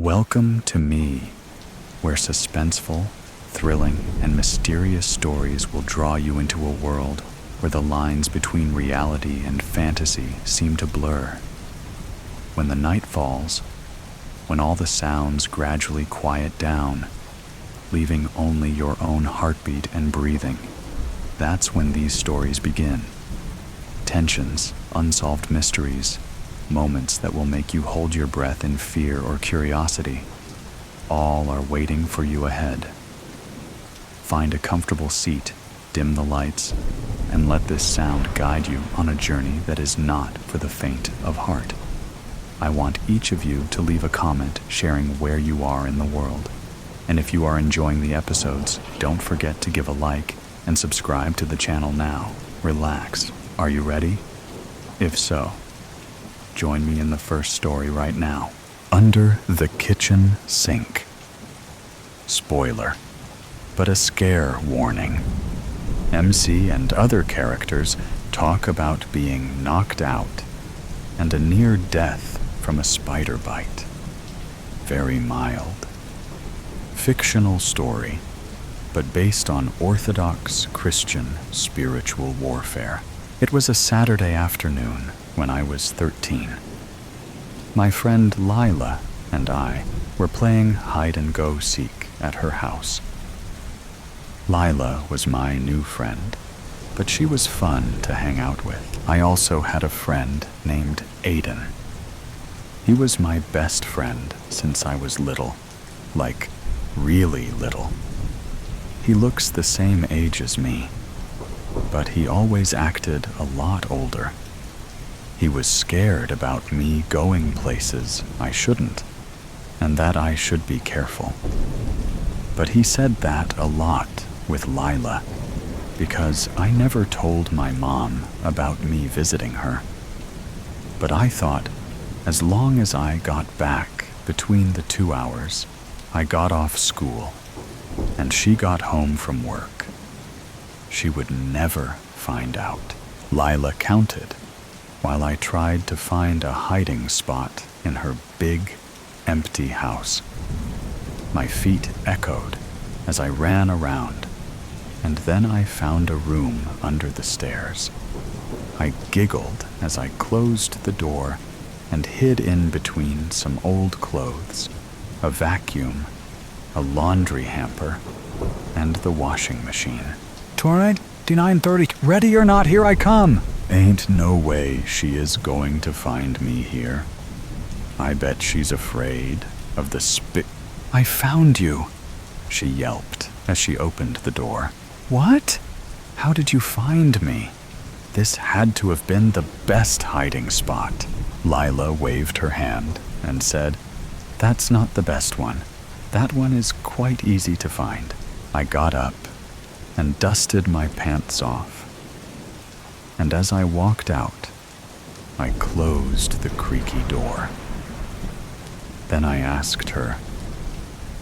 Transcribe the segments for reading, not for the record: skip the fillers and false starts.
Welcome to me, where suspenseful, thrilling, and mysterious stories will draw you into a world where the lines between reality and fantasy seem to blur. When the night falls, when all the sounds gradually quiet down, leaving only your own heartbeat and breathing, that's when these stories begin. Tensions, unsolved mysteries, moments that will make you hold your breath in fear or curiosity, all are waiting for you ahead. Find a comfortable seat, dim the lights, and let this sound guide you on a journey that is not for the faint of heart. I want each of you to leave a comment sharing where you are in the world. And if you are enjoying the episodes, don't forget to give a like and subscribe to the channel now. Relax. Are you ready? If so, join me in the first story right now. Under the Kitchen Sink. Spoiler, but a scare warning. MC and other characters talk about being knocked out and a near death from a spider bite. Very mild. Fictional story, but based on Orthodox Christian spiritual warfare. It was a Saturday afternoon when I was 13. My friend Lila and I were playing hide-and-go-seek at her house. Lila was my new friend, but she was fun to hang out with. I also had a friend named Aiden. He was my best friend since I was little, like really little. He looks the same age as me, but he always acted a lot older. He was scared about me going places I shouldn't, and that I should be careful. But he said that a lot with Lila, because I never told my mom about me visiting her. But I thought, as long as I got back between the 2 hours, I got off school, and she got home from work, she would never find out. Lila counted, while I tried to find a hiding spot in her big, empty house. My feet echoed as I ran around, and then I found a room under the stairs. I giggled as I closed the door and hid in between some old clothes, a vacuum, a laundry hamper, and the washing machine. 29:30, ready or not, here I come! Ain't no way she is going to find me here. I bet she's afraid of the I found you, she yelped as she opened the door. What? How did you find me? This had to have been the best hiding spot. Lila waved her hand and said, "That's not the best one. That one is quite easy to find." I got up and dusted my pants off. And as I walked out, I closed the creaky door. Then I asked her,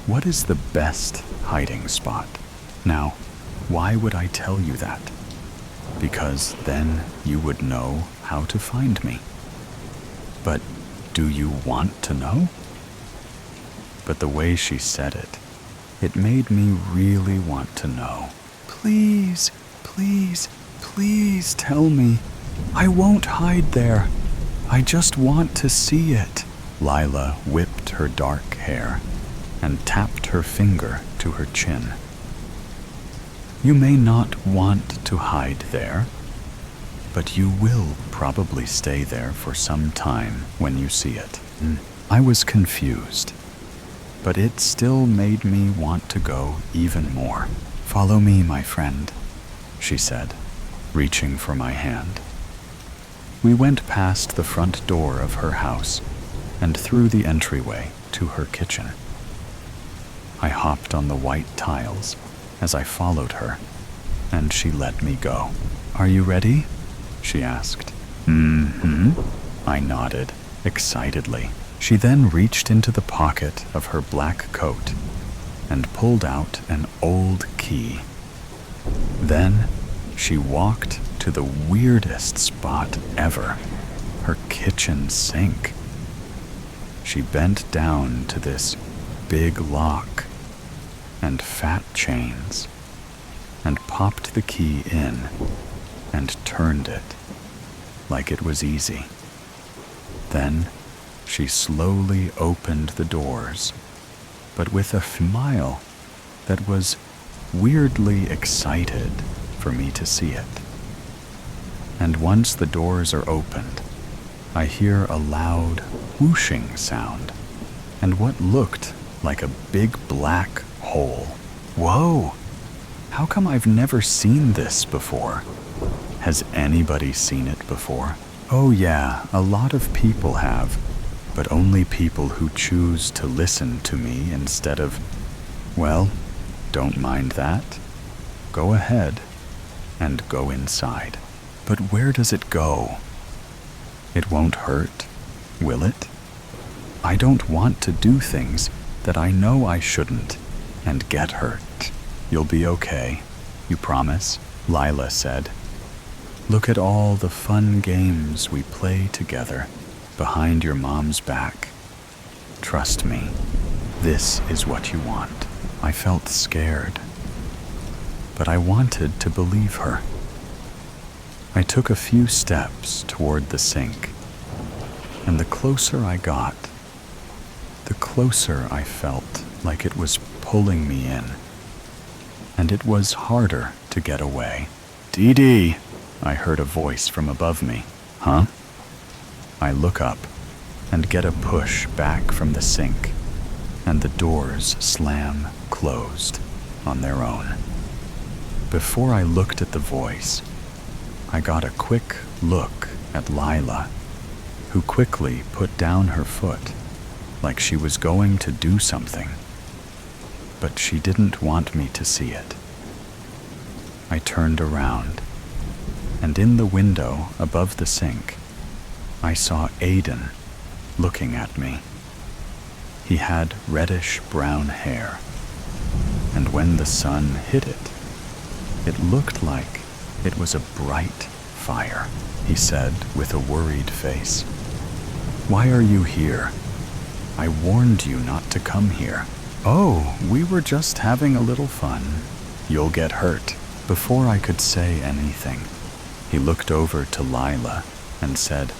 "What is the best hiding spot?" Now, why would I tell you that? Because then you would know how to find me. But do you want to know? But the way she said it, it made me really want to know. Please, please, please tell me. I won't hide there. I just want to see it. Lila whipped her dark hair and tapped her finger to her chin. You may not want to hide there, but you will probably stay there for some time when you see it. I was confused, but it still made me want to go even more. Follow me, my friend, she said, reaching for my hand. We went past the front door of her house and through the entryway to her kitchen. I hopped on the white tiles as I followed her, and she let me go. Are you ready? She asked. Mm-hmm. I nodded excitedly. She then reached into the pocket of her black coat and pulled out an old key. Then she walked to the weirdest spot ever, her kitchen sink. She bent down to this big lock and fat chains and popped the key in and turned it like it was easy. Then she slowly opened the doors, but with a smile that was weirdly excited for me to see it. And once the doors are opened, I hear a loud whooshing sound and what looked like a big black hole. Whoa! How come I've never seen this before? Has anybody seen it before? Oh yeah, a lot of people have, but only people who choose to listen to me instead of, well, don't mind that. Go ahead and go inside. But where does it go? It won't hurt, will it? I don't want to do things that I know I shouldn't and get hurt. You'll be okay, you promise? Lila said. Look at all the fun games we play together behind your mom's back. Trust me, this is what you want. I felt scared, but I wanted to believe her. I took a few steps toward the sink, and the closer I got, the closer I felt like it was pulling me in, and it was harder to get away. Dee Dee, I heard a voice from above me. Huh? I look up and get a push back from the sink, and the doors slam closed on their own. Before I looked at the voice, I got a quick look at Lila, who quickly put down her foot like she was going to do something, but she didn't want me to see it. I turned around, and in the window above the sink, I saw Aiden looking at me. He had reddish-brown hair, and when the sun hit it, it looked like it was a bright fire. He said with a worried face, "Why are you here? I warned you not to come here." "Oh, we were just having a little fun. You'll get hurt." Before I could say anything, he looked over to Lila and said,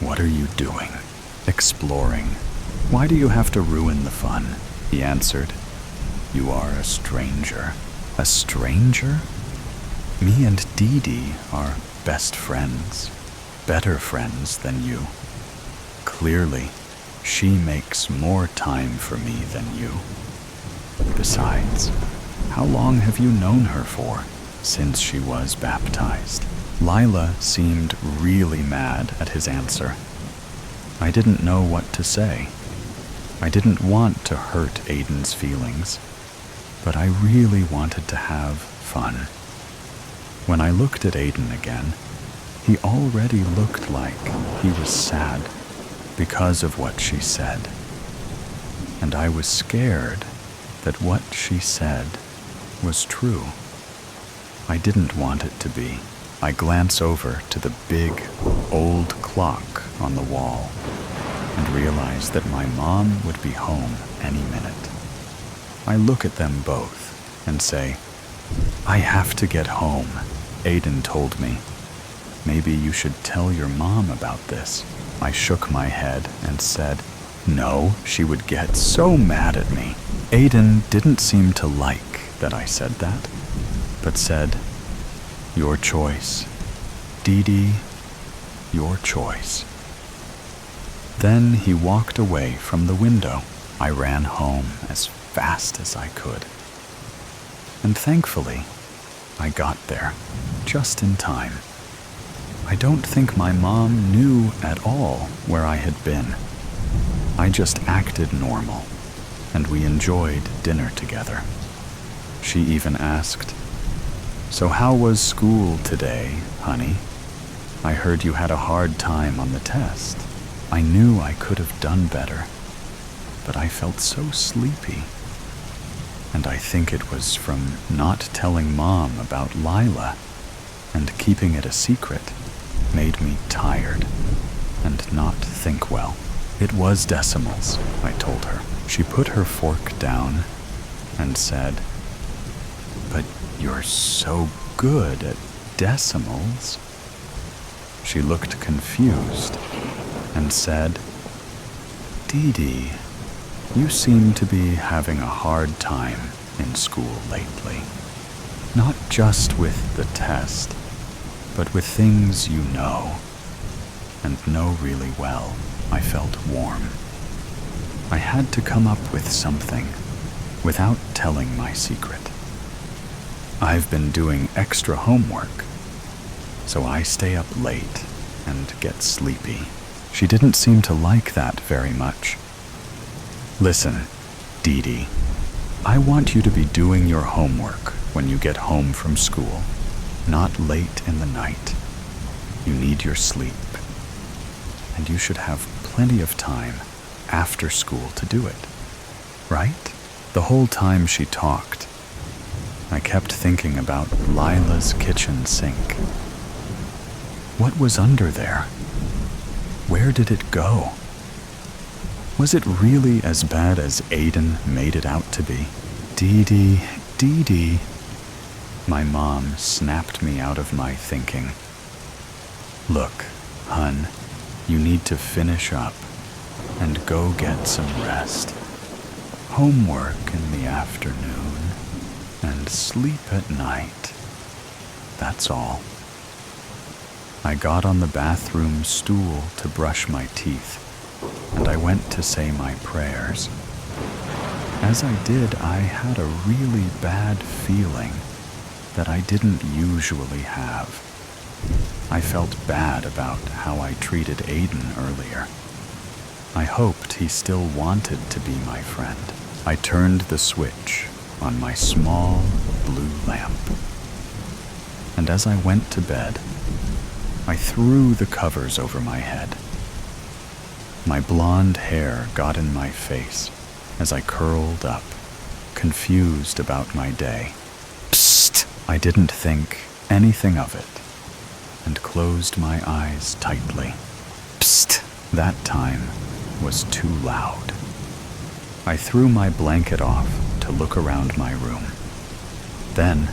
"What are you doing?" "Exploring." "Why do you have to ruin the fun?" He answered, "You are a stranger." "A stranger?" "Me and Dee Dee are best friends, better friends than you. Clearly, she makes more time for me than you. Besides, how long have you known her for?" "Since she was baptized." Lila seemed really mad at his answer. I didn't know what to say. I didn't want to hurt Aiden's feelings, but I really wanted to have fun. When I looked at Aiden again, he already looked like he was sad because of what she said. And I was scared that what she said was true. I didn't want it to be. I glance over to the big, old clock on the wall and realize that my mom would be home any minute. I look at them both and say, "I have to get home." Aiden told me, "Maybe you should tell your mom about this." I shook my head and said, "No, she would get so mad at me." Aiden didn't seem to like that I said that, but said, "Your choice. Dee Dee, your choice." Then he walked away from the window. I ran home as fast as I could. And thankfully, I got there just in time. I don't think my mom knew at all where I had been. I just acted normal, and we enjoyed dinner together. She even asked, "So how was school today, honey? I heard you had a hard time on the test." I knew I could have done better, but I felt so sleepy. And I think it was from not telling Mom about Lila and keeping it a secret made me tired and not think well. It was decimals, I told her. She put her fork down and said, "But you're so good at decimals." She looked confused and said, "Dee Dee, you seem to be having a hard time in school lately. Not just with the test, but with things you know, and know really well." I felt warm. I had to come up with something without telling my secret. I've been doing extra homework, so I stay up late and get sleepy. She didn't seem to like that very much. "Listen, Dee Dee, I want you to be doing your homework when you get home from school, not late in the night. You need your sleep, and you should have plenty of time after school to do it, right?" The whole time she talked, I kept thinking about Lila's kitchen sink. What was under there? Where did it go? Was it really as bad as Aiden made it out to be? "Dee Dee, Dee Dee." My mom snapped me out of my thinking. "Look, hun, you need to finish up and go get some rest. Homework in the afternoon and sleep at night. That's all." I got on the bathroom stool to brush my teeth, and I went to say my prayers. As I did, I had a really bad feeling that I didn't usually have. I felt bad about how I treated Aiden earlier. I hoped he still wanted to be my friend. I turned the switch on my small blue lamp. And as I went to bed, I threw the covers over my head. My blonde hair got in my face as I curled up, confused about my day. Psst! I didn't think anything of it, and closed my eyes tightly. Psst! That time was too loud. I threw my blanket off to look around my room. Then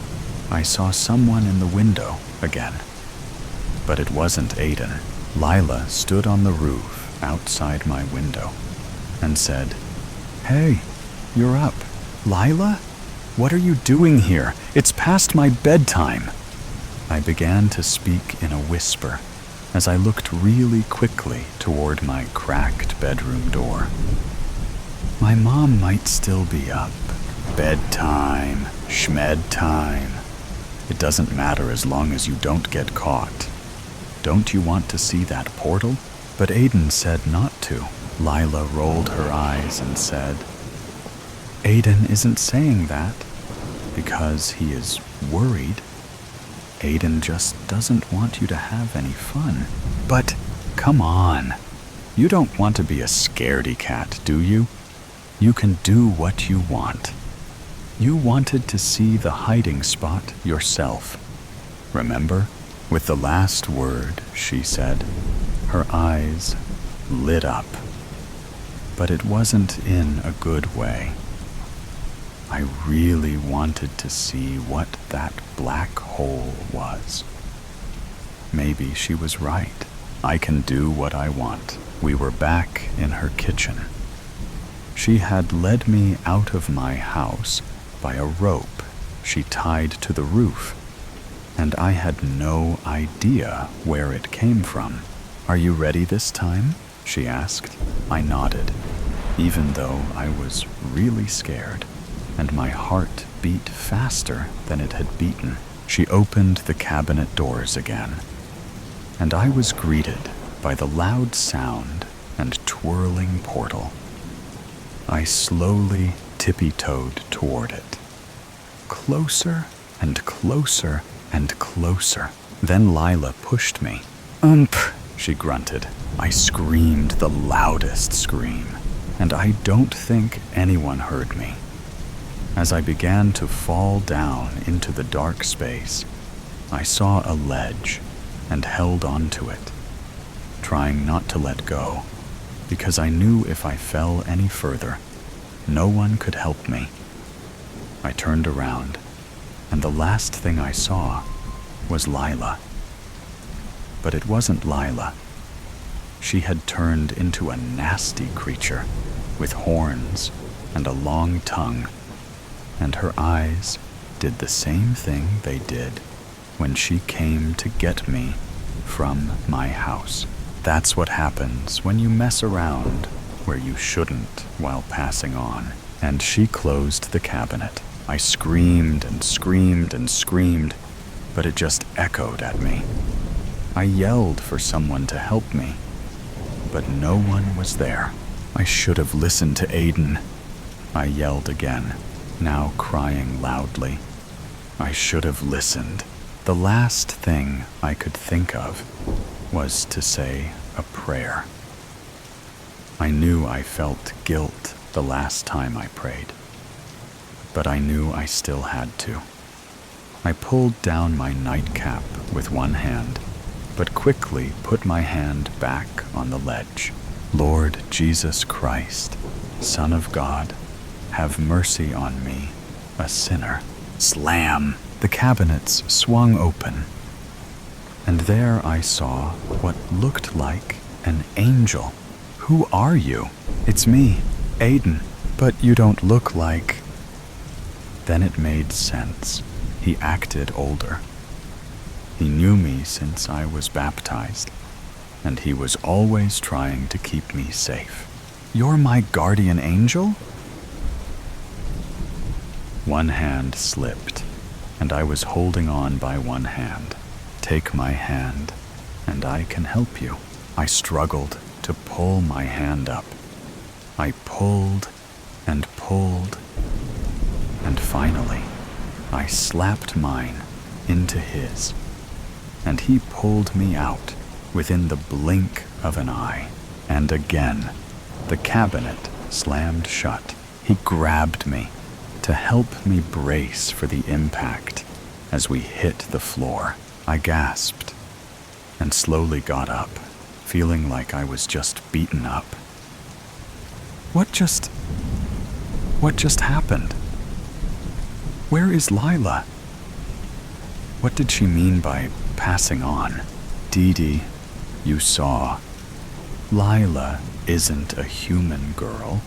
I saw someone in the window again. But it wasn't Aiden. Lila stood on the roof outside my window and said, "Hey, you're up." "Lila? What are you doing here? It's past my bedtime." I began to speak in a whisper as I looked really quickly toward my cracked bedroom door. My mom might still be up. Bedtime, schmed time. It doesn't matter as long as you don't get caught. Don't you want to see that portal? But Aiden said not to. Lila rolled her eyes and said, "Aiden isn't saying that because he is worried. Aiden just doesn't want you to have any fun." "But come on. You don't want to be a scaredy cat, do you? You can do what you want. You wanted to see the hiding spot yourself. Remember?" With the last word, she said, her eyes lit up. But it wasn't in a good way. I really wanted to see what that black hole was. Maybe she was right. I can do what I want. We were back in her kitchen. She had led me out of my house by a rope she tied to the roof, and I had no idea where it came from. "Are you ready this time?" she asked. I nodded, even though I was really scared, and my heart beat faster than it had beaten. She opened the cabinet doors again, and I was greeted by the loud sound and twirling portal. I slowly tippy-toed toward it. Closer and closer and closer. Then Lila pushed me. She grunted. I screamed the loudest scream, and I don't think anyone heard me. As I began to fall down into the dark space, I saw a ledge and held onto it, trying not to let go. because I knew if I fell any further, no one could help me. I turned around, and the last thing I saw was Lila. But it wasn't Lila. She had turned into a nasty creature with horns and a long tongue, and her eyes did the same thing they did when she came to get me from my house. That's what happens when you mess around where you shouldn't while passing on. And she closed the cabinet. I screamed and screamed and screamed, but it just echoed at me. I yelled for someone to help me, but no one was there. I should have listened to Aiden. I yelled again, now crying loudly. I should have listened. The last thing I could think of was to say a prayer. I knew I felt guilt the last time I prayed, but I knew I still had to. I pulled down my nightcap with one hand, but quickly put my hand back on the ledge. Lord Jesus Christ, Son of God, have mercy on me, a sinner. Slam! The cabinets swung open, and there I saw what looked like an angel. Who are you? It's me, Aiden, but you don't look like... Then it made sense. He acted older. He knew me since I was baptized, and he was always trying to keep me safe. You're my guardian angel? One hand slipped, and I was holding on by one hand. Take my hand, and I can help you. I struggled to pull my hand up. I pulled and pulled, and finally, I slapped mine into his, and he pulled me out within the blink of an eye. And again, the cabinet slammed shut. He grabbed me to help me brace for the impact as we hit the floor. I gasped and slowly got up, feeling like I was just beaten up. What just happened? Where is Lila? What did she mean by passing on? Dee Dee, you saw. Lila isn't a human girl.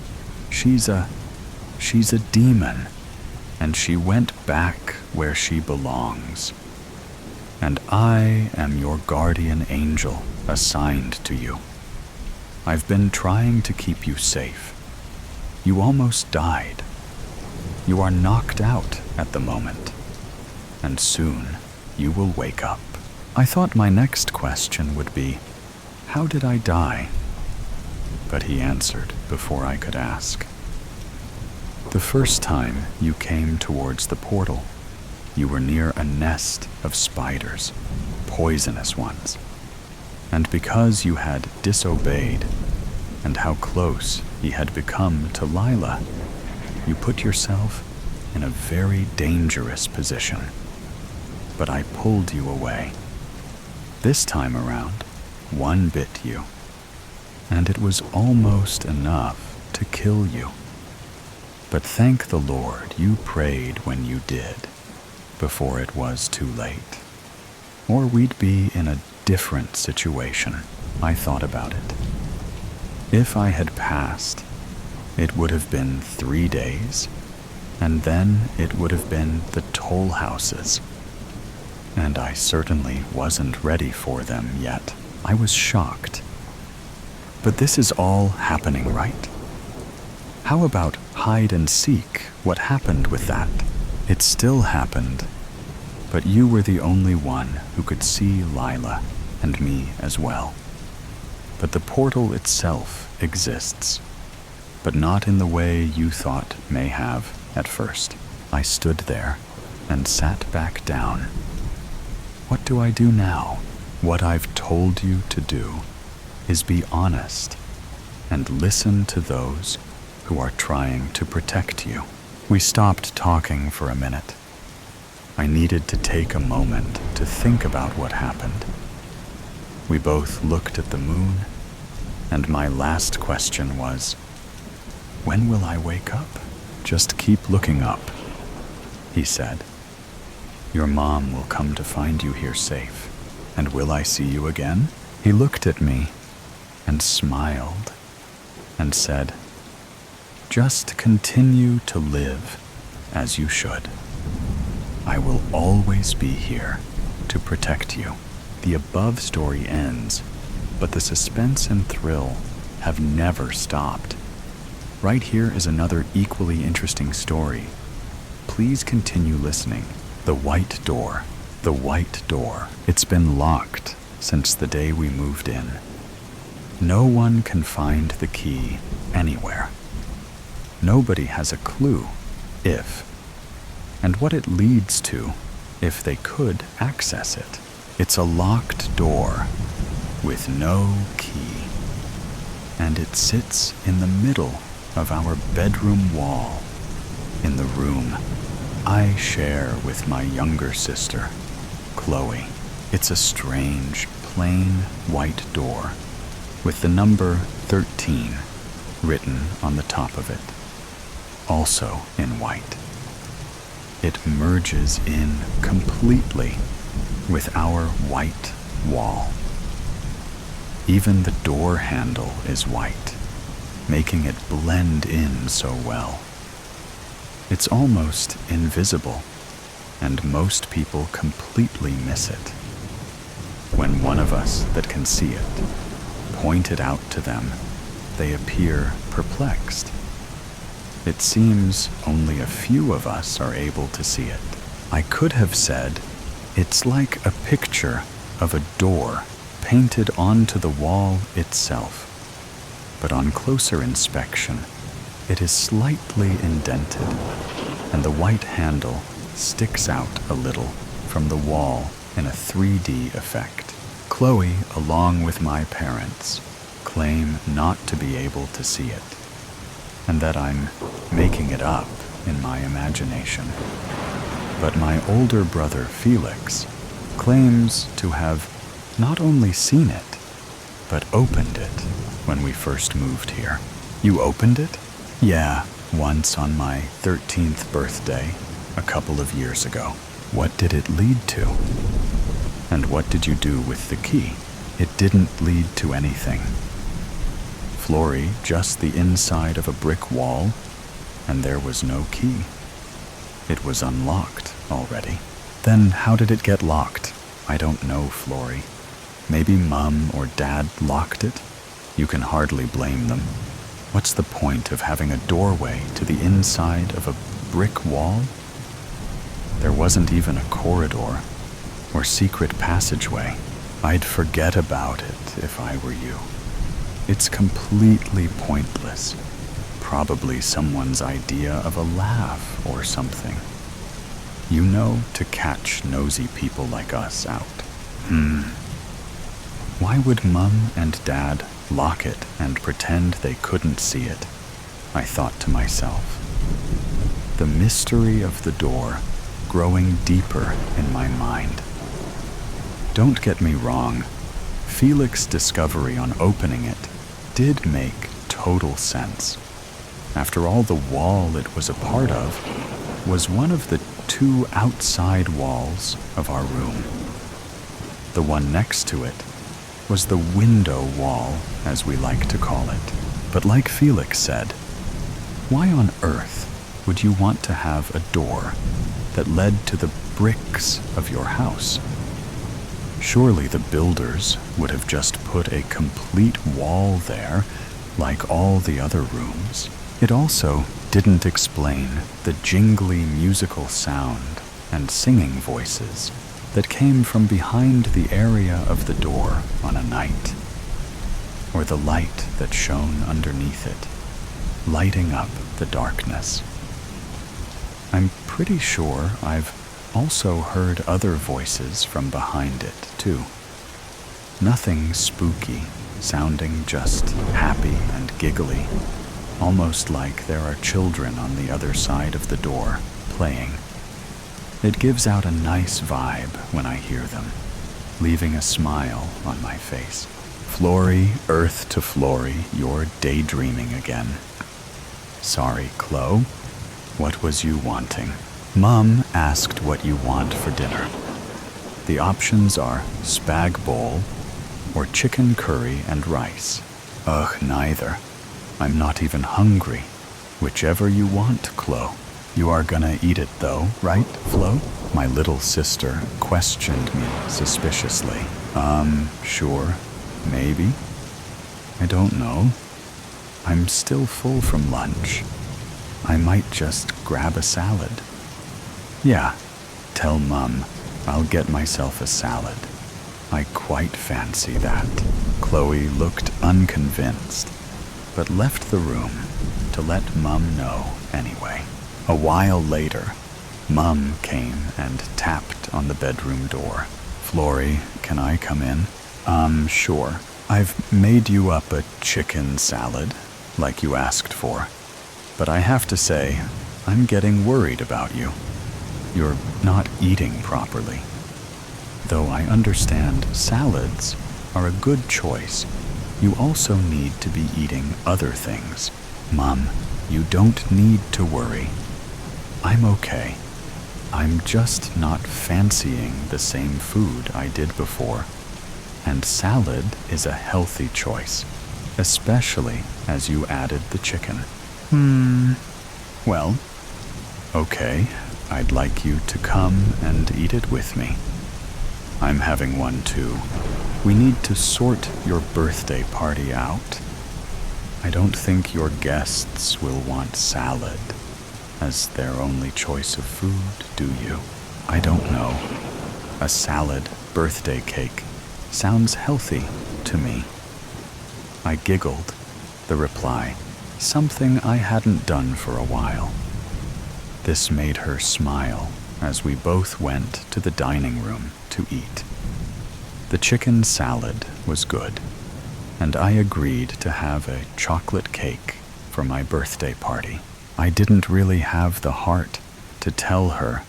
She's a demon, and she went back where she belongs. And I am your guardian angel assigned to you. I've been trying to keep you safe. You almost died. You are knocked out at the moment, and soon you will wake up. I thought my next question would be, how did I die? But he answered before I could ask. The first time you came towards the portal, you were near a nest of spiders, poisonous ones. And because you had disobeyed, and how close he had become to Lila, you put yourself in a very dangerous position. But I pulled you away. This time around, one bit you, and it was almost enough to kill you. But thank the Lord you prayed when you did, before it was too late. Or we'd be in a different situation. I thought about it. If I had passed, it would have been 3 days, and then it would have been the toll houses. And I certainly wasn't ready for them yet. I was shocked. But this is all happening, right? How about hide and seek? What happened with that? It still happened, but you were the only one who could see Lila and me as well. But the portal itself exists, but not in the way you thought may have at first. I stood there and sat back down. What do I do now? What I've told you to do is be honest and listen to those who are trying to protect you. We stopped talking for a minute. I needed to take a moment to think about what happened. We both looked at the moon And my last question was, when will I wake up? Just keep looking up, he said. Your mom will come to find you here safe. And will I see you again? He looked at me and smiled and said, just continue to live as you should. I will always be here to protect you. The above story ends, but the suspense and thrill have never stopped. Right here is another equally interesting story. Please continue listening. The White Door. The White Door. It's been locked since the day we moved in. No one can find the key anywhere. Nobody has a clue if and what it leads to if they could access it. It's a locked door with no key, and it sits in the middle of our bedroom wall in the room I share with my younger sister, Chloe. It's a strange, plain white door with the number 13 written on the top of it, also in white. It merges in completely with our white wall. Even the door handle is white, making it blend in so well. It's almost invisible, and most people completely miss it. When one of us that can see it point it out to them, they appear perplexed. It seems only a few of us are able to see it. I could have said, it's like a picture of a door painted onto the wall itself. But on closer inspection, it is slightly indented, and the white handle sticks out a little from the wall in a 3D effect. Chloe, along with my parents, claim not to be able to see it, and that I'm making it up in my imagination. But my older brother Felix claims to have not only seen it, but opened it when we first moved here. You opened it? Yeah, once on my 13th birthday, a couple of years ago. What did it lead to? And what did you do with the key? It didn't lead to anything. Flory, just the inside of a brick wall, and there was no key. It was unlocked already. Then how did it get locked? I don't know, Flory. Maybe Mum or Dad locked it? You can hardly blame them. What's the point of having a doorway to the inside of a brick wall? There wasn't even a corridor or secret passageway. I'd forget about it if I were you. It's completely pointless. Probably someone's idea of a laugh or something. You know, to catch nosy people like us out. Why would Mum and Dad lock it and pretend they couldn't see it? I thought to myself. The mystery of the door growing deeper in my mind. Don't get me wrong. Felix's discovery on opening it did make total sense. After all, the wall it was a part of was one of the 2 outside walls of our room. The one next to it was the window wall, as we like to call it. But like Felix said, why on earth would you want to have a door that led to the bricks of your house? Surely the builders would have just put a complete wall there, like all the other rooms. It also didn't explain the jingly musical sound and singing voices that came from behind the area of the door on a night, or the light that shone underneath it, lighting up the darkness. I'm pretty sure I've also heard other voices from behind it, too. Nothing spooky, sounding just happy and giggly, almost like there are children on the other side of the door playing. It gives out a nice vibe when I hear them, leaving a smile on my face. Flory, earth to Flory, you're daydreaming again. Sorry, Chloe. What was you wanting? Mum asked what you want for dinner. The options are spag bowl or chicken curry and rice. Ugh, neither. I'm not even hungry. Whichever you want, Chloe. You are gonna eat it though, right, Flo? My little sister questioned me suspiciously. Sure, maybe. I don't know. I'm still full from lunch. I might just grab a salad. Yeah, tell Mum I'll get myself a salad. I quite fancy that. Chloe looked unconvinced, but left the room to let Mum know anyway. A while later, Mum came and tapped on the bedroom door. Flory, can I come in? Sure. I've made you up a chicken salad, like you asked for. But I have to say, I'm getting worried about you. You're not eating properly. Though I understand salads are a good choice, you also need to be eating other things. Mum, you don't need to worry. I'm okay. I'm just not fancying the same food I did before. And salad is a healthy choice, especially as you added the chicken. Well, okay, I'd like you to come and eat it with me. I'm having one too. We need to sort your birthday party out. I don't think your guests will want salad as their only choice of food, do you? I don't know. A salad birthday cake sounds healthy to me. I giggled, the reply, something I hadn't done for a while. This made her smile as we both went to the dining room to eat. The chicken salad was good, and I agreed to have a chocolate cake for my birthday party. I didn't really have the heart to tell her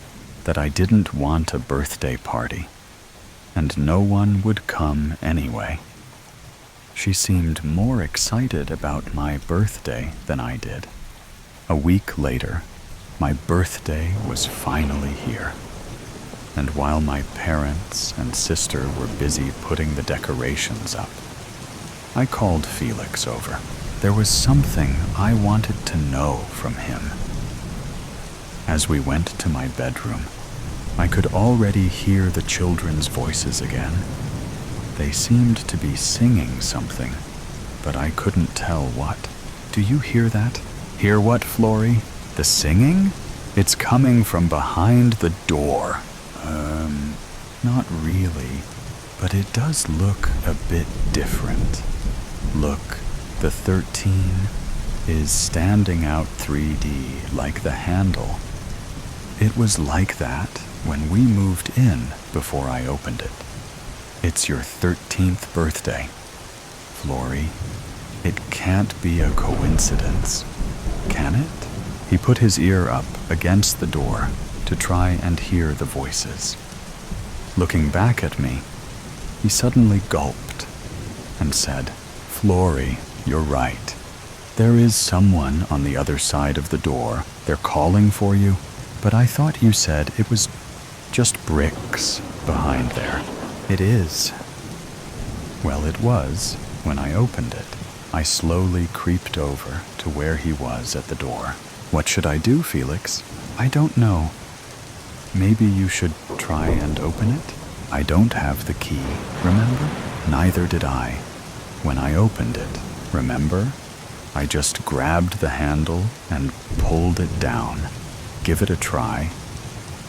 that I didn't want a birthday party, and no one would come anyway. She seemed more excited about my birthday than I did. A week later, my birthday was finally here. And while my parents and sister were busy putting the decorations up, I called Felix over. There was something I wanted to know from him. As we went to my bedroom, I could already hear the children's voices again. They seemed to be singing something, but I couldn't tell what. Do you hear that? Hear what, Flory? The singing? It's coming from behind the door. Not really, but it does look a bit different. Look, the 13 is standing out 3D like the handle. It was like that when we moved in before I opened it. It's your 13th birthday. Flory, it can't be a coincidence, can it? He put his ear up against the door to try and hear the voices. Looking back at me, he suddenly gulped and said, Flory, you're right. There is someone on the other side of the door. They're calling for you, but I thought you said it was just bricks behind there. It is. Well, it was when I opened it. I slowly creeped over to where he was at the door. What should I do, Felix? I don't know. Maybe you should try and open it? I don't have the key, remember? Neither did I. When I opened it, remember? I just grabbed the handle and pulled it down. Give it a try.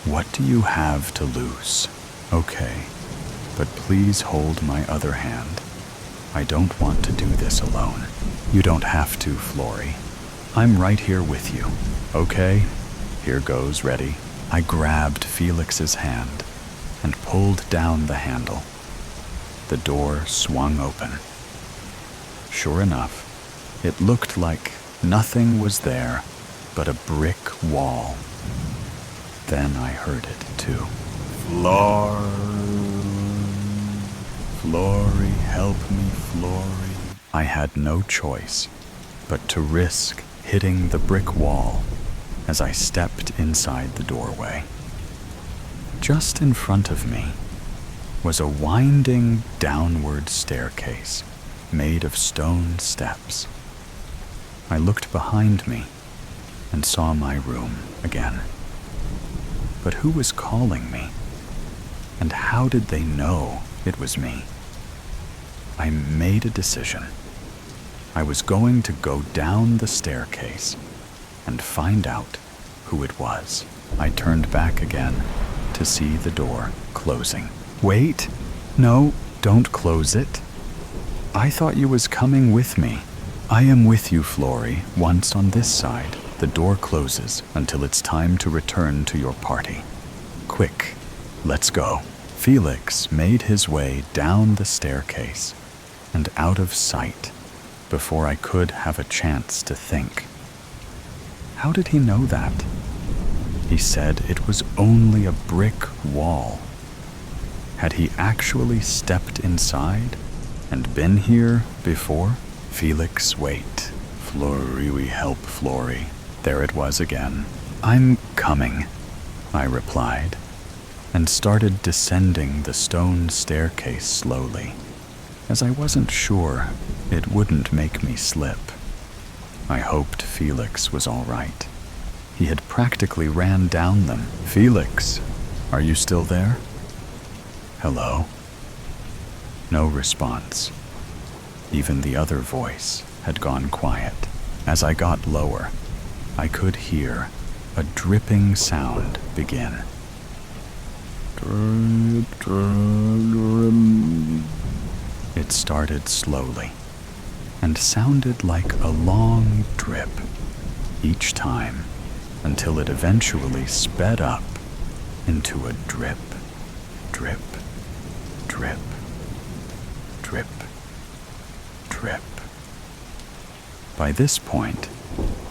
What do you have to lose? Okay, but please hold my other hand. I don't want to do this alone. You don't have to, Flory. I'm right here with you. Okay, here goes, ready? I grabbed Felix's hand and pulled down the handle. The door swung open. Sure enough, it looked like nothing was there but a brick wall. Then I heard it too. Flory help me, Flory. I had no choice but to risk hitting the brick wall as I stepped inside the doorway. Just in front of me was a winding downward staircase made of stone steps. I looked behind me and saw my room again. But who was calling me? And how did they know it was me? I made a decision. I was going to go down the staircase and find out who it was. I turned back again to see the door closing. Wait, no, don't close it. I thought you was coming with me. I am with you, Flory, once on this side. The door closes until it's time to return to your party. Quick, let's go. Felix made his way down the staircase and out of sight before I could have a chance to think. How did he know that? He said it was only a brick wall. Had he actually stepped inside and been here before? Felix, wait. Flory, we help Flory. There it was again. I'm coming, I replied, and started descending the stone staircase slowly, as I wasn't sure it wouldn't make me slip. I hoped Felix was all right. He had practically ran down them. Felix, are you still there? Hello? No response. Even the other voice had gone quiet. As I got lower, I could hear a dripping sound begin. It started slowly and sounded like a long drip each time until it eventually sped up into a drip, drip, drip, drip, drip. By this point,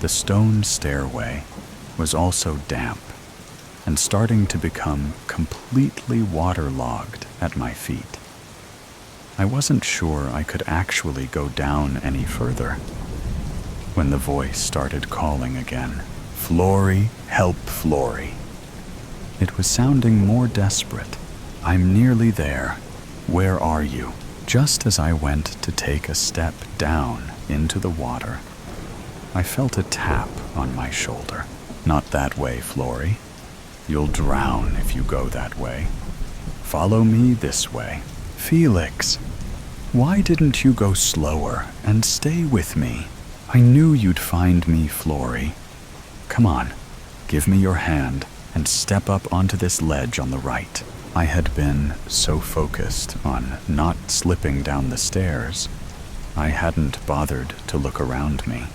the stone stairway was also damp and starting to become completely waterlogged at my feet. I wasn't sure I could actually go down any further when the voice started calling again. Flory, help Flory. It was sounding more desperate. I'm nearly there. Where are you? Just as I went to take a step down into the water, I felt a tap on my shoulder. Not that way, Flory. You'll drown if you go that way. Follow me this way. Felix, why didn't you go slower and stay with me? I knew you'd find me, Flory. Come on, give me your hand and step up onto this ledge on the right. I had been so focused on not slipping down the stairs, I hadn't bothered to look around me.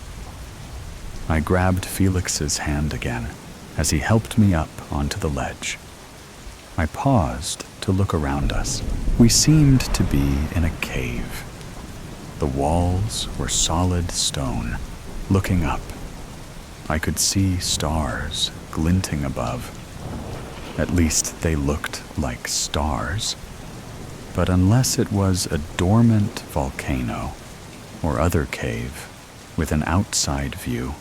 I grabbed Felix's hand again as he helped me up onto the ledge. I paused to look around us. We seemed to be in a cave. The walls were solid stone. Looking up, I could see stars glinting above. At least they looked like stars. But unless it was a dormant volcano or other cave with an outside view,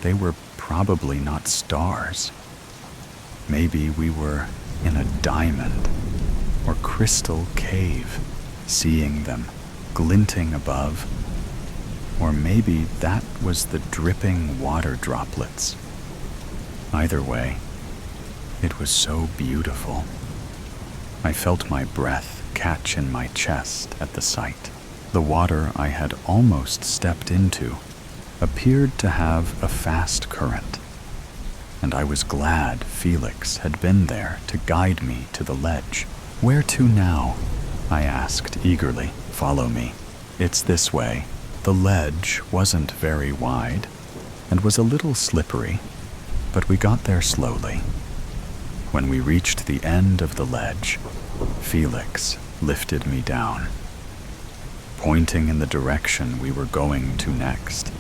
they were probably not stars. Maybe we were in a diamond or crystal cave, seeing them glinting above. Or maybe that was the dripping water droplets. Either way, it was so beautiful. I felt my breath catch in my chest at the sight. The water I had almost stepped into appeared to have a fast current, and I was glad Felix had been there to guide me to the ledge. Where to now? I asked eagerly. Follow me. It's this way. The ledge wasn't very wide and was a little slippery, but we got there slowly. When we reached the end of the ledge, Felix lifted me down, pointing in the direction we were going to next.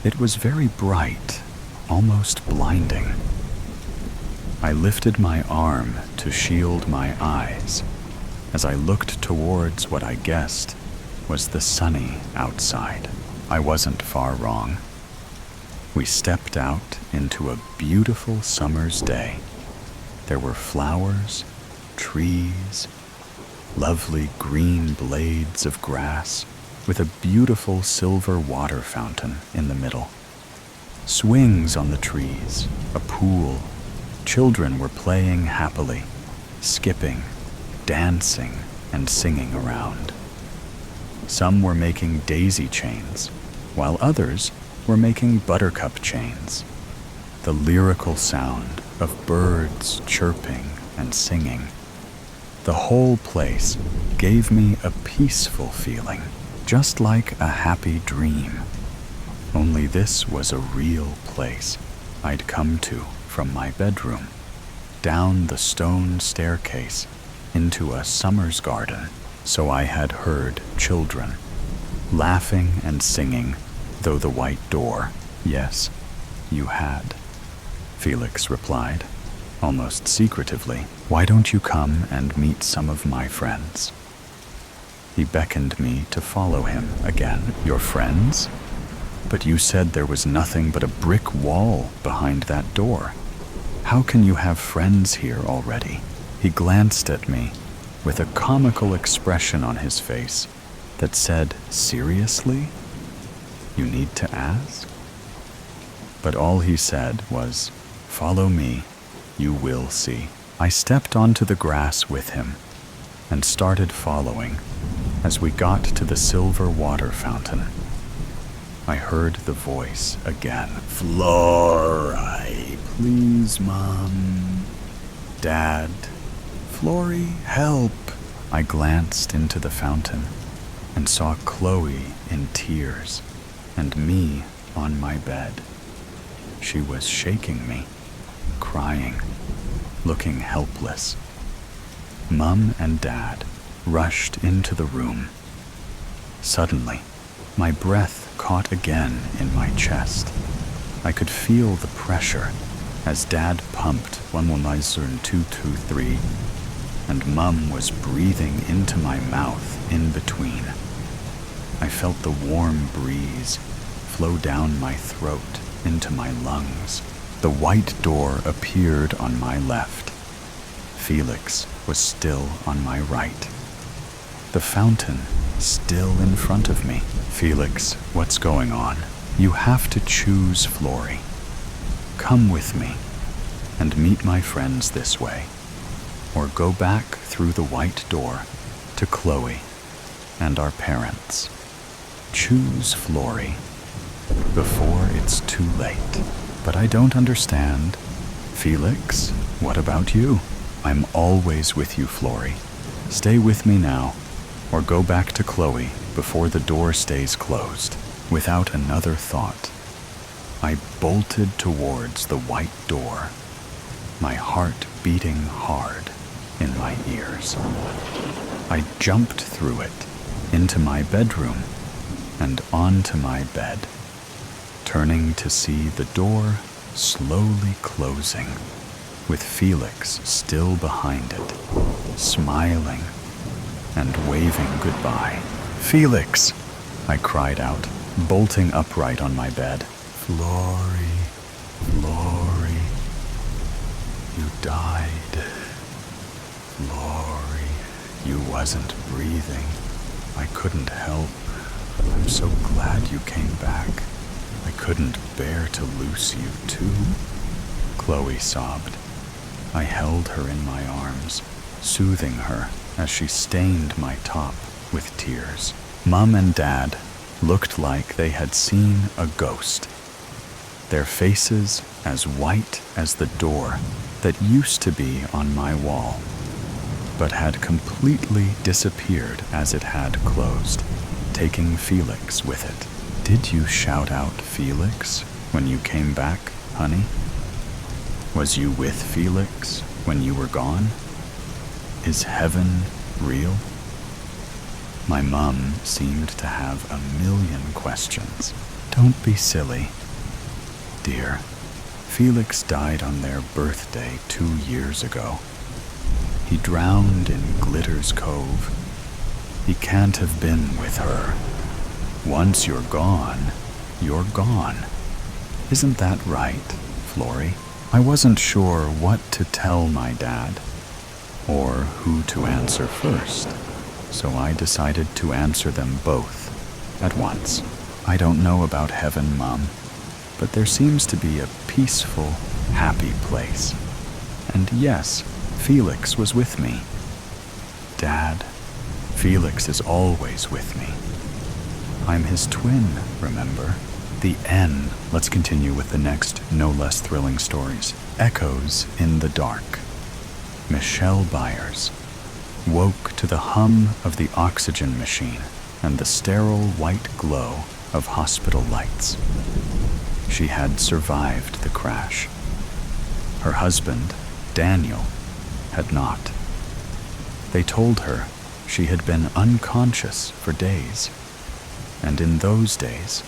It was very bright, almost blinding. I lifted my arm to shield my eyes, as I looked towards what I guessed was the sunny outside. I wasn't far wrong. We stepped out into a beautiful summer's day. There were flowers, trees, lovely green blades of grass with a beautiful silver water fountain in the middle. Swings on the trees, a pool. Children were playing happily, skipping, dancing, and singing around. Some were making daisy chains, while others were making buttercup chains. The lyrical sound of birds chirping and singing. The whole place gave me a peaceful feeling, just like a happy dream. Only this was a real place I'd come to from my bedroom, down the stone staircase into a summer's garden. So I had heard children laughing and singing, though the white door. Yes, you had. Felix replied, almost secretively. Why don't you come and meet some of my friends? He beckoned me to follow him again. Your friends? But you said there was nothing but a brick wall behind that door. How can you have friends here already? He glanced at me with a comical expression on his face that said, seriously? You need to ask? But all he said was, follow me, you will see. I stepped onto the grass with him and started following as we got to the silver water fountain. I heard the voice again. Flory, please, Mom. Dad, Flory, help. I glanced into the fountain and saw Chloe in tears and me on my bed. She was shaking me, crying, looking helpless. Mum and Dad rushed into the room. Suddenly, my breath caught again in my chest. I could feel the pressure as Dad pumped 119-223, and Mum was breathing into my mouth in between. I felt the warm breeze flow down my throat into my lungs. The white door appeared on my left. Felix was still on my right. The fountain still in front of me. Felix, what's going on? You have to choose, Flory. Come with me and meet my friends this way, or go back through the white door to Chloe and our parents. Choose, Flory, before it's too late. But I don't understand. Felix, what about you? I'm always with you, Flory. Stay with me now, or go back to Chloe before the door stays closed. Without another thought, I bolted towards the white door, my heart beating hard in my ears. I jumped through it, into my bedroom, and onto my bed, turning to see the door slowly closing, with Felix still behind it, smiling and waving goodbye. Felix, I cried out, bolting upright on my bed. Flory, Flory, you died. Flory, you wasn't breathing. I couldn't help. I'm so glad you came back. I couldn't bear to lose you too. Chloe sobbed. I held her in my arms, soothing her as she stained my top with tears. Mum and Dad looked like they had seen a ghost, their faces as white as the door that used to be on my wall, but had completely disappeared as it had closed, taking Felix with it. Did you shout out Felix when you came back, honey? Was you with Felix when you were gone? Is heaven real? My mum seemed to have a million questions. Don't be silly. Dear, Felix died on their birthday 2 years ago. He drowned in Glitter's Cove. He can't have been with her. Once you're gone, you're gone. Isn't that right, Flory? I wasn't sure what to tell my dad, or who to answer first, so I decided to answer them both at once. I don't know about heaven, Mom, but there seems to be a peaceful, happy place. And yes, Felix was with me. Dad, Felix is always with me. I'm his twin, remember? The N. Let's continue with the next, no less thrilling stories. Echoes in the dark. Michelle Byers woke to the hum of the oxygen machine and the sterile white glow of hospital lights. She had survived the crash. Her husband, Daniel, had not. They told her she had been unconscious for days, and in those days,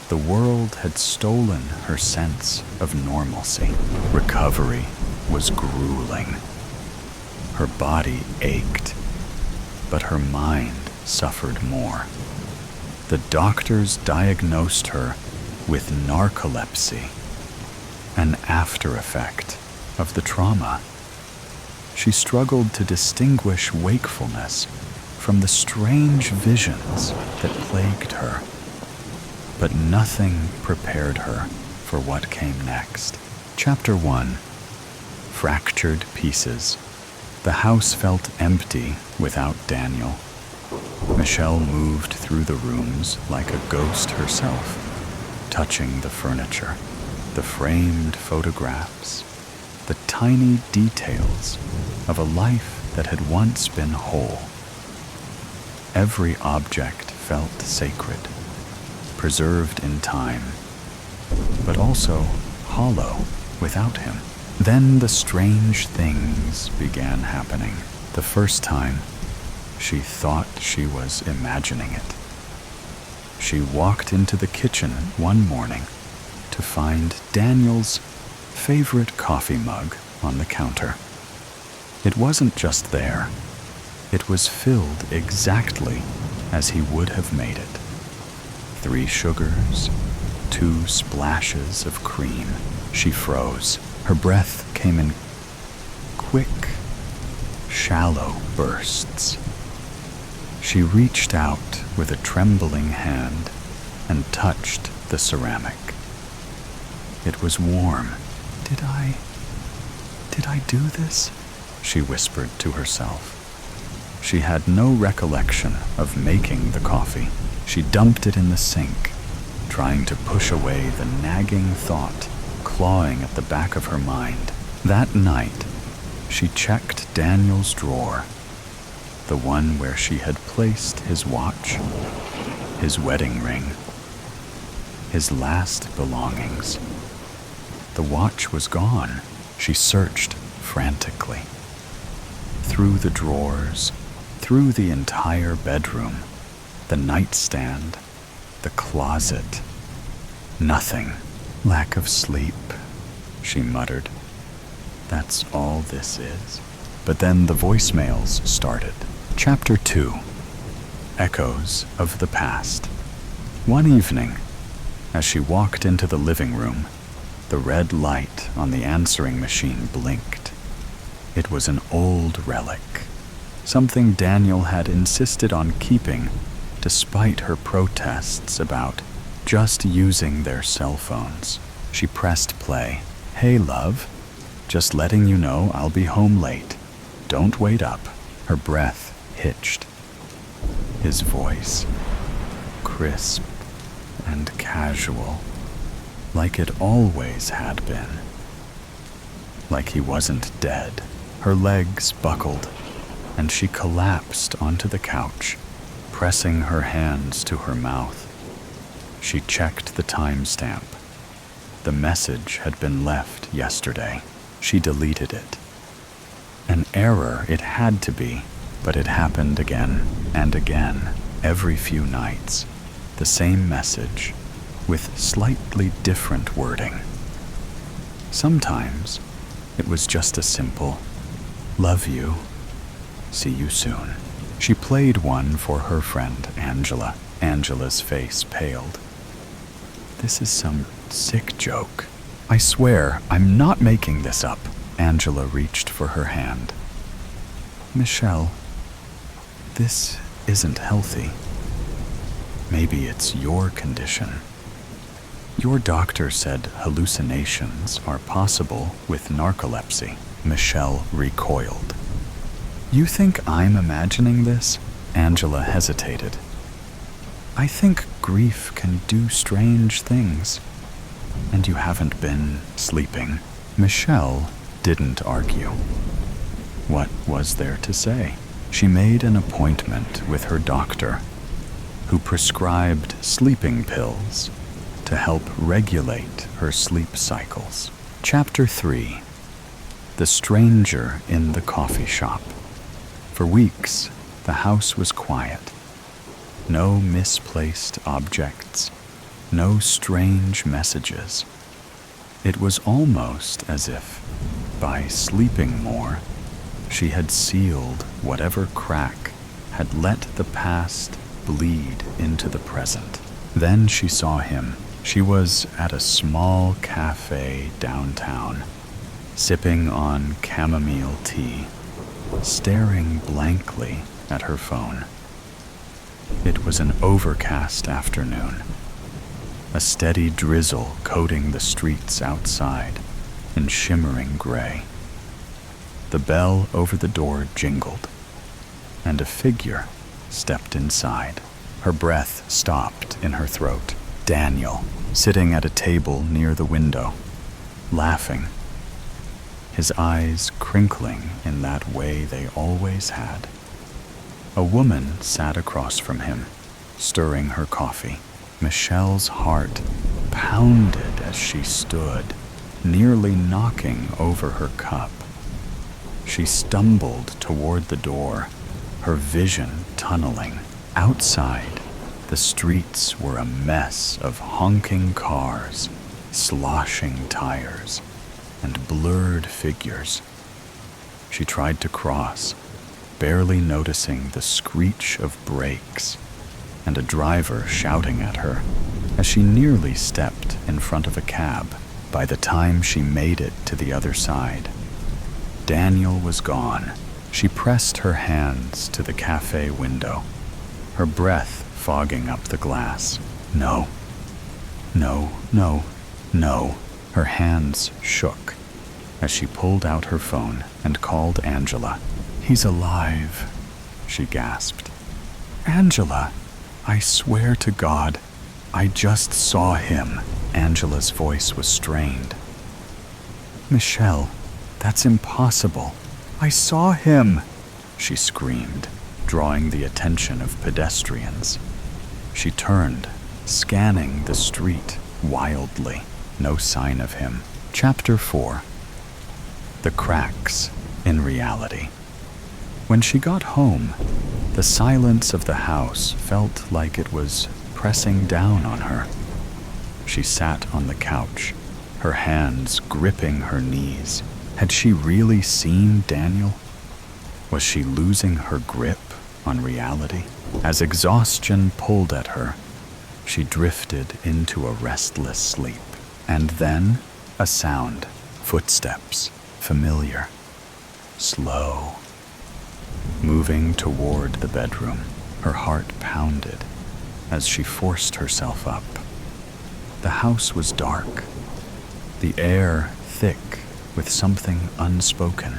the world had stolen her sense of normalcy. Recovery was grueling. Her body ached, but her mind suffered more. The doctors diagnosed her with narcolepsy, an after effect of the trauma. She struggled to distinguish wakefulness from the strange visions that plagued her. But nothing prepared her for what came next. Chapter 1. Fractured Pieces. The house felt empty without Daniel. Michelle moved through the rooms like a ghost herself, touching the furniture, the framed photographs, the tiny details of a life that had once been whole. Every object felt sacred, preserved in time, but also hollow without him. Then the strange things began happening. The first time, she thought she was imagining it. She walked into the kitchen one morning to find Daniel's favorite coffee mug on the counter. It wasn't just there. It was filled exactly as he would have made it. 3 sugars, 2 splashes of cream. She froze. Her breath came in quick, shallow bursts. She reached out with a trembling hand and touched the ceramic. It was warm. Did I do this? She whispered to herself. She had no recollection of making the coffee. She dumped it in the sink, trying to push away the nagging thought clawing at the back of her mind. That night, she checked Daniel's drawer, the one where she had placed his watch, his wedding ring, his last belongings. The watch was gone. She searched frantically. Through the drawers, through the entire bedroom, the nightstand, the closet. Nothing. Lack of sleep, she muttered. That's all this is. But then the voicemails started. Chapter 2. Echoes of the Past. One evening, as she walked into the living room, the red light on the answering machine blinked. It was an old relic, something Daniel had insisted on keeping despite her protests about just using their cell phones. She pressed play. Hey, love. Just letting you know I'll be home late. Don't wait up. Her breath hitched. His voice, crisp and casual, like it always had been. Like he wasn't dead. Her legs buckled, and she collapsed onto the couch, pressing her hands to her mouth. She checked the timestamp. The message had been left yesterday. She deleted it. An error it had to be, but it happened again and again, every few nights. The same message, with slightly different wording. Sometimes it was just a simple, love you, See you soon. She played one for her friend, Angela. Angela's face paled. This is some sick joke. I swear, I'm not making this up. Angela reached for her hand. Michelle, this isn't healthy. Maybe it's your condition. Your doctor said hallucinations are possible with narcolepsy. Michelle recoiled. You think I'm imagining this? Angela hesitated. I think grief can do strange things. And you haven't been sleeping. Michelle didn't argue. What was there to say? She made an appointment with her doctor, who prescribed sleeping pills to help regulate her sleep cycles. Chapter 3. The Stranger in the Coffee Shop. For weeks, the house was quiet. No misplaced objects, no strange messages. It was almost as if, by sleeping more, she had sealed whatever crack had let the past bleed into the present. Then she saw him. She was at a small cafe downtown, sipping on chamomile tea, staring blankly at her phone. It was an overcast afternoon, a steady drizzle coating the streets outside in shimmering gray. The bell over the door jingled, and a figure stepped inside. Her breath stopped in her throat. Daniel, sitting at a table near the window, laughing, his eyes crinkling in that way they always had. A woman sat across from him, stirring her coffee. Michelle's heart pounded as she stood, nearly knocking over her cup. She stumbled toward the door, her vision tunneling. Outside, the streets were a mess of honking cars, sloshing tires, and blurred figures. She tried to cross, barely noticing the screech of brakes and a driver shouting at her as she nearly stepped in front of a cab. By the time she made it to the other side, Daniel was gone. She pressed her hands to the cafe window, her breath fogging up the glass. No, no, no, no. Her hands shook as she pulled out her phone and called Angela. He's alive, she gasped. Angela, I swear to God, I just saw him. Angela's voice was strained. Michelle, that's impossible. I saw him, she screamed, drawing the attention of pedestrians. She turned, scanning the street wildly. No sign of him. Chapter 4. The Cracks in Reality. When she got home, the silence of the house felt like it was pressing down on her. She sat on the couch, her hands gripping her knees. Had she really seen Daniel? Was she losing her grip on reality? As exhaustion pulled at her, she drifted into a restless sleep. And then a sound, footsteps, familiar, slow. Moving toward the bedroom, her heart pounded as she forced herself up. The house was dark, the air thick with something unspoken.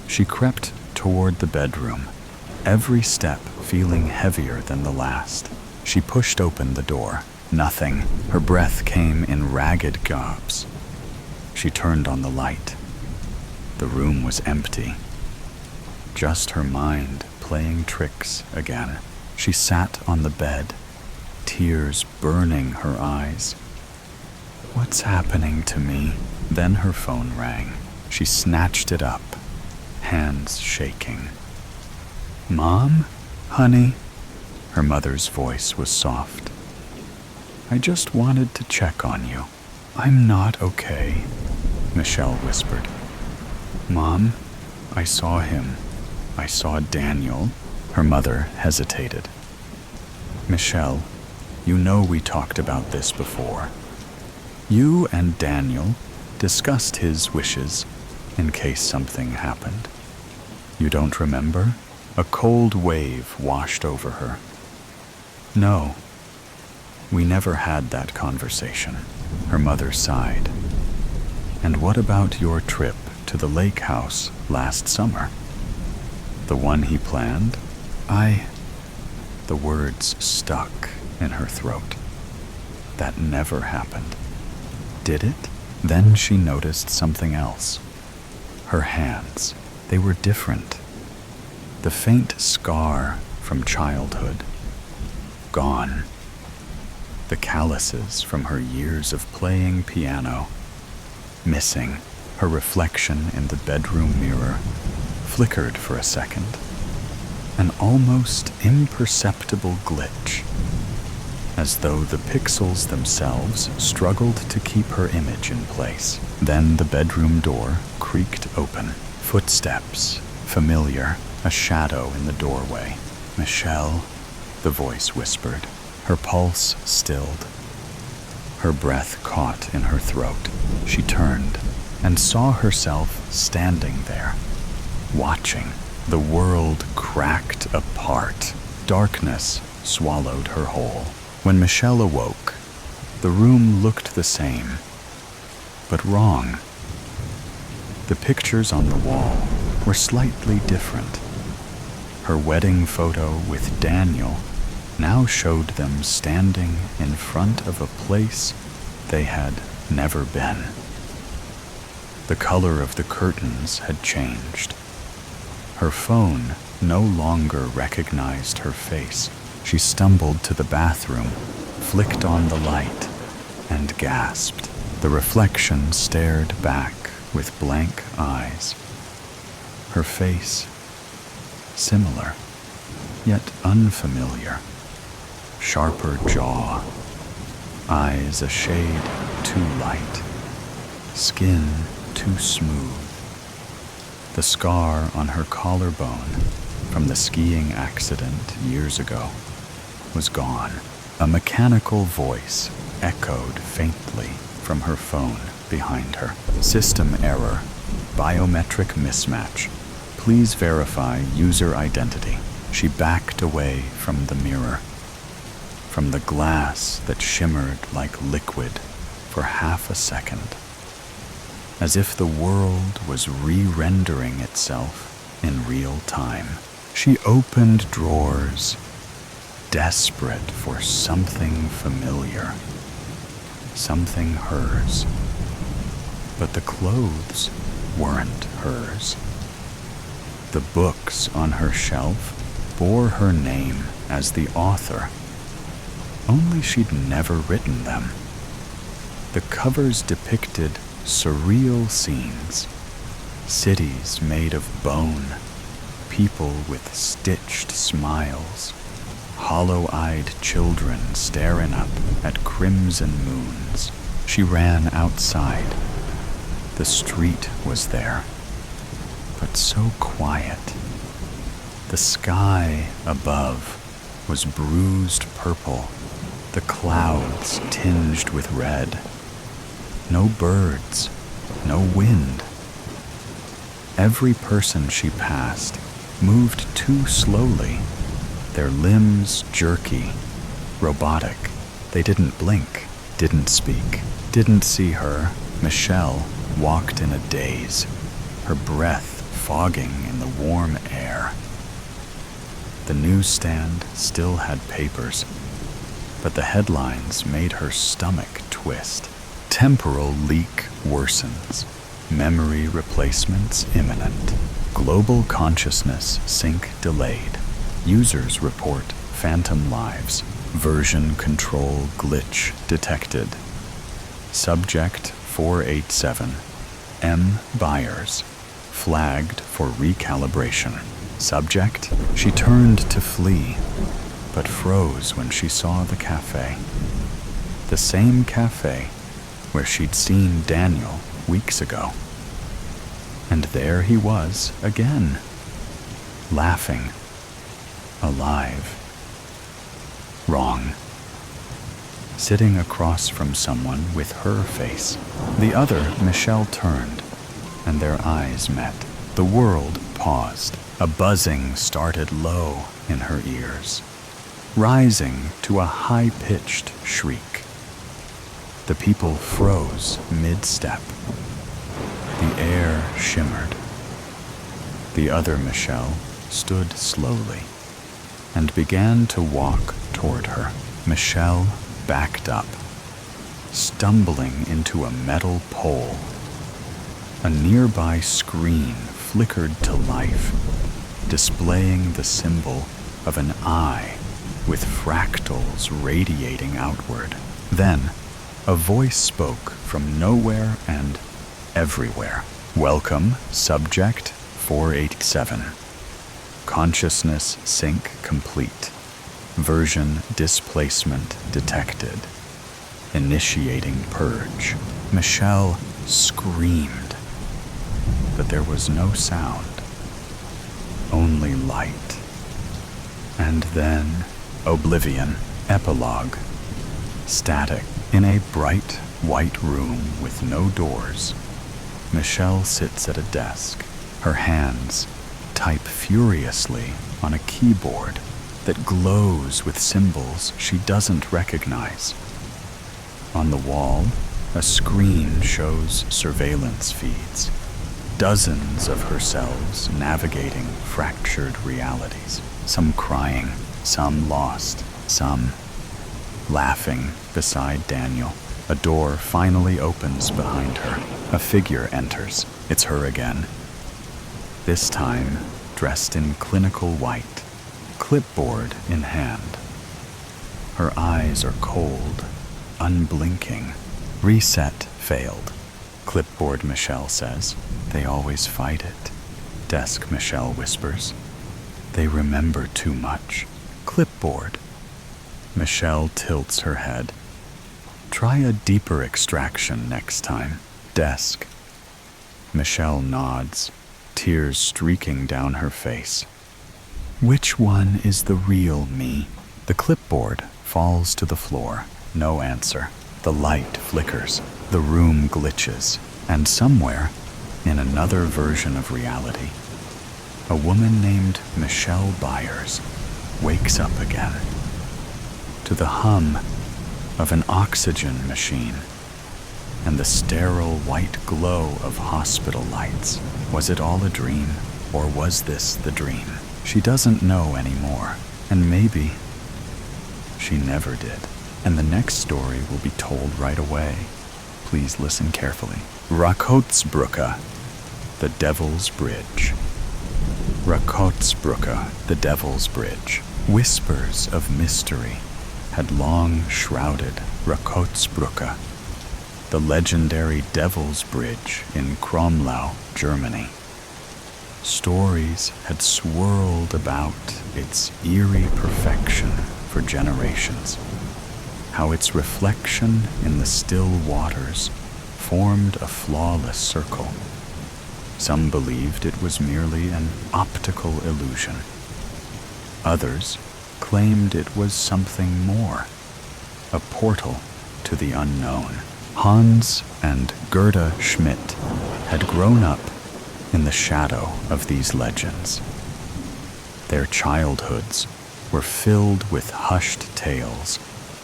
She crept toward the bedroom, every step feeling heavier than the last. She pushed open the door. Nothing. Her breath came in ragged gobs. She turned on the light. The room was empty. Just her mind playing tricks again. She sat on the bed, tears burning her eyes. What's happening to me? Then her phone rang. She snatched it up, hands shaking. Mom? Honey? Her mother's voice was soft. I just wanted to check on you. I'm not okay, Michelle whispered. Mom, I saw him. I saw Daniel. Her mother hesitated. Michelle, you know we talked about this before. You and Daniel discussed his wishes in case something happened. You don't remember? A cold wave washed over her. No, we never had that conversation. Her mother sighed. And what about your trip to the lake house last summer? The one he planned? The words stuck in her throat. That never happened. Did it? Then she noticed something else. Her hands, they were different. The faint scar from childhood, gone. The calluses from her years of playing piano, missing. Her reflection in the bedroom mirror flickered for a second. An almost imperceptible glitch, as though the pixels themselves struggled to keep her image in place. Then the bedroom door creaked open. Footsteps, familiar, a shadow in the doorway. Michelle, the voice whispered. Her pulse stilled. Her breath caught in her throat. She turned and saw herself standing there, watching. The world cracked apart. Darkness swallowed her whole. When Michelle awoke, the room looked the same, but wrong. The pictures on the wall were slightly different. Her wedding photo with Daniel now showed them standing in front of a place they had never been. The color of the curtains had changed. Her phone no longer recognized her face. She stumbled to the bathroom, flicked on the light, and gasped. The reflection stared back with blank eyes. Her face, similar, yet unfamiliar. Sharper jaw, eyes a shade too light, skin too smooth. The scar on her collarbone from the skiing accident years ago was gone. A mechanical voice echoed faintly from her phone behind her. System error, biometric mismatch. Please verify user identity. She backed away from the mirror, from the glass that shimmered like liquid for half a second, as if the world was re-rendering itself in real time. She opened drawers, desperate for something familiar, something hers. But the clothes weren't hers. The books on her shelf bore her name as the author, only she'd never written them. The covers depicted surreal scenes, cities made of bone, people with stitched smiles, hollow-eyed children staring up at crimson moons. She ran outside. The street was there, but so quiet. The sky above was bruised purple, the clouds tinged with red. No birds, no wind. Every person she passed moved too slowly, their limbs jerky, robotic. They didn't blink, didn't speak, didn't see her. Michelle walked in a daze, her breath fogging in the warm air. The newsstand still had papers, but the headlines made her stomach twist. Temporal leak worsens. Memory replacements imminent. Global consciousness sync delayed. Users report phantom lives. Version control glitch detected. Subject 487. M. Byers. Flagged for recalibration. Subject? She turned to flee, but froze when she saw the cafe. The same cafe where she'd seen Daniel weeks ago. And there he was again, laughing, alive. Wrong. Sitting across from someone with her face. The other, Michelle, turned, and their eyes met. The world paused. A buzzing started low in her ears, rising to a high-pitched shriek. The people froze mid-step. The air shimmered. The other Michelle stood slowly and began to walk toward her. Michelle backed up, stumbling into a metal pole. A nearby screen flickered to life, displaying the symbol of an eye with fractals radiating outward. Then, a voice spoke from nowhere and everywhere. Welcome, Subject 487. Consciousness sync complete. Version displacement detected. Initiating purge. Michelle screamed, but there was no sound, only light. And then oblivion. Epilogue. Static. In a bright white room with no doors, Michelle sits at a desk. Her hands type furiously on a keyboard that glows with symbols she doesn't recognize. On the wall, a screen shows surveillance feeds, dozens of herselves navigating fractured realities, some crying, some lost, some laughing beside Daniel. A door finally opens behind her. A figure enters. It's her again. This time, dressed in clinical white, clipboard in hand. Her eyes are cold, unblinking. Reset failed. Clipboard Michelle says. They always fight it. Desk Michelle whispers. They remember too much. Clipboard. Michelle tilts her head. Try a deeper extraction next time. Desk. Michelle nods, tears streaking down her face. Which one is the real me? The clipboard falls to the floor. No answer. The light flickers. The room glitches. And somewhere, in another version of reality, a woman named Michelle Byers wakes up again to the hum of an oxygen machine and the sterile white glow of hospital lights. Was it all a dream, or was this the dream? She doesn't know anymore, and maybe she never did. And the next story will be told right away. Please listen carefully. Rakotzbrücke, the Devil's Bridge. Rakotzbrücke, the Devil's Bridge. Whispers of mystery had long shrouded Rakotzbrücke, the legendary Devil's Bridge in Kromlau, Germany. Stories had swirled about its eerie perfection for generations, how its reflection in the still waters formed a flawless circle. Some believed it was merely an optical illusion. Others claimed it was something more, a portal to the unknown. Hans and Gerda Schmidt had grown up in the shadow of these legends. Their childhoods were filled with hushed tales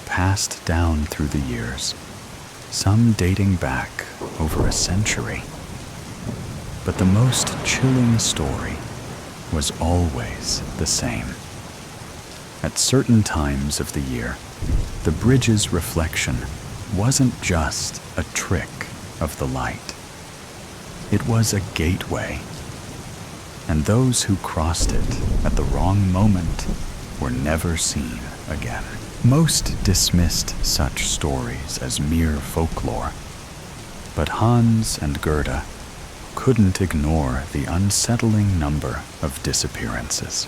passed down through the years, some dating back over a century. But the most chilling story was always the same. At certain times of the year, the bridge's reflection wasn't just a trick of the light. It was a gateway, and those who crossed it at the wrong moment were never seen again. Most dismissed such stories as mere folklore, but Hans and Gerda couldn't ignore the unsettling number of disappearances.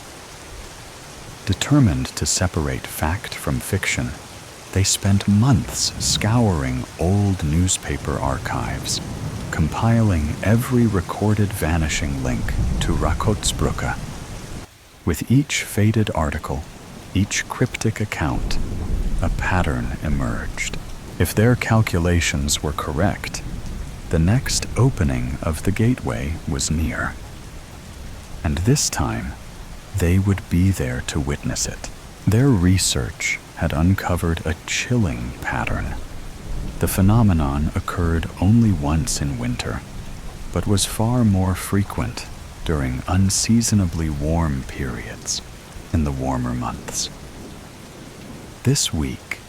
Determined to separate fact from fiction, they spent months scouring old newspaper archives, compiling every recorded vanishing link to Rakotzbrücke. With each faded article, each cryptic account, a pattern emerged. If their calculations were correct, the next opening of the gateway was near. And this time, they would be there to witness it. Their research had uncovered a chilling pattern. The phenomenon occurred only once in winter, but was far more frequent during unseasonably warm periods in the warmer months. This week,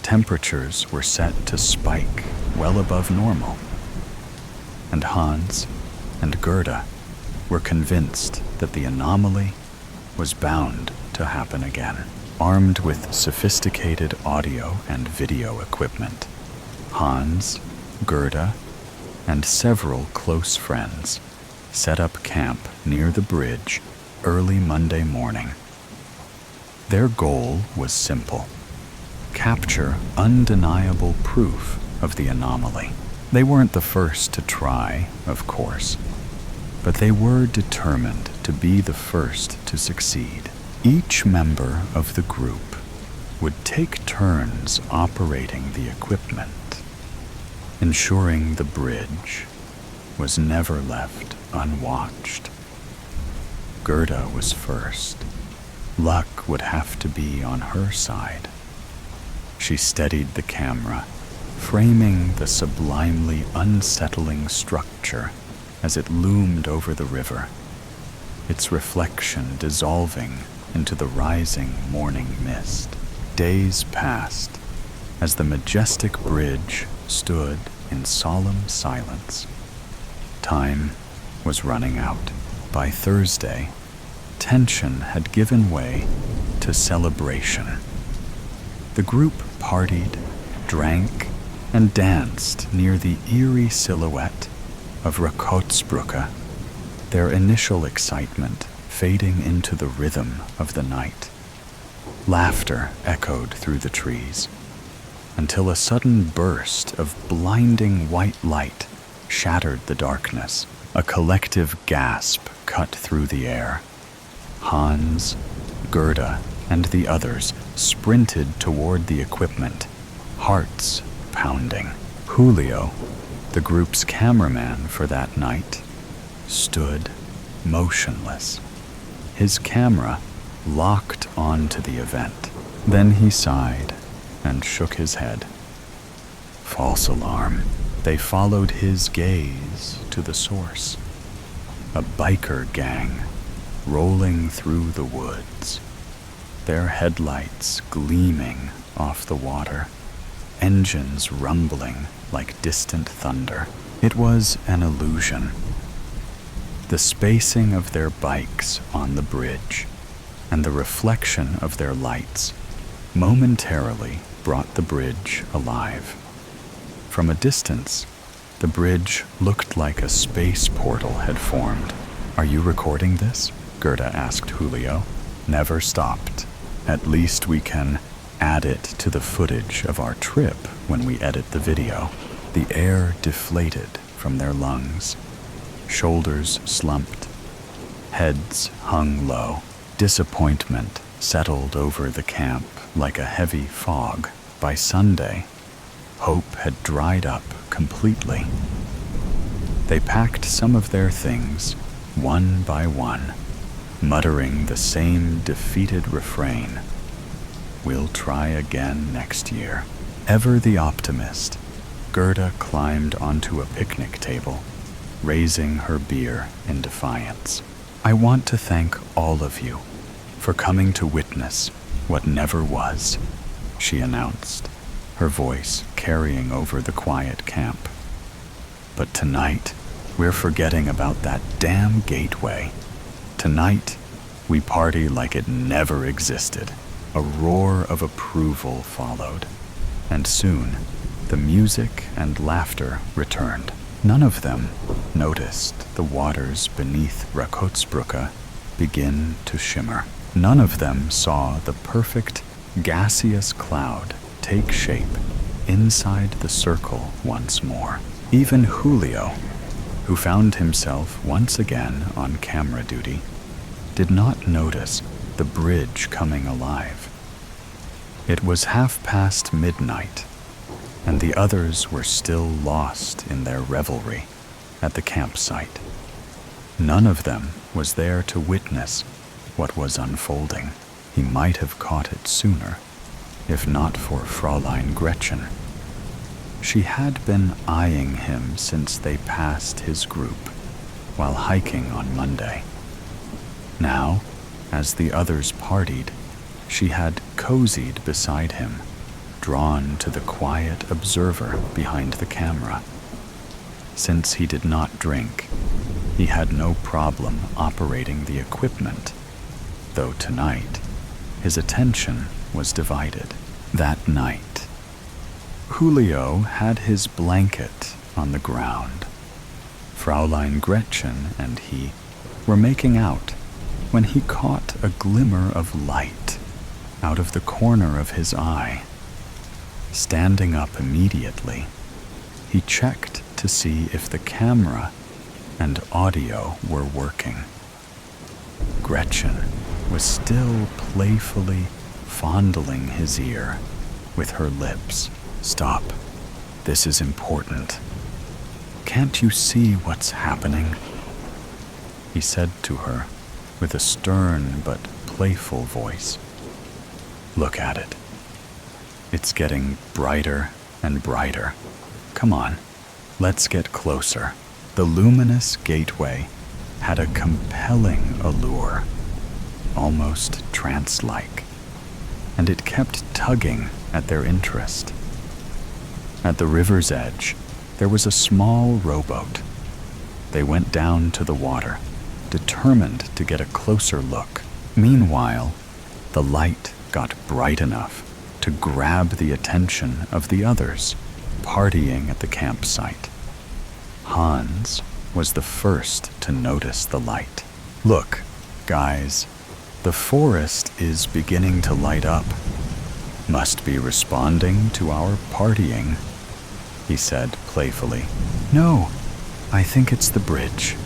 temperatures were set to spike well above normal, and Hans and Gerda were convinced that the anomaly was bound to happen again. Armed with sophisticated audio and video equipment, Hans, Gerda, and several close friends set up camp near the bridge early Monday morning. Their goal was simple: capture undeniable proof of the anomaly. They weren't the first to try, of course, but they were determined to be the first to succeed. Each member of the group would take turns operating the equipment, ensuring the bridge was never left unwatched. Gerda was first. Luck would have to be on her side. She steadied the camera, framing the sublimely unsettling structure as it loomed over the river, its reflection dissolving into the rising morning mist. Days passed as the majestic bridge stood in solemn silence. Time was running out. By Thursday, tension had given way to celebration. The group partied, drank, and danced near the eerie silhouette of Rakotzbrücke, their initial excitement fading into the rhythm of the night. Laughter echoed through the trees, until a sudden burst of blinding white light shattered the darkness. A collective gasp cut through the air. Hans, Gerda, and the others sprinted toward the equipment, hearts pounding. Julio, the group's cameraman for that night, stood motionless, his camera locked onto the event. Then he sighed and shook his head. False alarm. They followed his gaze to the source. A biker gang rolling through the woods, their headlights gleaming off the water, engines rumbling like distant thunder. It was an illusion. The spacing of their bikes on the bridge and the reflection of their lights momentarily brought the bridge alive. From a distance, the bridge looked like a space portal had formed. Are you recording this? Gerda asked Julio. Never stopped. At least we can add it to the footage of our trip when we edit the video. The air deflated from their lungs. Shoulders slumped. Heads hung low. Disappointment settled over the camp like a heavy fog. By Sunday, hope had dried up completely. They packed some of their things, one by one, muttering the same defeated refrain. We'll try again next year. Ever the optimist, Gerda climbed onto a picnic table, raising her beer in defiance. I want to thank all of you for coming to witness what never was, she announced, her voice carrying over the quiet camp. But tonight, we're forgetting about that damn gateway. Tonight, we party like it never existed. A roar of approval followed, and soon, the music and laughter returned. None of them noticed the waters beneath Rakotzbrücke begin to shimmer. None of them saw the perfect gaseous cloud take shape inside the circle once more. Even Julio, who found himself once again on camera duty, did not notice the bridge coming alive. It was midnight, and the others were still lost in their revelry at the campsite. None of them was there to witness what was unfolding. He might have caught it sooner, if not for Fräulein Gretchen. She had been eyeing him since they passed his group while hiking on Monday. Now, as the others partied, she had cozied beside him, drawn to the quiet observer behind the camera. Since he did not drink, he had no problem operating the equipment, though tonight his attention was divided. That night, Julio had his blanket on the ground. Fräulein Gretchen and he were making out when he caught a glimmer of light out of the corner of his eye. Standing up immediately, he checked to see if the camera and audio were working. Gretchen was still playfully fondling his ear with her lips. "Stop. This is important. Can't you see what's happening?" he said to her with a stern but playful voice. "Look at it. It's getting brighter and brighter. Come on, let's get closer." The luminous gateway had a compelling allure, almost trance-like, and it kept tugging at their interest. At the river's edge, there was a small rowboat. They went down to the water, determined to get a closer look. Meanwhile, the light got bright enough to grab the attention of the others partying at the campsite. Hans was the first to notice the light. "Look, guys, the forest is beginning to light up. Must be responding to our partying," he said playfully. "No, I think it's the bridge,"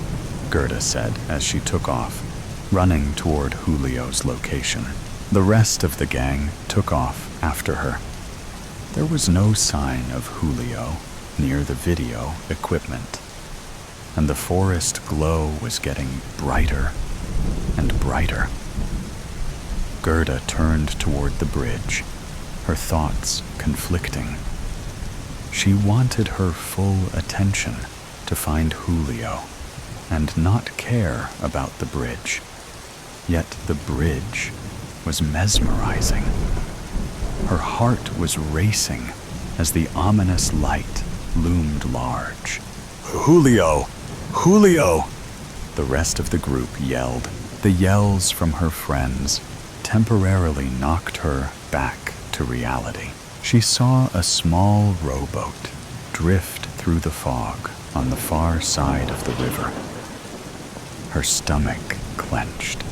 Gerda said as she took off, running toward Julio's location. The rest of the gang took off after her. There was no sign of Julio near the video equipment, and the forest glow was getting brighter and brighter. Gerda turned toward the bridge, her thoughts conflicting. She wanted her full attention to find Julio and not care about the bridge, yet the bridge was mesmerizing. Her heart was racing as the ominous light loomed large. "Julio! Julio!" the rest of the group yelled. The yells from her friends temporarily knocked her back to reality. She saw a small rowboat drift through the fog on the far side of the river. Her stomach clenched.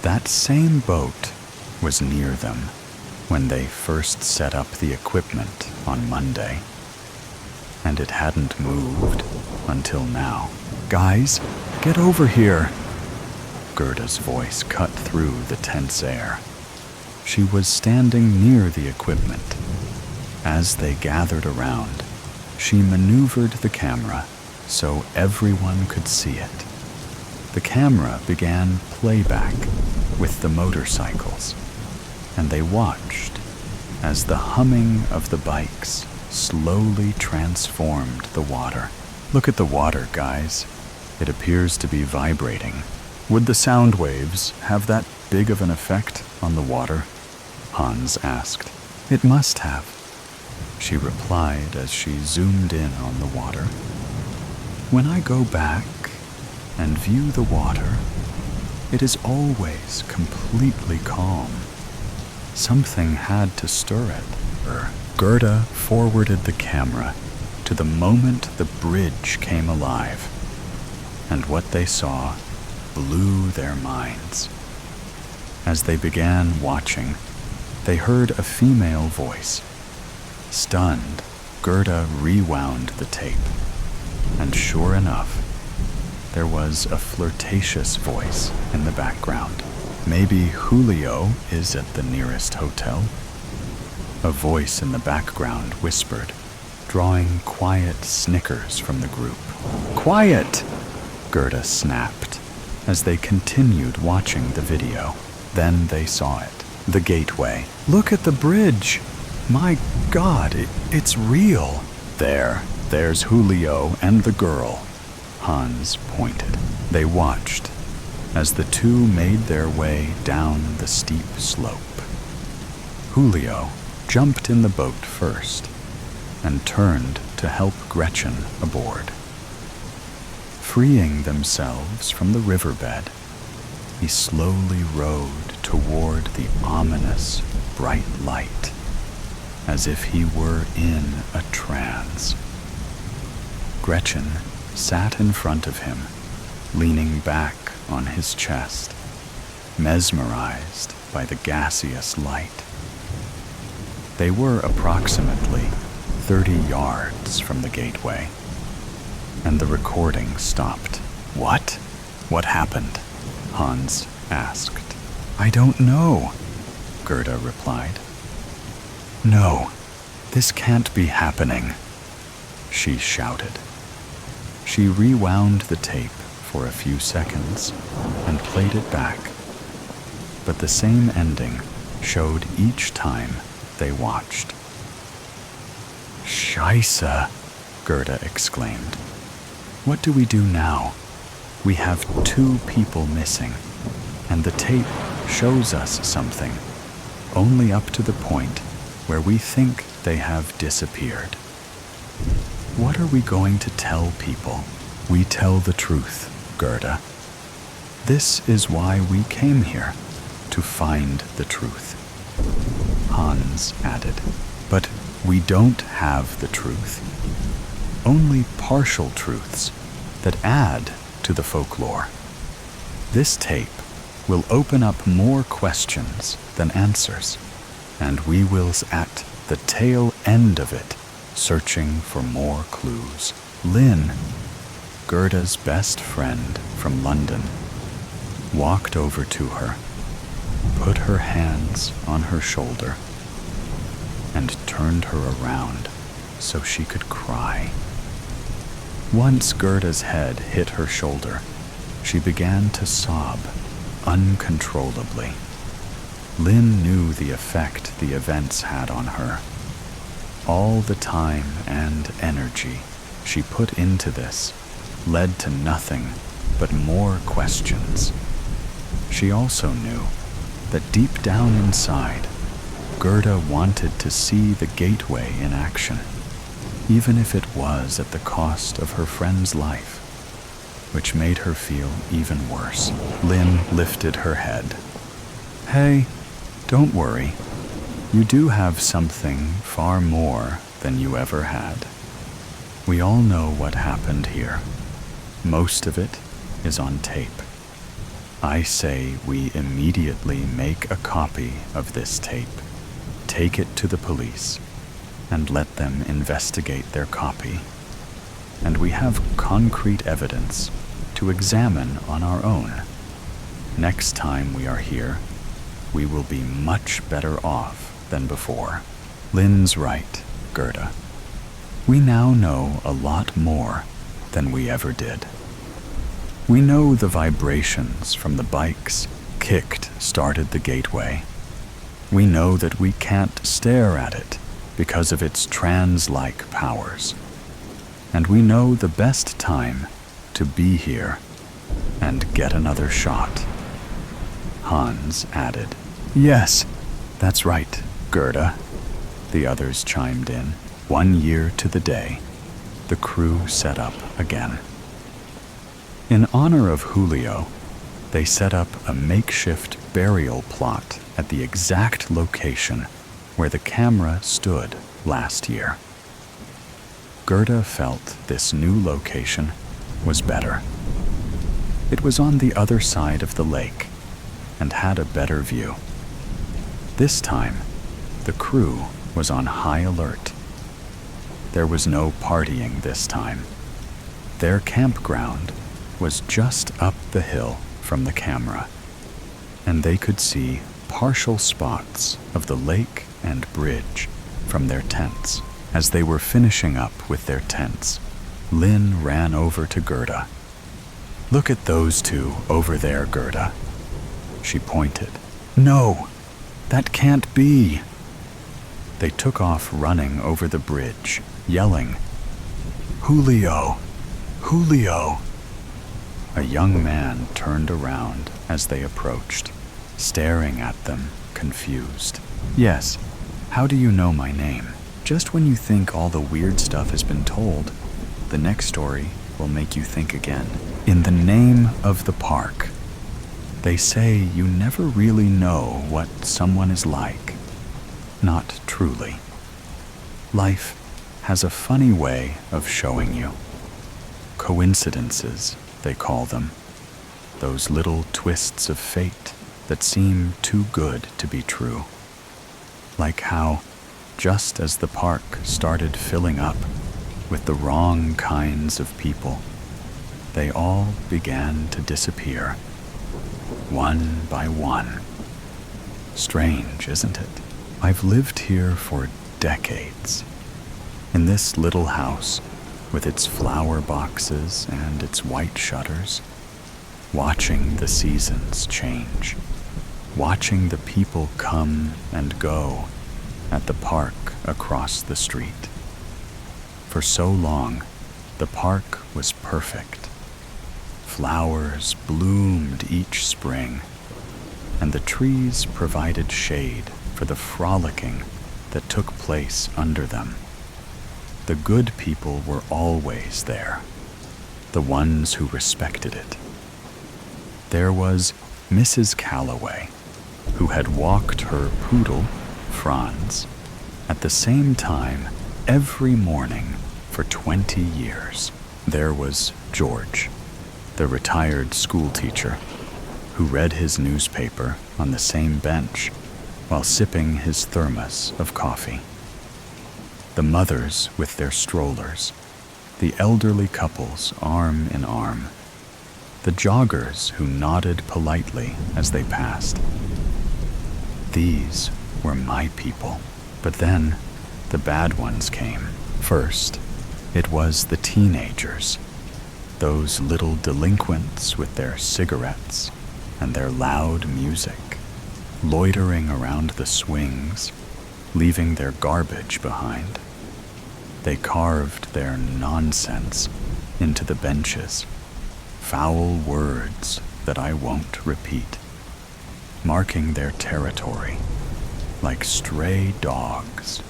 That same boat was near them when they first set up the equipment on Monday, and it hadn't moved until now. "Guys, get over here!" Gerda's voice cut through the tense air. She was standing near the equipment. As they gathered around, she maneuvered the camera so everyone could see it. The camera began playback with the motorcycles, and they watched as the humming of the bikes slowly transformed the water. "Look at the water, guys. It appears to be vibrating. Would the sound waves have that big of an effect on the water?" Hans asked. "It must have," she replied as she zoomed in on the water. "When I go back and view the water, it is always completely calm. Something had to stir it." Gerda forwarded the camera to the moment the bridge came alive, and what they saw blew their minds. As they began watching, they heard a female voice. Stunned, Gerda rewound the tape, and sure enough, there was a flirtatious voice in the background. Maybe Julio is at the nearest hotel? A voice in the background whispered, drawing quiet snickers from the group. Quiet! Gerda snapped as they continued watching the video. Then they saw it. The gateway. Look at the bridge! My God, it's real! There's Julio and the girl. Hans pointed. They watched as the two made their way down the steep slope. Julio jumped in the boat first and turned to help Gretchen aboard. Freeing themselves from the riverbed, he slowly rowed toward the ominous, bright light, as if he were in a trance. Gretchen sat in front of him, leaning back on his chest, mesmerized by the gaseous light. They were approximately 30 yards from the gateway, and the recording stopped. What? What happened? Hans asked. I don't know, Gerda replied. No, this can't be happening, she shouted. She rewound the tape for a few seconds and played it back, but the same ending showed each time they watched. Scheisse, Gerda exclaimed. What do we do now? We have 2 people missing, and the tape shows us something, only up to the point where we think they have disappeared. What are we going to tell people? We tell the truth, Gerda. This is why we came here, to find the truth. Hans added, but we don't have the truth. Only partial truths that add to the folklore. This tape will open up more questions than answers, and we will at the tail end of it, searching for more clues. Lynn, Gerda's best friend from London, walked over to her, put her hands on her shoulder, and turned her around so she could cry. Once Gerda's head hit her shoulder, she began to sob uncontrollably. Lynn knew the effect the events had on her. All the time and energy she put into this led to nothing but more questions. She also knew that deep down inside, Gerda wanted to see the gateway in action, even if it was at the cost of her friend's life, which made her feel even worse. Lynn lifted her head. Hey, don't worry. You do have something far more than you ever had. We all know what happened here. Most of it is on tape. I say we immediately make a copy of this tape, take it to the police, and let them investigate their copy. And we have concrete evidence to examine on our own. Next time we are here, we will be much better off than before. Lynn's right, Gerda. We now know a lot more than we ever did. We know the vibrations from the bikes started the gateway. We know that we can't stare at it because of its trance-like powers. And we know the best time to be here and get another shot. Hans added. Yes, that's right, Gerda. The others chimed in. 1 year to the day, the crew set up again. In honor of Julio, they set up a makeshift burial plot at the exact location where the camera stood last year. Gerda felt this new location was better. It was on the other side of the lake and had a better view. This time, the crew was on high alert. There was no partying this time. Their campground was just up the hill from the camera, and they could see partial spots of the lake and bridge from their tents. As they were finishing up with their tents, Lynn ran over to Gerda. "Look at those two over there, Gerda." She pointed. "No, that can't be." They took off running over the bridge, yelling, "Julio! Julio!" A young man turned around as they approached, staring at them, confused. "Yes, how do you know my name?" Just when you think all the weird stuff has been told, the next story will make you think again. In the name of the park, they say you never really know what someone is like. Not truly. Life has a funny way of showing you. Coincidences, they call them. Those little twists of fate that seem too good to be true. Like how, just as the park started filling up with the wrong kinds of people, they all began to disappear, one by one. Strange, isn't it? I've lived here for decades, in this little house with its flower boxes and its white shutters, watching the seasons change, watching the people come and go at the park across the street. For so long, the park was perfect. Flowers bloomed each spring, and the trees provided shade for the frolicking that took place under them. The good people were always there, the ones who respected it. There was Mrs. Calloway, who had walked her poodle, Franz, at the same time every morning for 20 years. There was George, the retired school teacher, who read his newspaper on the same bench while sipping his thermos of coffee. The mothers with their strollers, the elderly couples arm in arm, the joggers who nodded politely as they passed. These were my people. But then the bad ones came. First, it was the teenagers, those little delinquents with their cigarettes and their loud music, loitering around the swings, leaving their garbage behind. They carved their nonsense into the benches, foul words that I won't repeat, marking their territory like stray dogs.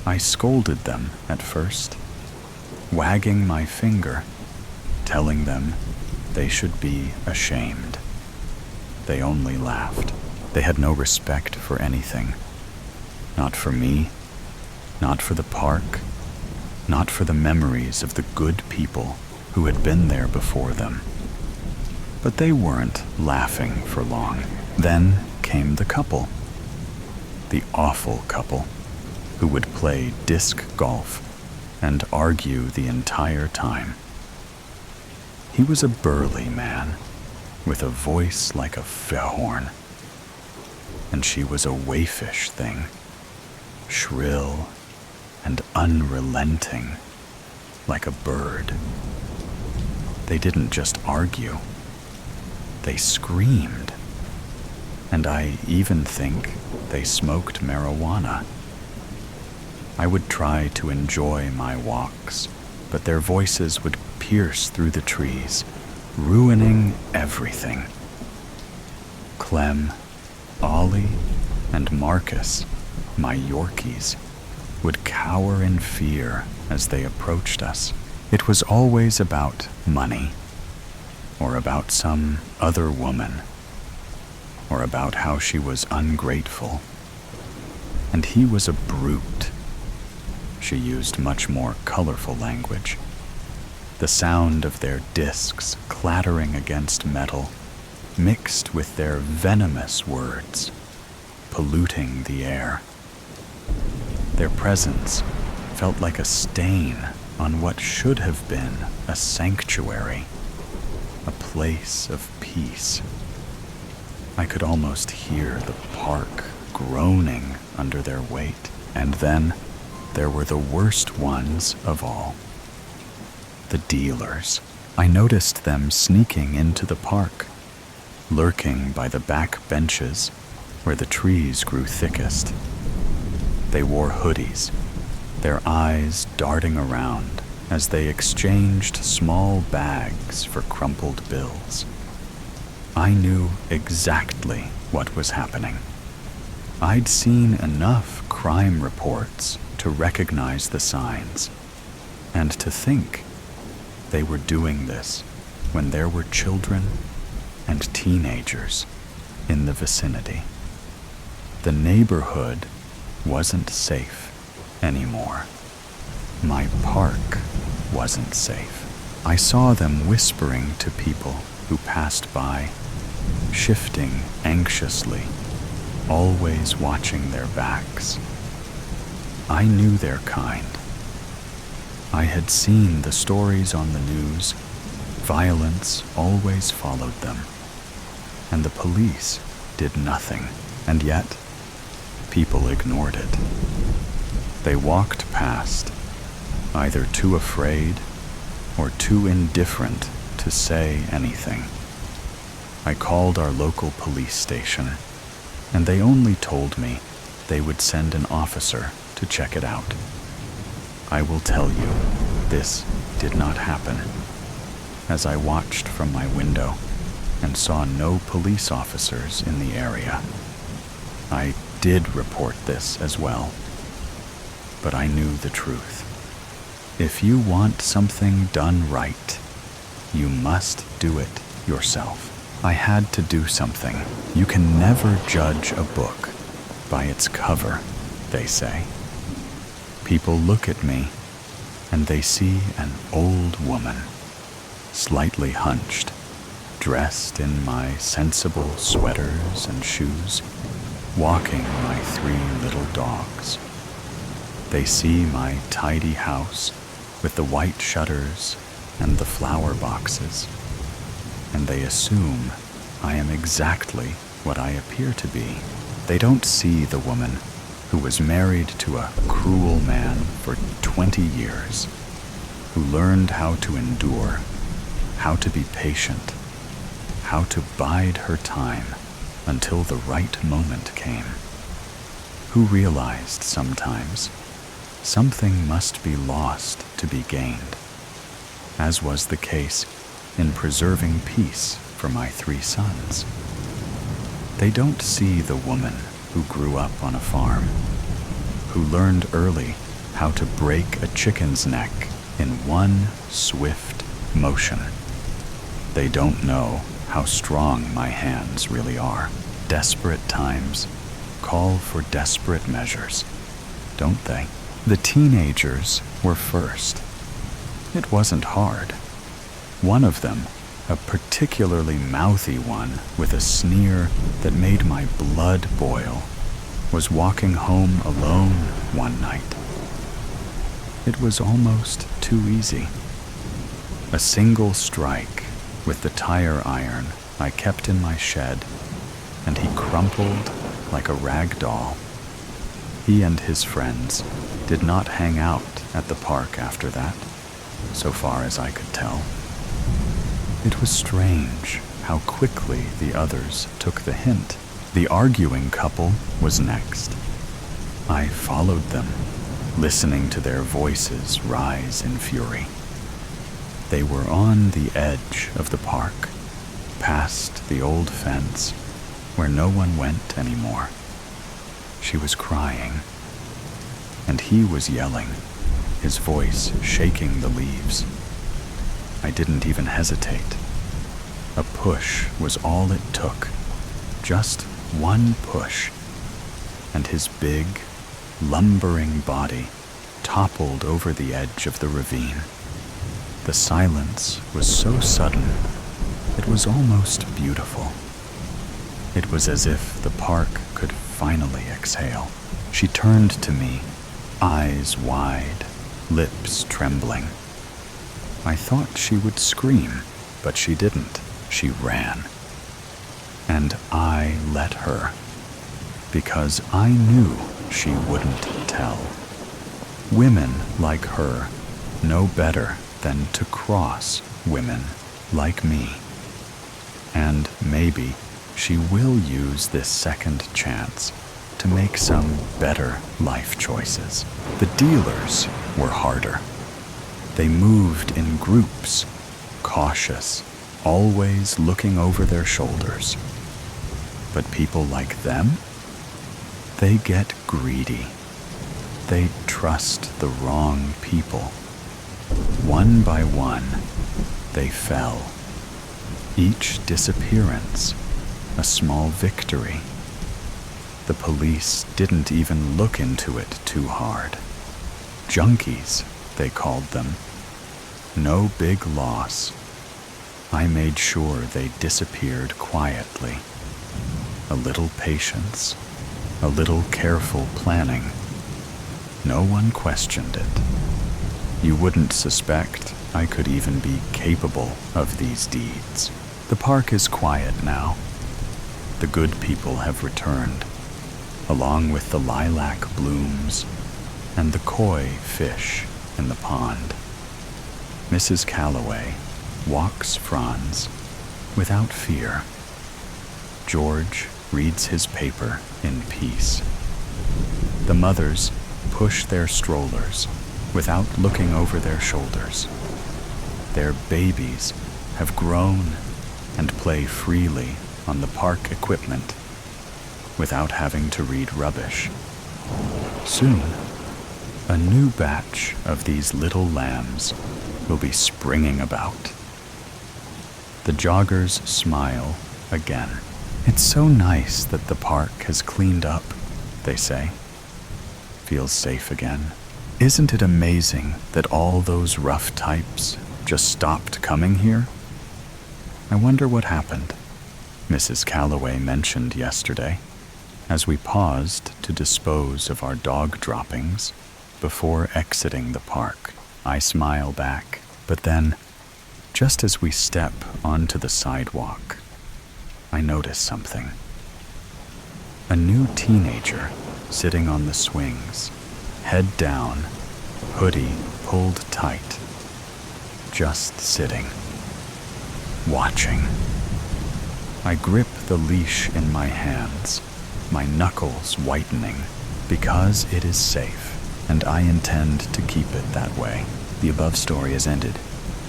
I scolded them at first, wagging my finger, telling them they should be ashamed. They only laughed. They had no respect for anything. Not for me, not for the park, not for the memories of the good people who had been there before them. But they weren't laughing for long. Then came the couple. The awful couple who would play disc golf and argue the entire time. He was a burly man with a voice like a fehorn, and she was a waifish thing, shrill and unrelenting like a bird. They didn't just argue, they screamed. And I even think they smoked marijuana. I would try to enjoy my walks, but their voices would pierce through the trees, ruining everything. Clem, Ollie, and Marcus, my Yorkies, would cower in fear as they approached us. It was always about money, or about some other woman, or about how she was ungrateful. And he was a brute. She used much more colorful language. The sound of their discs clattering against metal, mixed with their venomous words, polluting the air. Their presence felt like a stain on what should have been a sanctuary. a place of peace. I could almost hear the park groaning under their weight. And then there were the worst ones of all. The dealers. I noticed them sneaking into the park, lurking by the back benches where the trees grew thickest. They wore hoodies, their eyes darting around as they exchanged small bags for crumpled bills. I knew exactly what was happening. I'd seen enough crime reports to recognize the signs, and to think they were doing this when there were children and teenagers in the vicinity. The neighborhood wasn't safe anymore. My park wasn't safe. I saw them whispering to people who passed by, shifting anxiously, always watching their backs. I knew their kind. I had seen the stories on the news. Violence always followed them, and the police did nothing, and yet people ignored it. They walked past, either too afraid or too indifferent to say anything. I called our local police station, and they only told me they would send an officer to check it out. I will tell you, this did not happen. As I watched from my window and saw no police officers in the area, I did report this as well. But I knew the truth. If you want something done right, you must do it yourself. I had to do something. You can never judge a book by its cover, they say. People look at me, and they see an old woman, slightly hunched, dressed in my sensible sweaters and shoes, walking my 3 little dogs. They see my tidy house with the white shutters and the flower boxes, and they assume I am exactly what I appear to be. They don't see the woman who was married to a cruel man for 20 years, who learned how to endure, how to be patient, how to bide her time until the right moment came, who realized sometimes something must be lost to be gained, as was the case in preserving peace for my 3 sons. They don't see the woman who grew up on a farm, who learned early how to break a chicken's neck in one swift motion. They don't know how strong my hands really are. Desperate times call for desperate measures, don't they? The teenagers were first. It wasn't hard. One of them, a particularly mouthy one with a sneer that made my blood boil, was walking home alone one night. It was almost too easy. A single strike with the tire iron I kept in my shed, and he crumpled like a rag doll. He and his friends did not hang out at the park after that, so far as I could tell. It was strange how quickly the others took the hint. The arguing couple was next. I followed them, listening to their voices rise in fury. They were on the edge of the park, past the old fence, where no one went anymore. She was crying, and he was yelling, his voice shaking the leaves. I didn't even hesitate. A push was all it took, just one push, and his big, lumbering body toppled over the edge of the ravine. The silence was so sudden, it was almost beautiful. It was as if the park could finally exhale. She turned to me, eyes wide, lips trembling. I thought she would scream, But she didn't. She ran. And I let her, because I knew she wouldn't tell. Women like her know better than to cross women like me. And maybe she will use this second chance to make some better life choices. The dealers were harder. They moved in groups, cautious, always looking over their shoulders. But people like them, they get greedy. They trust the wrong people. One by one, they fell. Each disappearance, a small victory. The police didn't even look into it too hard. Junkies, they called them. No big loss. I made sure they disappeared quietly. A little patience, a little careful planning. No one questioned it. You wouldn't suspect I could even be capable of these deeds. The park is quiet now. The good people have returned, along with the lilac blooms and the koi fish in the pond. Mrs. Calloway walks Franz without fear. George reads his paper in peace. The mothers push their strollers without looking over their shoulders. Their babies have grown and play freely on the park equipment without having to read rubbish. Soon, a new batch of these little lambs will be springing about. The joggers smile again. It's so nice that the park has cleaned up, they say. Feels safe again. Isn't it amazing that all those rough types just stopped coming here? I wonder what happened. Mrs. Calloway mentioned yesterday, as we paused to dispose of our dog droppings before exiting the park. I smile back, but then, just as we step onto the sidewalk, I notice something. A new teenager sitting on the swings, head down, hoodie pulled tight, just sitting, watching. I grip the leash in my hands, my knuckles whitening, because it is safe, and I intend to keep it that way. The above story has ended.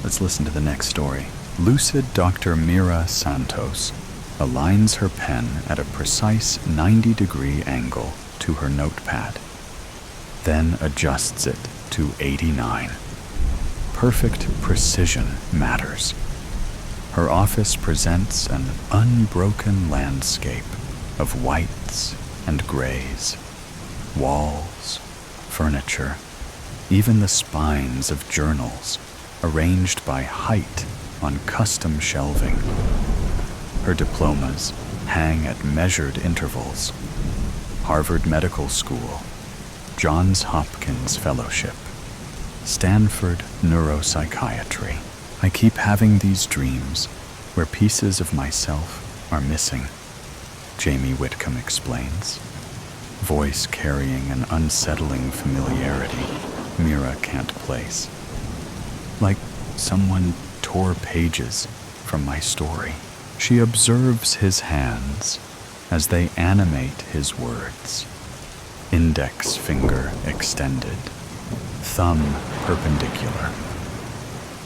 Let's listen to the next story. Lucid Dr. Mira Santos aligns her pen at a precise 90-degree angle to her notepad, then adjusts it to 89. Perfect precision matters. Her office presents an unbroken landscape of whites and grays, walls, furniture, even the spines of journals arranged by height on custom shelving. Her diplomas hang at measured intervals. Harvard Medical School, Johns Hopkins Fellowship, Stanford Neuropsychiatry. I keep having these dreams where pieces of myself are missing, Jamie Whitcomb explains, voice carrying an unsettling familiarity Mira can't place. Like someone tore pages from my story. She observes his hands as they animate his words. Index finger extended, thumb perpendicular.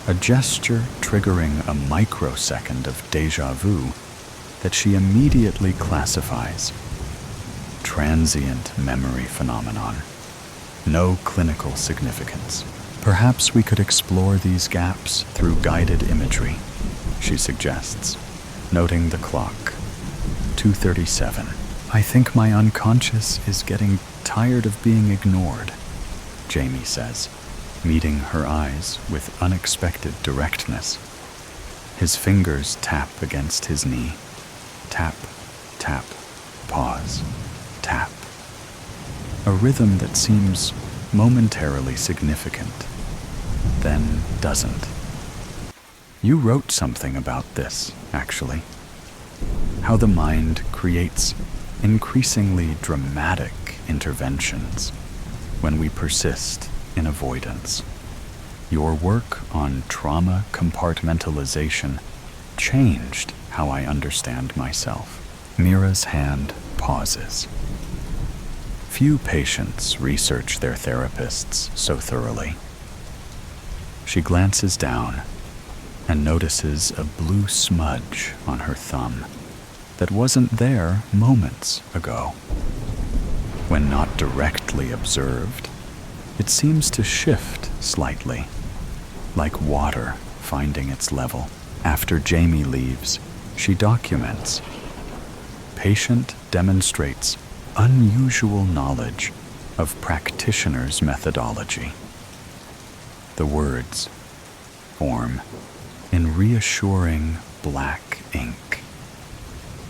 A gesture triggering a microsecond of déjà vu that she immediately classifies. Transient memory phenomenon. No clinical significance. Perhaps we could explore these gaps through guided imagery, she suggests, noting the clock. 2:37. I think my unconscious is getting tired of being ignored, Jamie says, meeting her eyes with unexpected directness. His fingers tap against his knee. Tap, tap, pause, tap. A rhythm that seems momentarily significant, then doesn't. You wrote something about this, actually. How the mind creates increasingly dramatic interventions when we persist in avoidance. Your work on trauma compartmentalization changed how I understand myself. Mira's hand pauses. Few patients research their therapists so thoroughly. She glances down and notices a blue smudge on her thumb that wasn't there moments ago. When not directly observed, it seems to shift slightly, like water finding its level. After Jamie leaves, she documents. Patient demonstrates unusual knowledge of practitioner's methodology. The words form in reassuring black ink.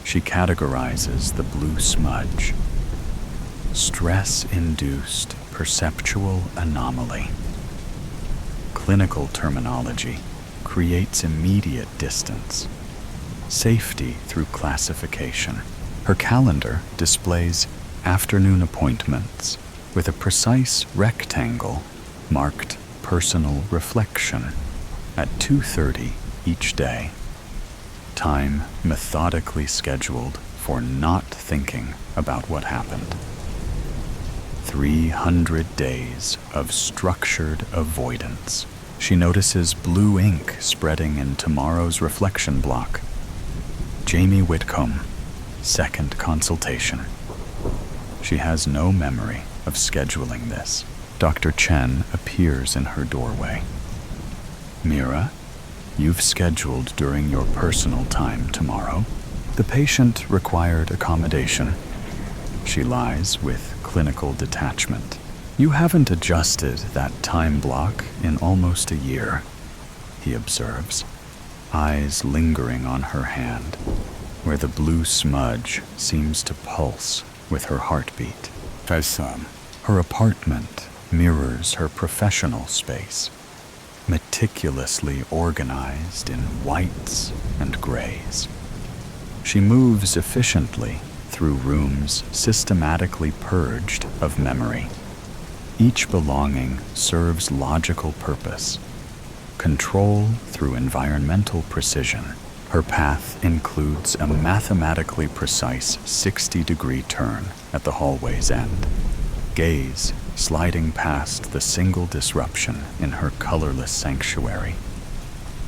She categorizes the blue smudge. Stress-induced perceptual anomaly. Clinical terminology creates immediate distance. Safety through classification. Her calendar displays afternoon appointments with a precise rectangle marked personal reflection at 2:30 each day. Time methodically scheduled for not thinking about what happened. 300 days of structured avoidance. She notices blue ink spreading in tomorrow's reflection block. Jamie Whitcomb, second consultation. She has no memory of scheduling this. Dr. Chen appears in her doorway. Mira, you've scheduled during your personal time tomorrow. The patient required accommodation. She lies with clinical detachment. You haven't adjusted that time block in almost a year, he observes, eyes lingering on her hand, where the blue smudge seems to pulse with her heartbeat. Her apartment mirrors her professional space, meticulously organized in whites and grays. She moves efficiently through rooms systematically purged of memory. Each belonging serves logical purpose. Control through environmental precision. Her path includes a mathematically precise 60-degree turn at the hallway's end. Gaze sliding past the single disruption in her colorless sanctuary.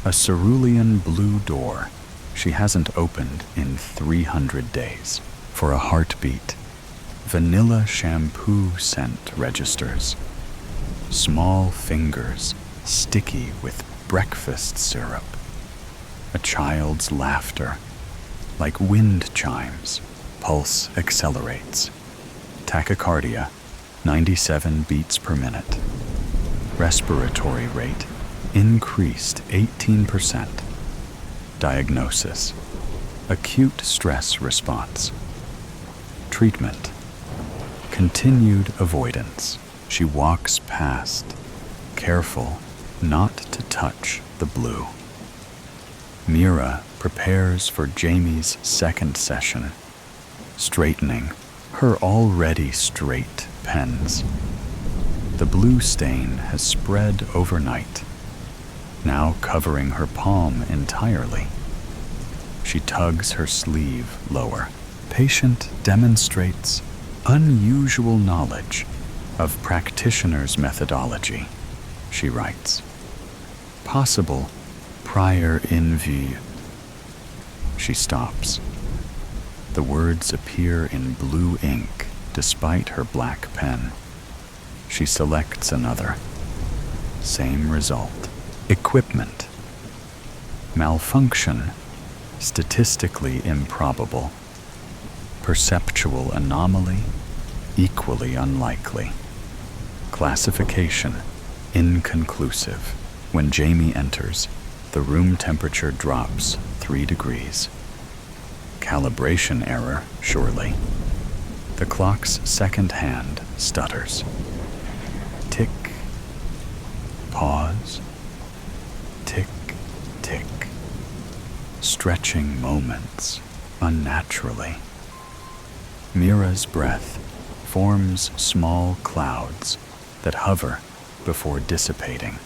A cerulean blue door she hasn't opened in 300 days. For a heartbeat, vanilla shampoo scent registers. Small fingers sticky with breakfast syrup. A child's laughter, like wind chimes. Pulse accelerates. Tachycardia, 97 beats per minute. Respiratory rate increased 18%. Diagnosis: acute stress response. Treatment: continued avoidance. She walks past, careful not to touch the blue. Mira prepares for Jamie's second session, straightening her already straight pens. The blue stain has spread overnight, now covering her palm entirely. She tugs her sleeve lower. Patient demonstrates unusual knowledge of practitioner's methodology, she writes. Possible prior envy. She stops. The words appear in blue ink despite her black pen. She selects another. Same result. Equipment. Malfunction. Statistically improbable. Perceptual anomaly. Equally unlikely. Classification. Inconclusive. When Jamie enters, the room temperature drops 3 degrees. Calibration error, surely. The clock's second hand stutters. Tick. Pause. Tick, tick. stretching moments unnaturally. Mira's breath forms small clouds that hover before dissipating.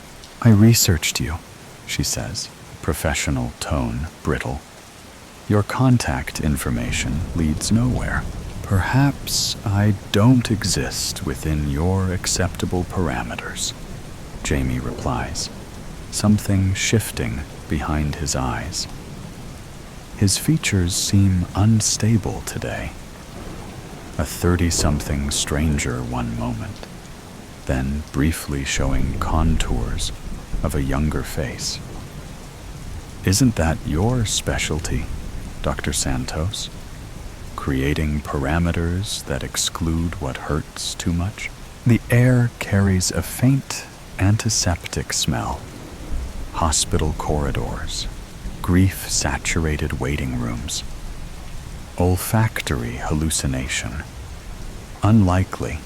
"I researched you," she says, professional tone brittle. "Your contact information leads nowhere. Perhaps I don't exist within your acceptable parameters," Jamie replies, something shifting behind his eyes. His features seem unstable today. A 30-something stranger one moment, then briefly showing contours of a younger face. "Isn't that your specialty, Dr. Santos? Creating parameters that exclude what hurts too much?" The air carries a faint antiseptic smell. Hospital corridors, grief-saturated waiting rooms. Olfactory hallucination. Unlikely,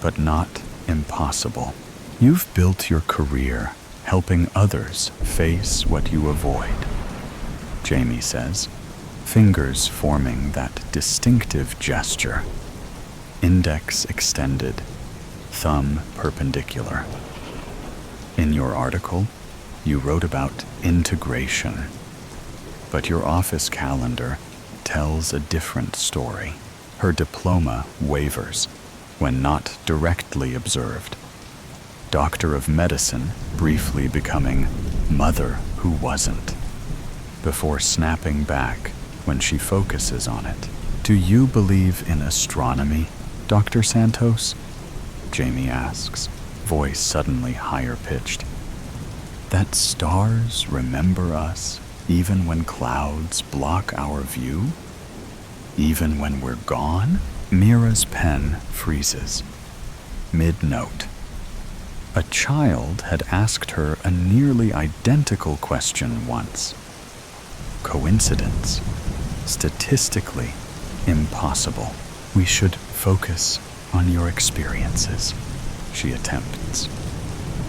but not impossible. You've built your career helping others face what you avoid, Jamie says, fingers forming that distinctive gesture. Index extended, thumb perpendicular. In your article, you wrote about integration, but your office calendar tells a different story. Her diploma wavers when not directly observed. Doctor of Medicine briefly becoming Mother Who Wasn't, before snapping back when she focuses on it. "Do you believe in astronomy, Dr. Santos?" Jamie asks, voice suddenly higher-pitched. "That stars remember us even when clouds block our view? Even when we're gone?" Mira's pen freezes. Mid-note. A child had asked her a nearly identical question once. Coincidence? Statistically impossible. "We should focus on your experiences," she attempts,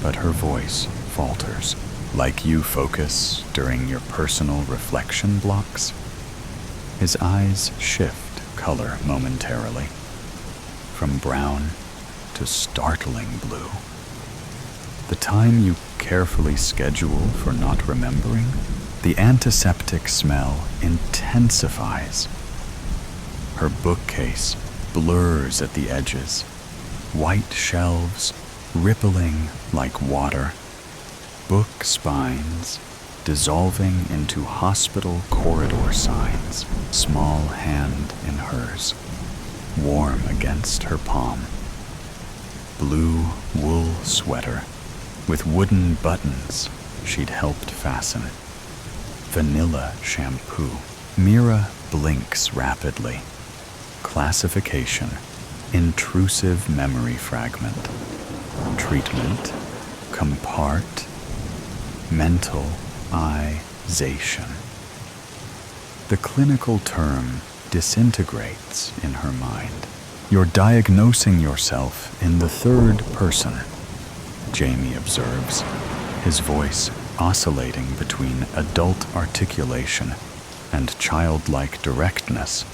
but her voice falters. "Like you focus during your personal reflection blocks?" His eyes shift color momentarily, from brown to startling blue. "The time you carefully schedule for not remembering?" The antiseptic smell intensifies. Her bookcase blurs at the edges, white shelves rippling like water, book spines dissolving into hospital corridor signs, small hand in hers, warm against her palm. Blue wool sweater with wooden buttons she'd helped fasten. Vanilla shampoo. Mira blinks rapidly. Classification: intrusive memory fragment. Treatment: compartmentalization. The clinical term disintegrates in her mind. "You're diagnosing yourself in the third person," Jamie observes, his voice oscillating between adult articulation and childlike directness.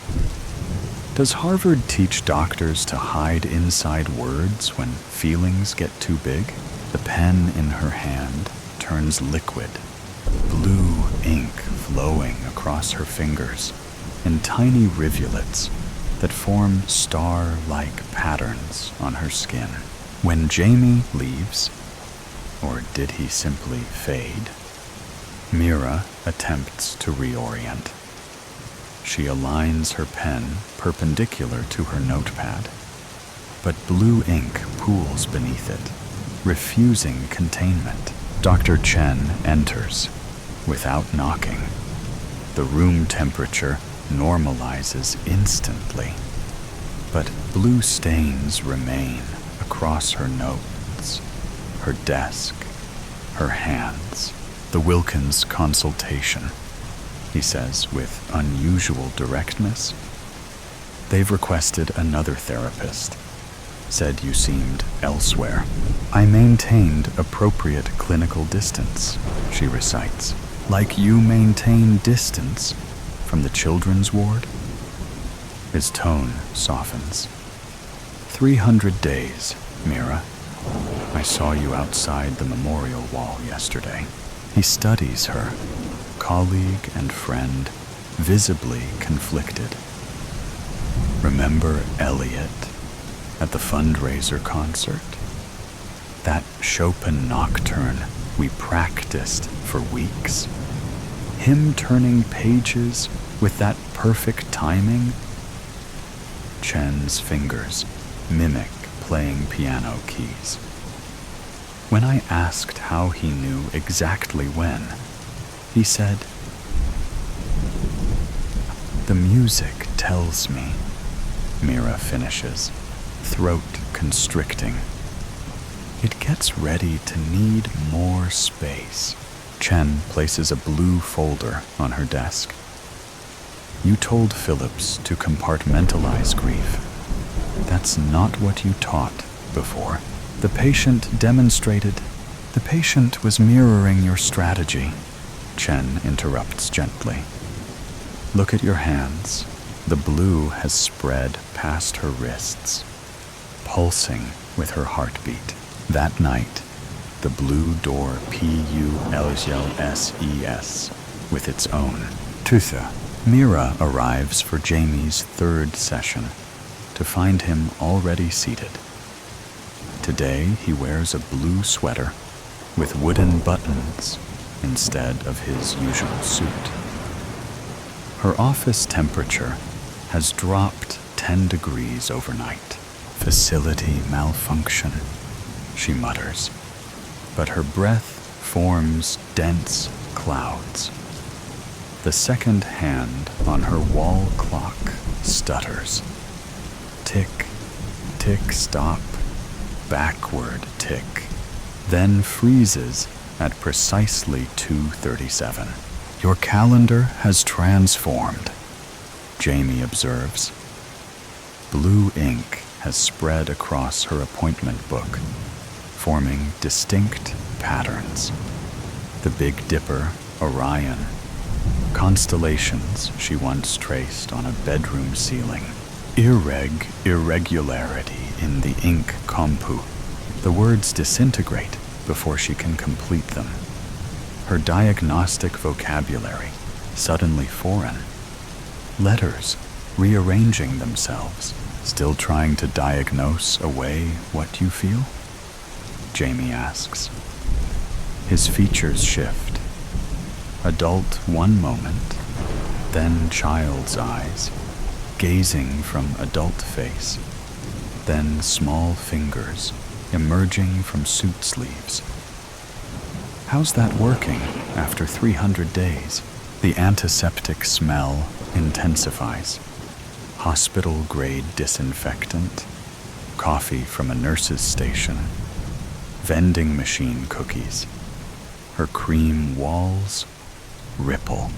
Does Harvard teach doctors to hide inside words when feelings get too big? The pen in her hand turns liquid, blue ink flowing across her fingers in tiny rivulets that form star-like patterns on her skin. When Jamie leaves, or did he simply fade, Mira attempts to reorient. She aligns her pen perpendicular to her notepad, but blue ink pools beneath it, refusing containment. Dr. Chen enters without knocking. The room temperature normalizes instantly, but blue stains remain across her notes, her desk, her hands. "The Wilkins consultation," he says with unusual directness. "They've requested another therapist. Said you seemed elsewhere. I maintained appropriate clinical distance," she recites, Like you maintain distance from the children's ward? His tone softens. 300 days, Mira. I saw you outside the memorial wall yesterday. He studies her, colleague and friend, visibly conflicted. Remember Elliot at the fundraiser concert? That Chopin nocturne we practiced for weeks? Him turning pages with that perfect timing? Chen's fingers mimic playing piano keys. When I asked how he knew exactly when, he said, "The music tells me," Mira finishes, throat constricting. It gets ready to need more space. Chen places a blue folder on her desk. You told Phillips to compartmentalize grief. That's not what you taught before. The patient was mirroring your strategy. Chen interrupts gently. Look at your hands. The blue has spread past her wrists, pulsing with her heartbeat. That night, the blue door PULSES with its own Tutha. Mira arrives for Jamie's third session to find him already seated. Today he wears a blue sweater with wooden buttons instead of his usual suit. Her office temperature has dropped 10 degrees overnight. Facility malfunction, she mutters, but her breath forms dense clouds. The second hand on her wall clock stutters. Tick, tick, stop, backward tick, then freezes at precisely 2:37. Your calendar has transformed, Jamie observes. Blue ink has spread across her appointment book, forming distinct patterns. The Big Dipper, Orion, constellations she once traced on a bedroom ceiling. Irregularity in the ink compu. The words disintegrate before she can complete them. Her diagnostic vocabulary suddenly foreign. Letters rearranging themselves, still trying to diagnose away what you feel? Jamie asks. His features shift. Adult one moment, then child's eyes, gazing from adult face, then small fingers emerging from suit sleeves. How's that working after 300 days? The antiseptic smell intensifies. Hospital-grade disinfectant, coffee from a nurse's station, vending machine cookies. Her cream walls ripple.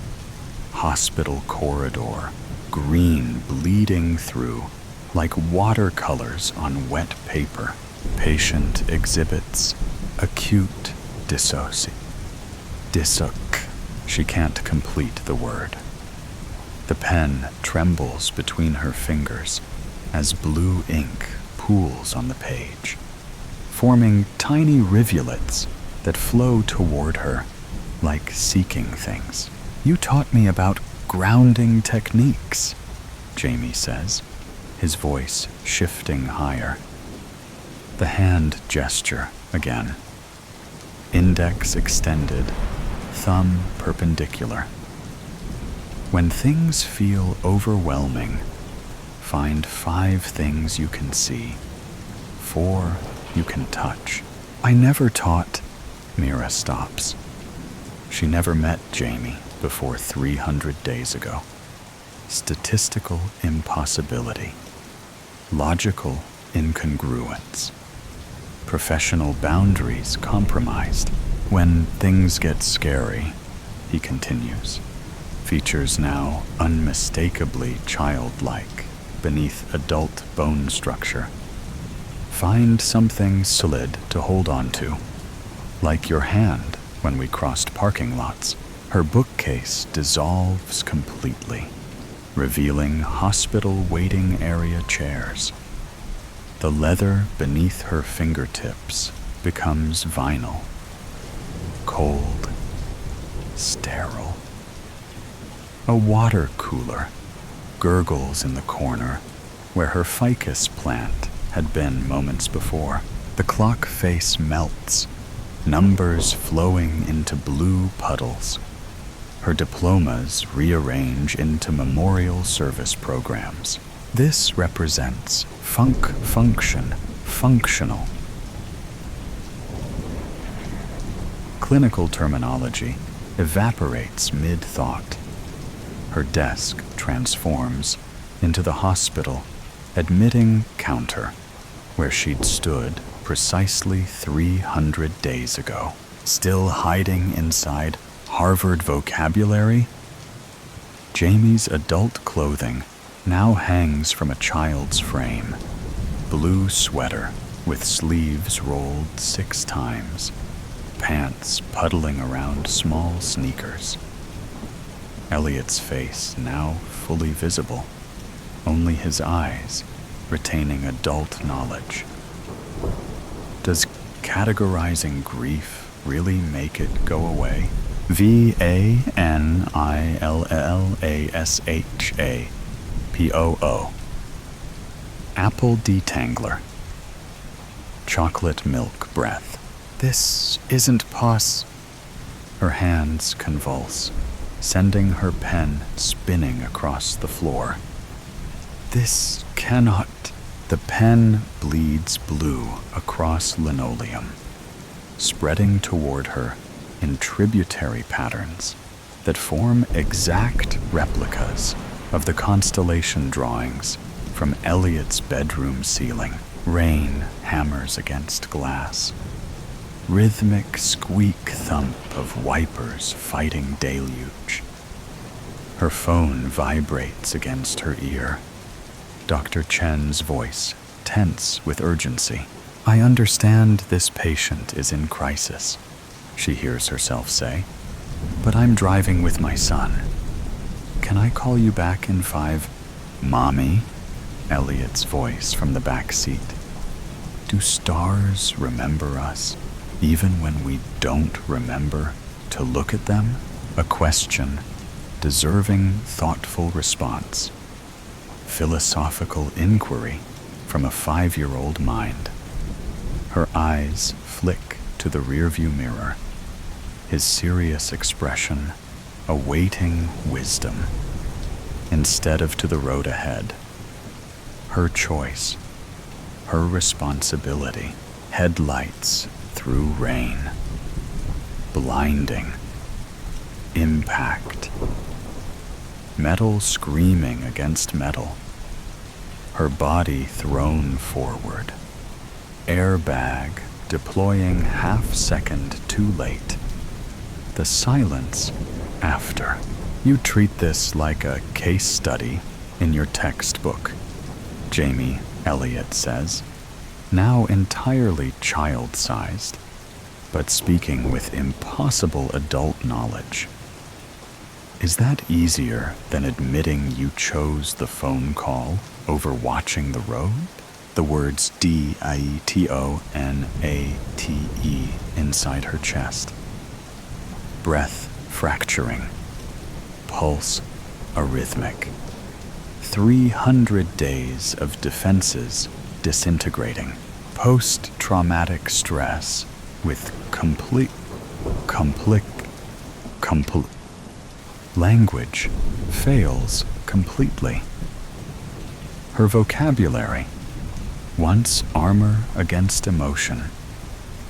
Hospital corridor, green bleeding through, like watercolors on wet paper. Patient exhibits acute dissoc. She can't complete the word. The pen trembles between her fingers as blue ink pools on the page, forming tiny rivulets that flow toward her like seeking things. You taught me about grounding techniques, Jamie says, his voice shifting higher. The hand gesture again. Index extended, thumb perpendicular. When things feel overwhelming, find 5 things you can see, 4 you can touch. I never taught. Mira stops. She never met Jamie before 300 days ago. Statistical impossibility. Logical incongruence. Professional boundaries compromised. When things get scary, he continues. Features now unmistakably childlike beneath adult bone structure. Find something solid to hold on to, like your hand when we crossed parking lots. Her bookcase dissolves completely, revealing hospital waiting area chairs. The leather beneath her fingertips becomes vinyl, cold, sterile. A water cooler gurgles in the corner where her ficus plant had been moments before. The clock face melts, numbers flowing into blue puddles. Her diplomas rearrange into memorial service programs. This represents functional. Clinical terminology evaporates mid-thought. Her desk transforms into the hospital admitting counter, where she'd stood precisely 300 days ago, still hiding inside Harvard vocabulary. Jamie's adult clothing now hangs from a child's frame. Blue sweater with sleeves rolled 6 times, pants puddling around small sneakers. Elliot's face now fully visible, only his eyes retaining adult knowledge. Does categorizing grief really make it go away? VANILLASHAPOO. Apple detangler. Chocolate milk breath. This isn't Her hands convulse, sending her pen spinning across the floor. This cannot. The pen bleeds blue across linoleum, spreading toward her in tributary patterns that form exact replicas of the constellation drawings from Elliot's bedroom ceiling. Rain hammers against glass. Rhythmic squeak thump of wipers fighting deluge. Her phone vibrates against her ear. Dr. Chen's voice, tense with urgency. "I understand this patient is in crisis," she hears herself say, "but I'm driving with my son. Can I call you back in 5? "Mommy," Elliot's voice from the back seat. "Do stars remember us, even when we don't remember to look at them?" A question deserving thoughtful response. Philosophical inquiry from a 5-year-old mind. Her eyes flick to the rearview mirror, his serious expression awaiting wisdom instead of to the road ahead. Her choice, her responsibility. Headlights through rain. Blinding. Impact. Metal screaming against metal. Her body thrown forward. Airbag deploying half-second too late. The silence after. "You treat this like a case study in your textbook," Jamie Elliott says, now entirely child-sized, but speaking with impossible adult knowledge. "Is that easier than admitting you chose the phone call over watching the road?" The words DIETONATE inside her chest. Breath fracturing. Pulse arrhythmic. 300 days of defenses disintegrating. Post-traumatic stress with complete language fails completely. Her vocabulary, once armor against emotion,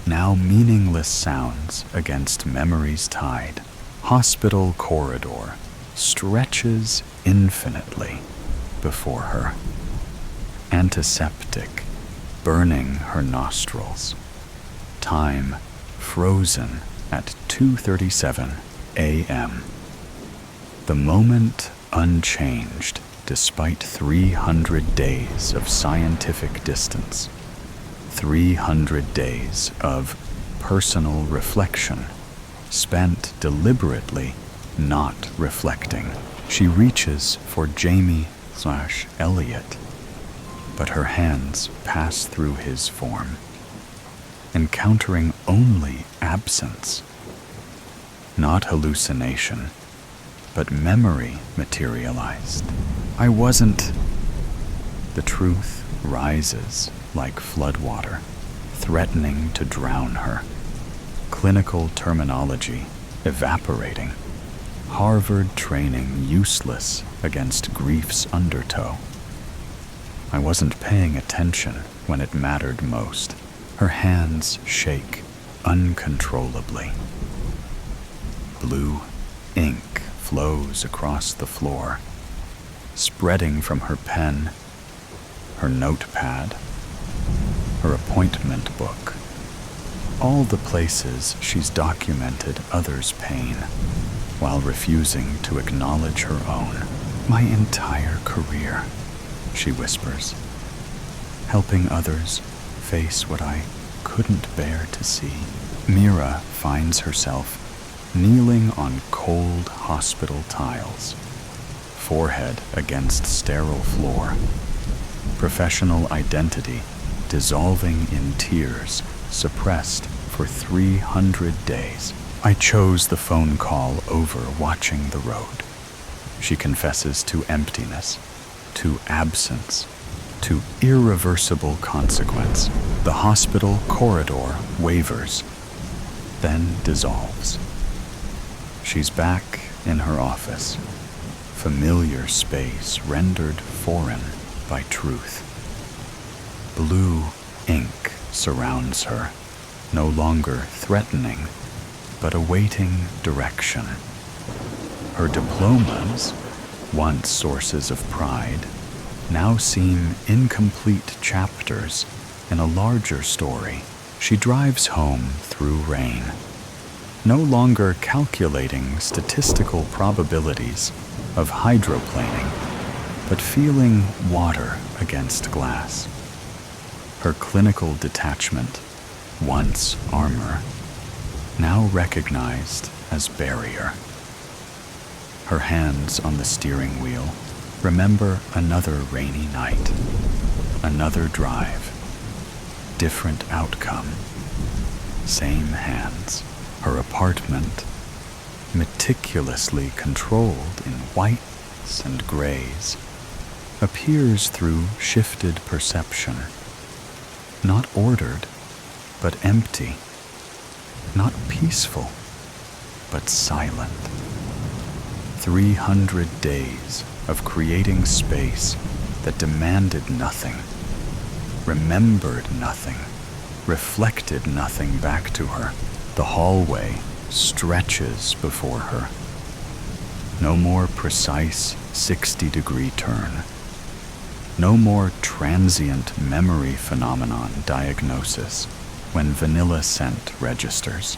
now meaningless sounds against memory's tide. Hospital corridor stretches infinitely before her. Antiseptic burning her nostrils. Time frozen at 2:37 a.m. The moment unchanged despite 300 days of scientific distance. 300 days of personal reflection spent deliberately not reflecting. She reaches for Jamie/Elliot, but her hands pass through his form, encountering only absence. Not hallucination, but memory materialized. I wasn't. The truth rises like floodwater, threatening to drown her. Clinical terminology evaporating. Harvard training useless against grief's undertow. I wasn't paying attention when it mattered most. Her hands shake uncontrollably. Blue ink flows across the floor, spreading from her pen, her notepad, her appointment book, all the places she's documented others' pain while refusing to acknowledge her own. My entire career, she whispers, helping others face what I couldn't bear to see. Mira finds herself kneeling on cold hospital tiles, forehead against sterile floor, professional identity dissolving in tears, suppressed for 300 days. I chose the phone call over watching the road. She confesses to emptiness, to absence, to irreversible consequence. The hospital corridor wavers, then dissolves. She's back in her office, familiar space rendered foreign by truth. Blue ink surrounds her, no longer threatening, but awaiting direction. Her diplomas, once sources of pride, now seem incomplete chapters in a larger story. She drives home through rain, no longer calculating statistical probabilities of hydroplaning, but feeling water against glass. Her clinical detachment, once armor, now recognized as barrier. Her hands on the steering wheel remember another rainy night, another drive, different outcome, same hands. Her apartment, meticulously controlled in whites and grays, appears through shifted perception. Not ordered, but empty. Not peaceful, but silent. 300 days of creating space that demanded nothing, remembered nothing, reflected nothing back to her. The hallway stretches before her. No more precise 60-degree turn. No more transient memory phenomenon diagnosis when vanilla scent registers.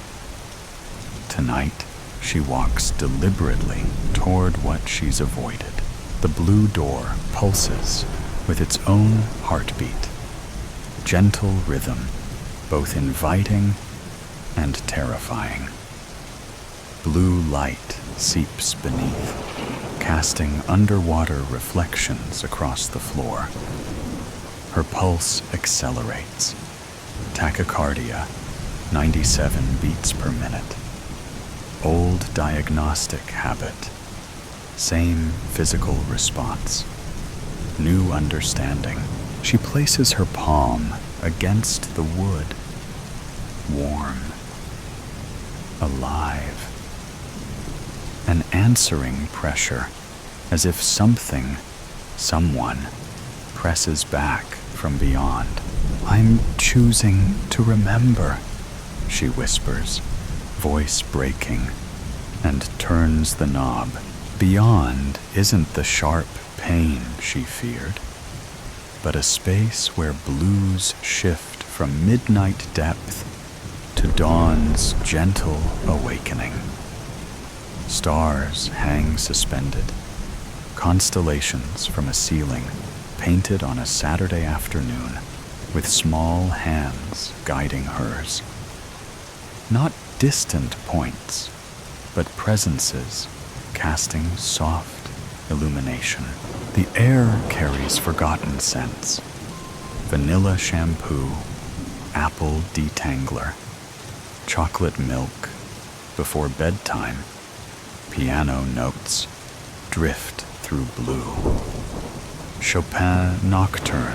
Tonight, she walks deliberately toward what she's avoided. The blue door pulses with its own heartbeat. Gentle rhythm, both inviting and terrifying. Blue light seeps beneath, casting underwater reflections across the floor. Her pulse accelerates. Tachycardia, 97 beats per minute. Old diagnostic habit. Same physical response. New understanding. She places her palm against the wood. Warm. Alive. An answering pressure, as if something, someone, presses back from beyond. I'm choosing to remember, she whispers, voice breaking, and turns the knob. Beyond isn't the sharp pain she feared, but a space where blues shift from midnight depth to dawn's gentle awakening. Stars hang suspended, constellations from a ceiling painted on a Saturday afternoon with small hands guiding hers. Not distant points, but presences casting soft illumination. The air carries forgotten scents. Vanilla shampoo, apple detangler, chocolate milk, before bedtime, piano notes drift through blue. Chopin Nocturne,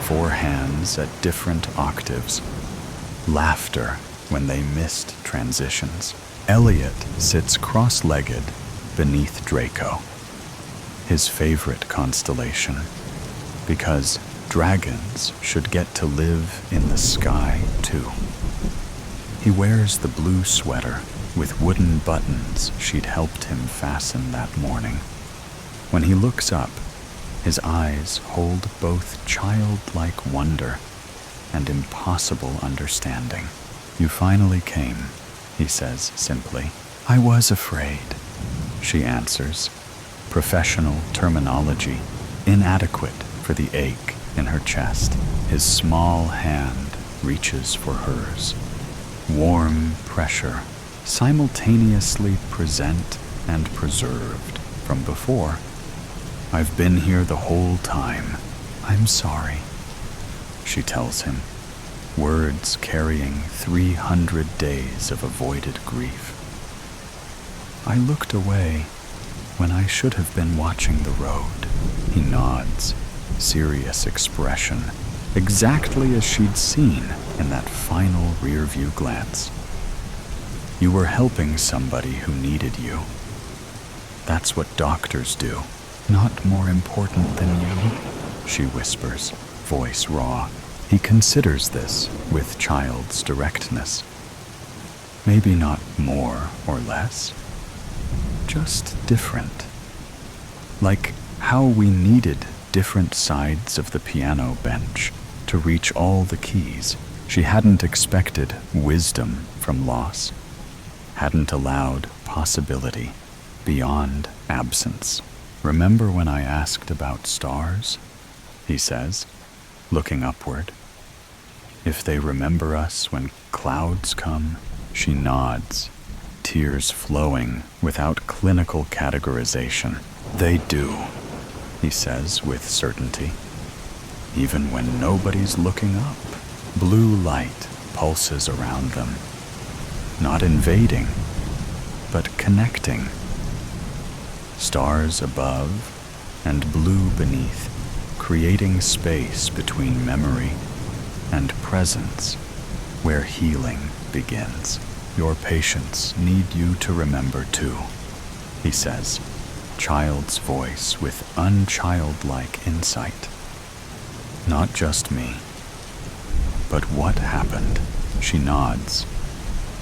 4 hands at different octaves, laughter when they missed transitions. Elliot sits cross-legged beneath Draco, his favorite constellation, because dragons should get to live in the sky too. He wears the blue sweater with wooden buttons she'd helped him fasten that morning. When he looks up, his eyes hold both childlike wonder and impossible understanding. "You finally came," he says simply. "I was afraid," she answers, professional terminology inadequate for the ache in her chest. His small hand reaches for hers. Warm pressure, simultaneously present and preserved from before. "I've been here the whole time. I'm sorry," she tells him, words carrying 300 days of avoided grief. "I looked away when I should have been watching the road." He nods, serious expression, exactly as she'd seen in that final rear-view glance. "You were helping somebody who needed you. That's what doctors do. Not more important than you," she whispers, voice raw. He considers this with child's directness. Maybe not more or less, just different. Like how we needed different sides of the piano bench to reach all the keys. She hadn't expected wisdom from loss, hadn't allowed possibility beyond absence. "Remember when I asked about stars?" he says, looking upward. "If they remember us when clouds come?" She nods, tears flowing without clinical categorization. "They do," he says with certainty. "Even when nobody's looking up, blue light pulses around them, not invading, but connecting. Stars above and blue beneath, creating space between memory and presence, where healing begins. Your patients need you to remember too," he says, child's voice with unchildlike insight. "Not just me, but what happened?" She nods,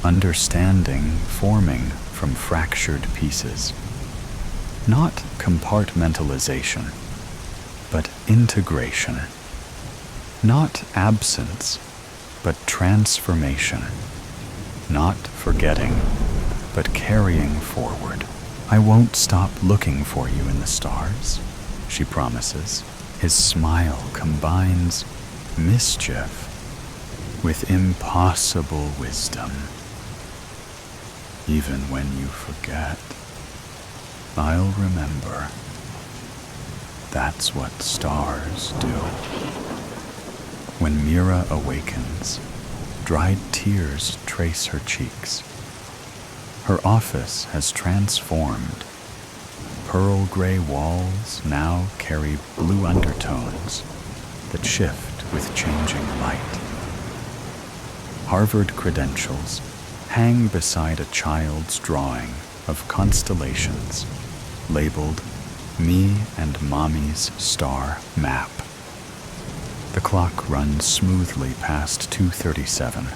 understanding forming from fractured pieces. Not compartmentalization, but integration. Not absence, but transformation. Not forgetting, but carrying forward. "I won't stop looking for you in the stars," she promises. His smile combines mischief with impossible wisdom. "Even when you forget, I'll remember. That's what stars do." When Mira awakens, dried tears trace her cheeks. Her office has transformed. Pearl gray walls now carry blue undertones that shift with changing light. Harvard credentials hang beside a child's drawing of constellations labeled "Me and Mommy's Star Map." The clock runs smoothly past 2:37,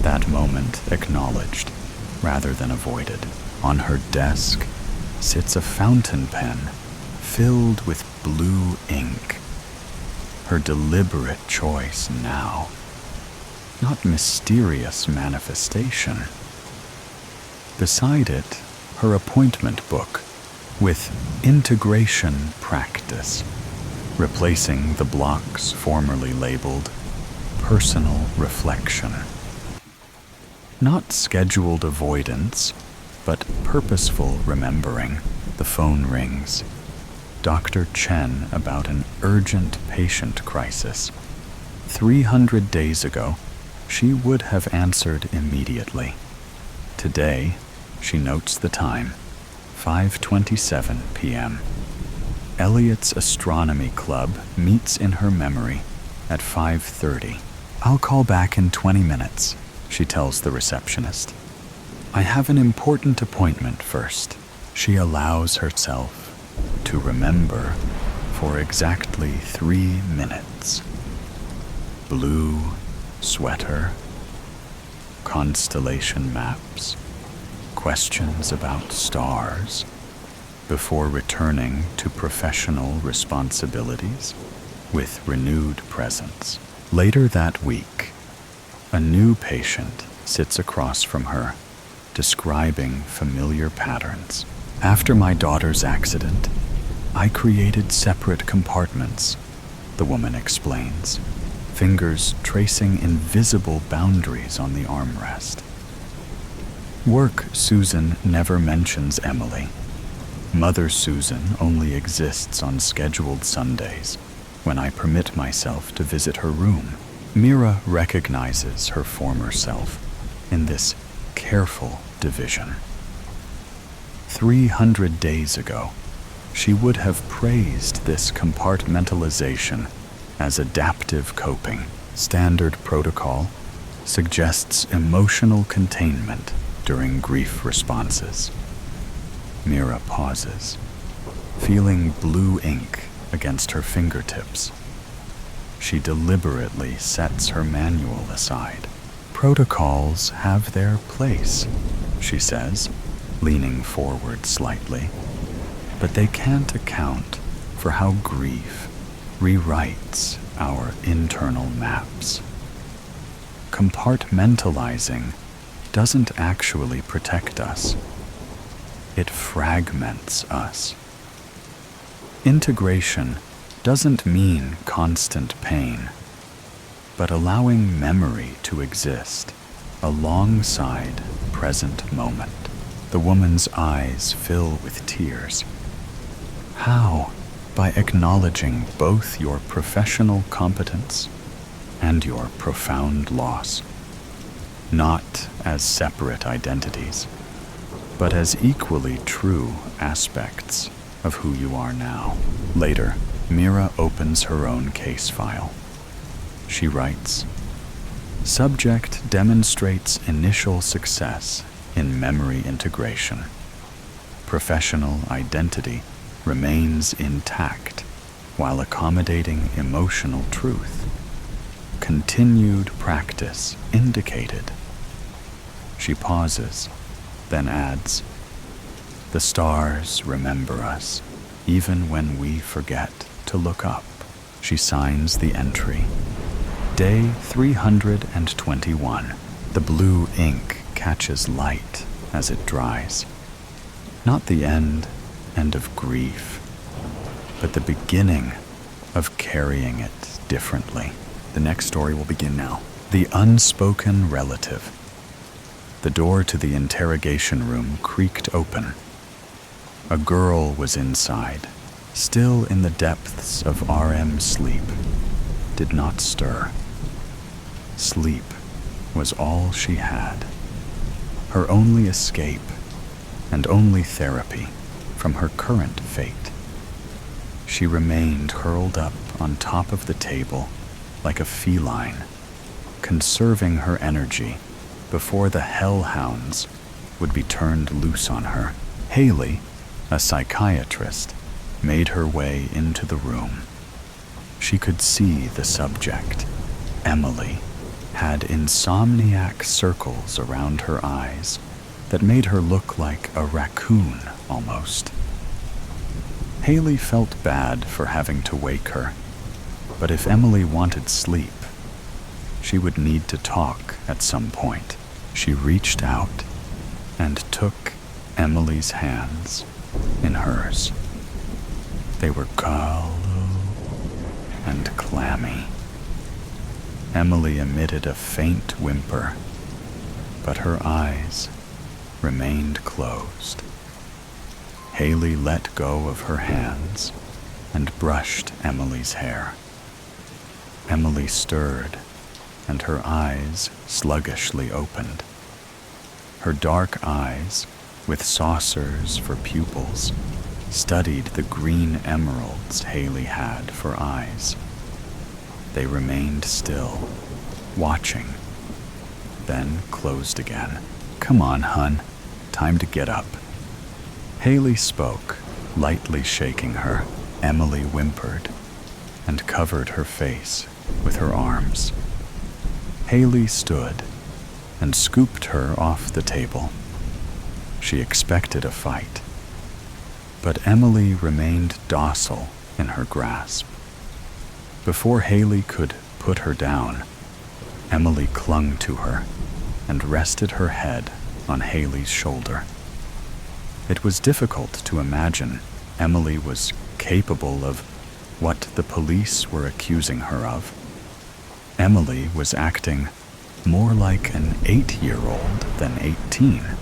that moment acknowledged rather than avoided. On her desk sits a fountain pen filled with blue ink. Her deliberate choice now, not mysterious manifestation. Beside it, her appointment book with integration practice, replacing the blocks formerly labeled personal reflection. Not scheduled avoidance, but purposeful remembering. The phone rings. Dr. Chen about an urgent patient crisis. 300 days ago, she would have answered immediately. Today, she notes the time, 5:27 p.m. Elliot's astronomy club meets in her memory at 5:30. "I'll call back in 20 minutes, she tells the receptionist. "I have an important appointment first." She allows herself to remember for exactly 3 minutes. Blue sweater, constellation maps, questions about stars, before returning to professional responsibilities with renewed presence. Later that week, a new patient sits across from her, describing familiar patterns. "After my daughter's accident, I created separate compartments," the woman explains, fingers tracing invisible boundaries on the armrest. Work Susan never mentions Emily. Mother Susan only exists on scheduled Sundays, when I permit myself to visit her room. Mira recognizes her former self in this careful division. 300 days ago, she would have praised this compartmentalization as adaptive coping. Standard protocol suggests emotional containment during grief responses. Mira pauses, feeling blue ink against her fingertips. She deliberately sets her manual aside. "Protocols have their place," she says, leaning forward slightly, "but they can't account for how grief rewrites our internal maps. Compartmentalizing doesn't actually protect us. It fragments us. Integration doesn't mean constant pain, but allowing memory to exist alongside present moment." The woman's eyes fill with tears. "How? By acknowledging both your professional competence and your profound loss, not as separate identities, but as equally true aspects of who you are now." Later, Mira opens her own case file. She writes, "Subject demonstrates initial success in memory integration. Professional identity remains intact while accommodating emotional truth. Continued practice indicated." She pauses, then adds, "The stars remember us, even when we forget to look up." She signs the entry. Day 321. The blue ink catches light as it dries. Not the end of grief, but the beginning of carrying it differently. The next story will begin now. The Unspoken Relative. The door to the interrogation room creaked open. A girl was inside, still in the depths of REM sleep, did not stir. Sleep was all she had, her only escape and only therapy from her current fate. She remained curled up on top of the table like a feline, conserving her energy before the hellhounds would be turned loose on her. Haley, a psychiatrist, made her way into the room. She could see the subject. Emily had insomniac circles around her eyes that made her look like a raccoon almost. Haley felt bad for having to wake her, but if Emily wanted sleep, she would need to talk at some point. She reached out and took Emily's hands in hers. They were callow and clammy. Emily emitted a faint whimper, but her eyes remained closed. Haley let go of her hands and brushed Emily's hair. Emily stirred, and her eyes sluggishly opened. Her dark eyes, with saucers for pupils, studied the green emeralds Haley had for eyes. They remained still, watching, then closed again. "Come on, hun. Time to get up." Haley spoke, lightly shaking her. Emily whimpered and covered her face with her arms. Haley stood and scooped her off the table. She expected a fight, but Emily remained docile in her grasp. Before Haley could put her down, Emily clung to her and rested her head on Haley's shoulder. It was difficult to imagine Emily was capable of what the police were accusing her of. Emily was acting more like an 8-year-old than 18.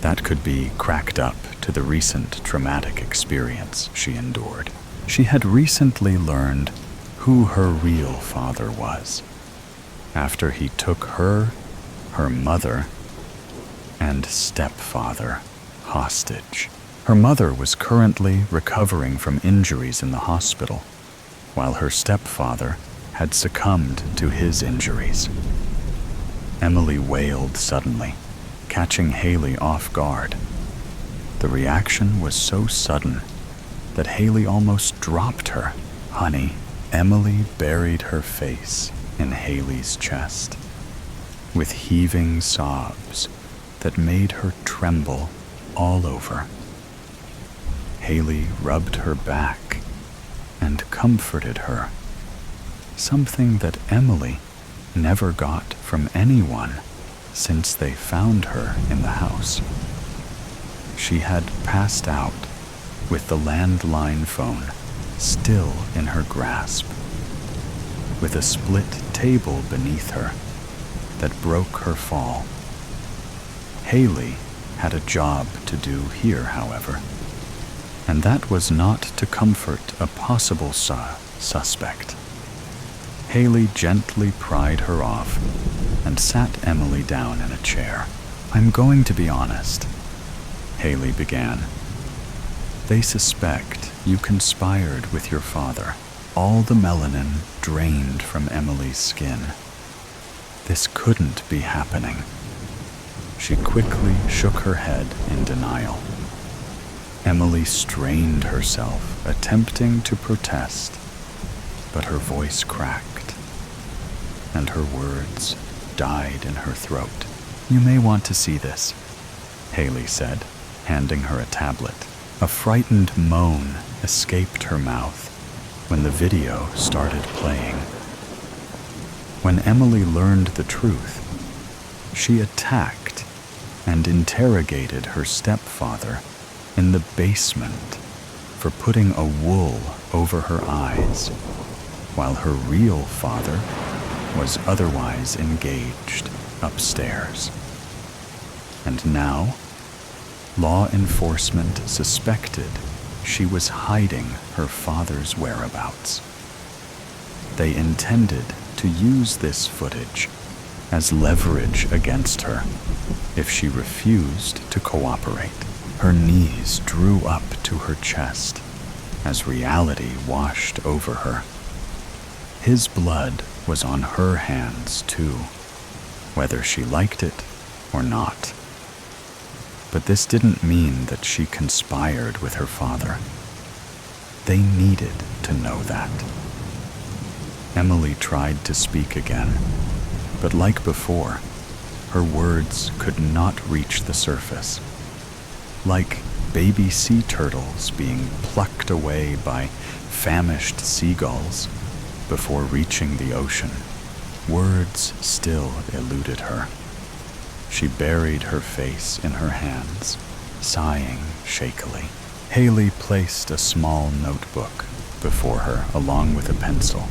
That could be cracked up to the recent traumatic experience she endured. She had recently learned who her real father was, after he took her mother, and stepfather hostage. Her mother was currently recovering from injuries in the hospital, while her stepfather had succumbed to his injuries. Emily wailed suddenly, catching Haley off guard. The reaction was so sudden that Haley almost dropped her. "Honey," Emily buried her face in Haley's chest, with heaving sobs that made her tremble all over. Haley rubbed her back and comforted her, something that Emily never got from anyone since they found her in the house. She had passed out with the landline phone still in her grasp, with a split table beneath her that broke her fall. Haley had a job to do here, however, and that was not to comfort a possible suspect. Haley gently pried her off and sat Emily down in a chair. "I'm going to be honest," Haley began. "They suspect you conspired with your father." All the melanin drained from Emily's skin. This couldn't be happening. She quickly shook her head in denial. Emily strained herself, attempting to protest, but her voice cracked, and her words died in her throat. "You may want to see this," Haley said, handing her a tablet. A frightened moan escaped her mouth when the video started playing. When Emily learned the truth, she attacked and interrogated her stepfather in the basement for putting a wool over her eyes, while her real father was otherwise engaged upstairs. And now, law enforcement suspected she was hiding her father's whereabouts. They intended to use this footage as leverage against her if she refused to cooperate. Her knees drew up to her chest as reality washed over her. His blood was on her hands too, whether she liked it or not. But this didn't mean that she conspired with her father. They needed to know that. Emily tried to speak again, but like before, her words could not reach the surface. Like baby sea turtles being plucked away by famished seagulls before reaching the ocean, words still eluded her. She buried her face in her hands, sighing shakily. Haley placed a small notebook before her along with a pencil.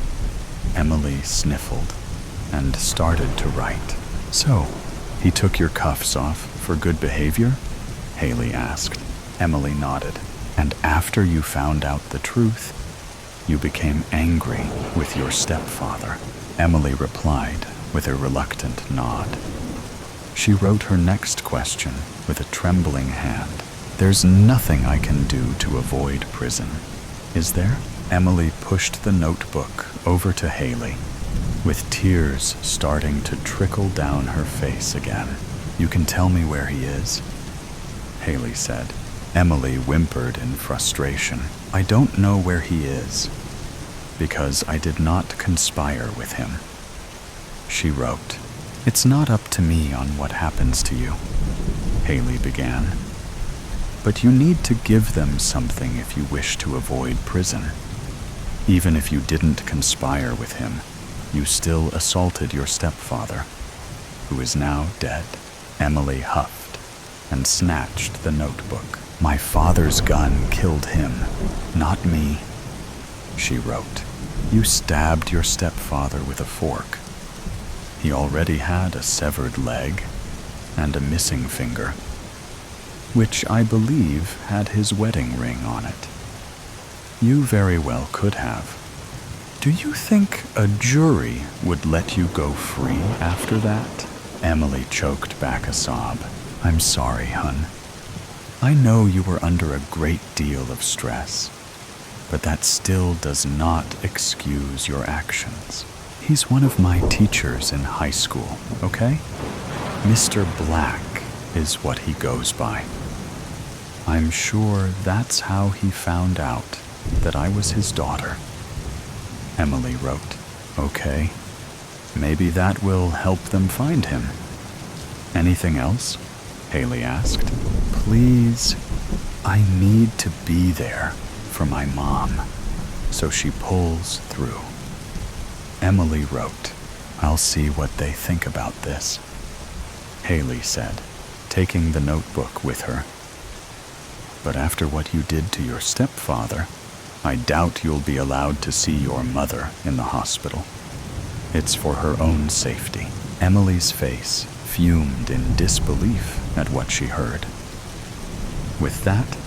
Emily sniffled and started to write. "So, he took your cuffs off for good behavior? Haley asked. Emily nodded. And after you found out the truth, you became angry with your stepfather? Emily replied with a reluctant nod. She wrote her next question with a trembling hand. There's nothing I can do to avoid prison, is there? Emily pushed the notebook over to Haley, with tears starting to trickle down her face again. You can tell me where he is? Haley said. Emily whimpered in frustration. I don't know where he is, because I did not conspire with him. She wrote, It's not up to me on what happens to you, Haley began. But you need to give them something if you wish to avoid prison. Even if you didn't conspire with him, you still assaulted your stepfather, who is now dead. Emily huffed and snatched the notebook. My father's gun killed him, not me, she wrote. You stabbed your stepfather with a fork. He already had a severed leg and a missing finger, which I believe had his wedding ring on it. You very well could have. Do you think a jury would let you go free after that? Emily choked back a sob. I'm sorry, hun. I know you were under a great deal of stress, but that still does not excuse your actions. He's one of my teachers in high school, okay? Mr. Black is what he goes by. I'm sure that's how he found out that I was his daughter. Emily wrote, Okay, maybe that will help them find him. Anything else? Haley asked. Please, I need to be there for my mom, so she pulls through. Emily wrote, I'll see what they think about this, Haley said, taking the notebook with her. But after what you did to your stepfather, I doubt you'll be allowed to see your mother in the hospital. It's for her own safety. Emily's face fumed in disbelief at what she heard. With that,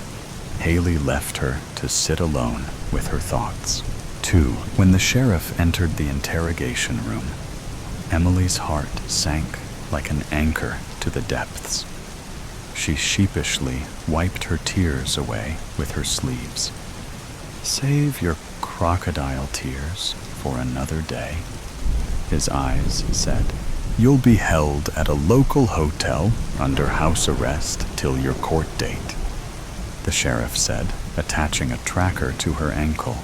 Haley left her to sit alone with her thoughts. 2. When the sheriff entered the interrogation room, Emily's heart sank like an anchor to the depths. She sheepishly wiped her tears away with her sleeves. Save your crocodile tears for another day, his eyes said. You'll be held at a local hotel under house arrest till your court date, the sheriff said, attaching a tracker to her ankle.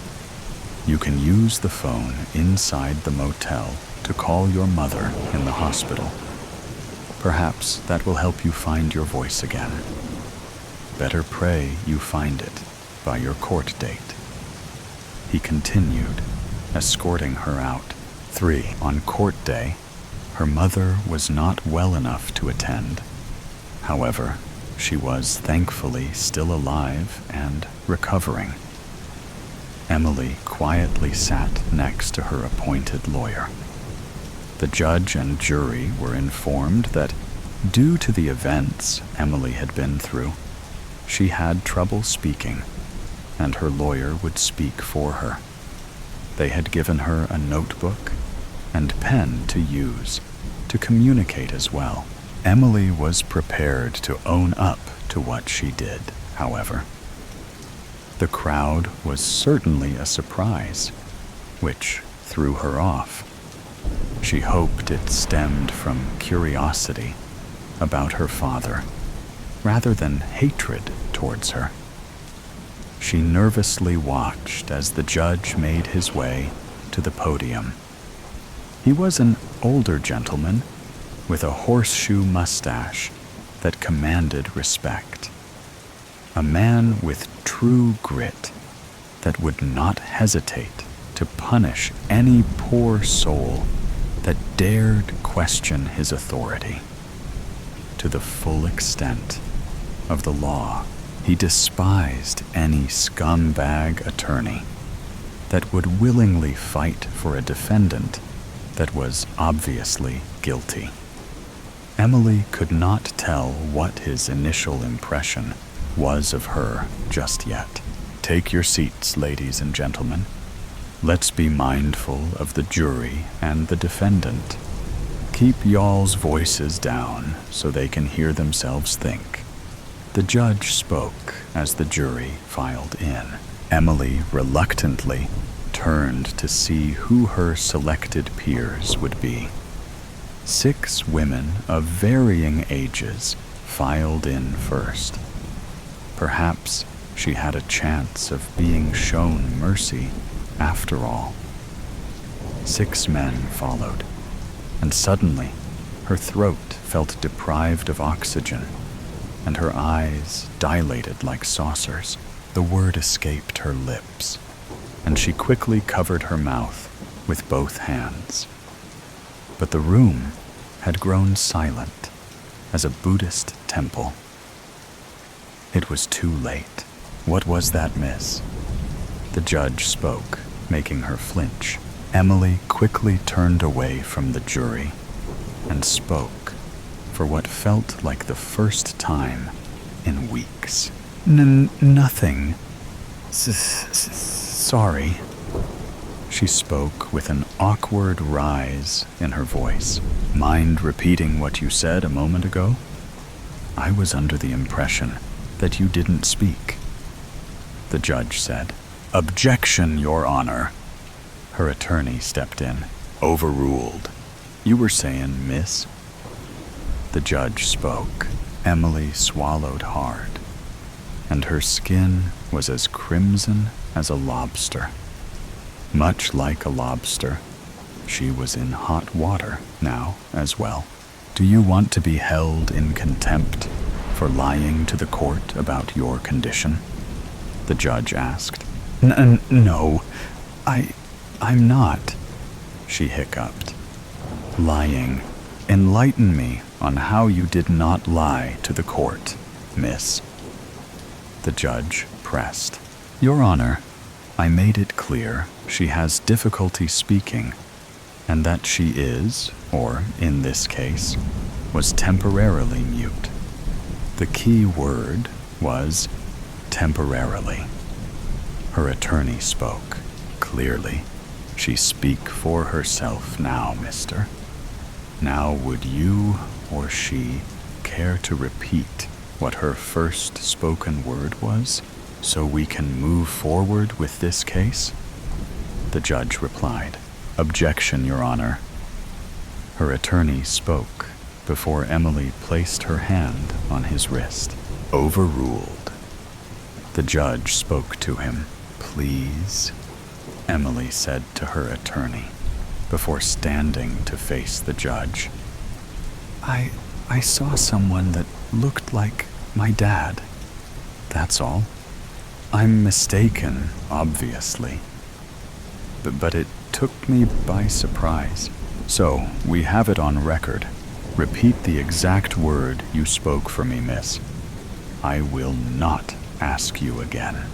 You can use the phone inside the motel to call your mother in the hospital. Perhaps that will help you find your voice again. Better pray you find it by your court date. He continued, escorting her out. 3. On court day, her mother was not well enough to attend. However, she was thankfully still alive and recovering. Emily quietly sat next to her appointed lawyer. The judge and jury were informed that, due to the events Emily had been through, she had trouble speaking, and her lawyer would speak for her. They had given her a notebook and pen to use to communicate as well. Emily was prepared to own up to what she did, however. The crowd was certainly a surprise, which threw her off. She hoped it stemmed from curiosity about her father, rather than hatred towards her. She nervously watched as the judge made his way to the podium. He was an older gentleman with a horseshoe mustache that commanded respect. A man with true grit that would not hesitate to punish any poor soul that dared question his authority. To the full extent of the law, he despised any scumbag attorney that would willingly fight for a defendant that was obviously guilty. Emily could not tell what his initial impression was of her just yet. Take your seats, ladies and gentlemen. Let's be mindful of the jury and the defendant. Keep y'all's voices down so they can hear themselves think. The judge spoke as the jury filed in. Emily reluctantly turned to see who her selected peers would be. 6 women of varying ages filed in first. Perhaps she had a chance of being shown mercy after all. 6 men followed, and suddenly her throat felt deprived of oxygen, and her eyes dilated like saucers. The word escaped her lips, and she quickly covered her mouth with both hands. But the room had grown silent as a Buddhist temple. It was too late. What was that, miss? The judge spoke, making her flinch. Emily quickly turned away from the jury and spoke for what felt like the first time in weeks. Nothing. Sorry. She spoke with an awkward rise in her voice. Mind repeating what you said a moment ago? I was under the impression that you didn't speak. The judge said. Objection, Your Honor. Her attorney stepped in. Overruled. You were saying, miss? The judge spoke. Emily swallowed hard, and her skin was as crimson as a lobster. Much like a lobster, she was in hot water now as well. Do you want to be held in contempt for lying to the court about your condition? The judge asked. No, I'm not, she hiccuped. Lying. Enlighten me on how you did not lie to the court, miss. The judge pressed. Your Honor, I made it clear she has difficulty speaking, and that she is, or in this case, was temporarily mute. The key word was temporarily. Her attorney spoke. Clearly, she speak for herself now, mister. Now would you or she care to repeat what her first spoken word was, so we can move forward with this case? The judge replied. Objection, Your Honor. Her attorney spoke before Emily placed her hand on his wrist. Overruled. The judge spoke to him. Please, Emily said to her attorney before standing to face the judge. I saw someone that looked like my dad. That's all. I'm mistaken, obviously. But it took me by surprise. So, we have it on record. Repeat the exact word you spoke for me, miss. I will not ask you again.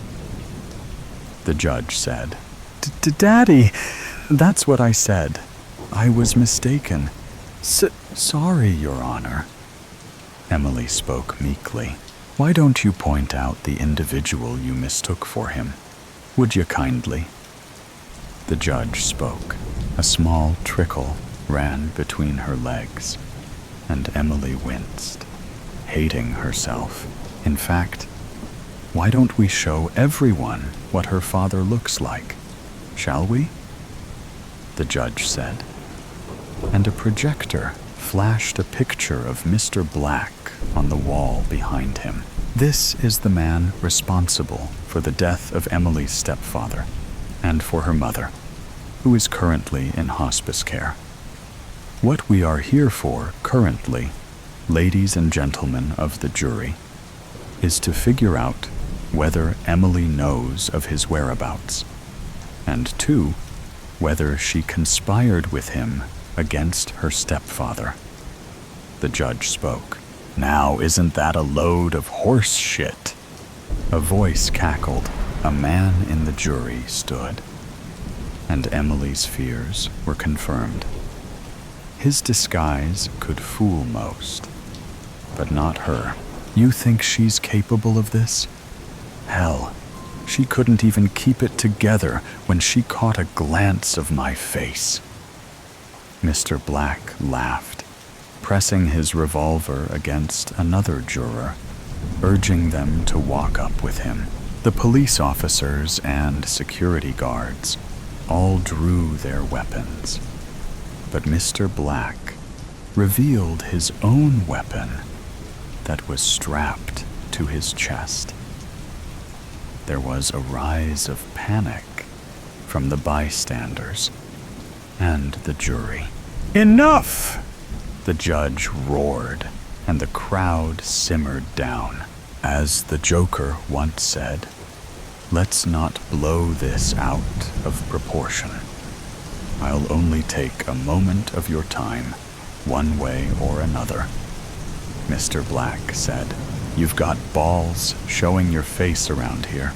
The judge said. Daddy, that's what I said. I was mistaken. Sorry, Your Honor. Emily spoke meekly. Why don't you point out the individual you mistook for him? Would you kindly? The judge spoke. A small trickle ran between her legs, and Emily winced, hating herself. In fact, why don't we show everyone what her father looks like? Shall we? The judge said. And a projector flashed a picture of Mr. Black on the wall behind him. This is the man responsible for the death of Emily's stepfather and for her mother, who is currently in hospice care. What we are here for currently, ladies and gentlemen of the jury, is to figure out whether Emily knows of his whereabouts, and 2, whether she conspired with him against her stepfather. The judge spoke. Now isn't that a load of horse shit? A voice cackled. A man in the jury stood, and Emily's fears were confirmed. His disguise could fool most, but not her. You think she's capable of this? Hell, she couldn't even keep it together when she caught a glance of my face. Mr. Black laughed, pressing his revolver against another juror, urging them to walk up with him. The police officers and security guards all drew their weapons, but Mr. Black revealed his own weapon that was strapped to his chest. There was a rise of panic from the bystanders and the jury. Enough! The judge roared, and the crowd simmered down. As the Joker once said, "Let's not blow this out of proportion. I'll only take a moment of your time, one way or another." Mr. Black said, "You've got balls showing your face around here."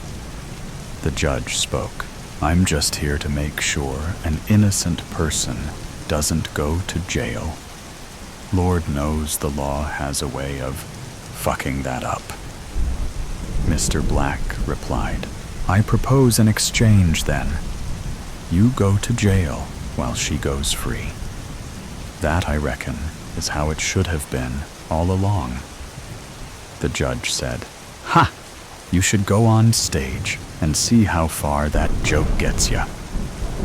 The judge spoke, "I'm just here to make sure an innocent person doesn't go to jail. Lord knows the law has a way of fucking that up." Mr. Black replied, "I propose an exchange then. You go to jail while she goes free. That, I reckon, is how it should have been all along." The judge said, "Ha! You should go on stage and see how far that joke gets ya."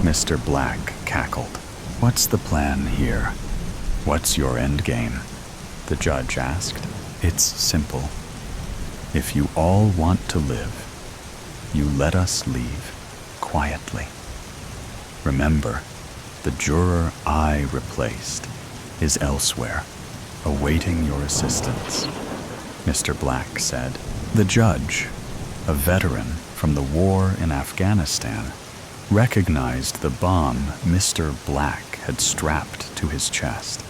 Mr. Black cackled. "What's the plan here? What's your end game?" The judge asked. "It's simple. If you all want to live, you let us leave quietly. Remember, the juror I replaced is elsewhere, awaiting your assistance." Mr. Black said. The judge, a veteran from the war in Afghanistan, recognized the bomb Mr. Black had strapped to his chest.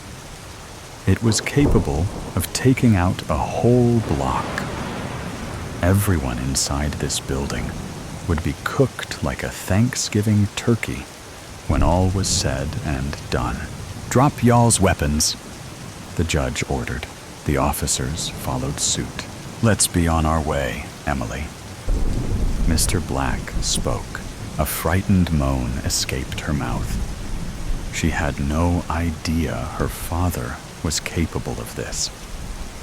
It was capable of taking out a whole block. Everyone inside this building would be cooked like a Thanksgiving turkey when all was said and done. "Drop y'all's weapons," the judge ordered. The officers followed suit. "Let's be on our way, Emily." Mr. Black spoke. A frightened moan escaped her mouth. She had no idea her father was capable of this.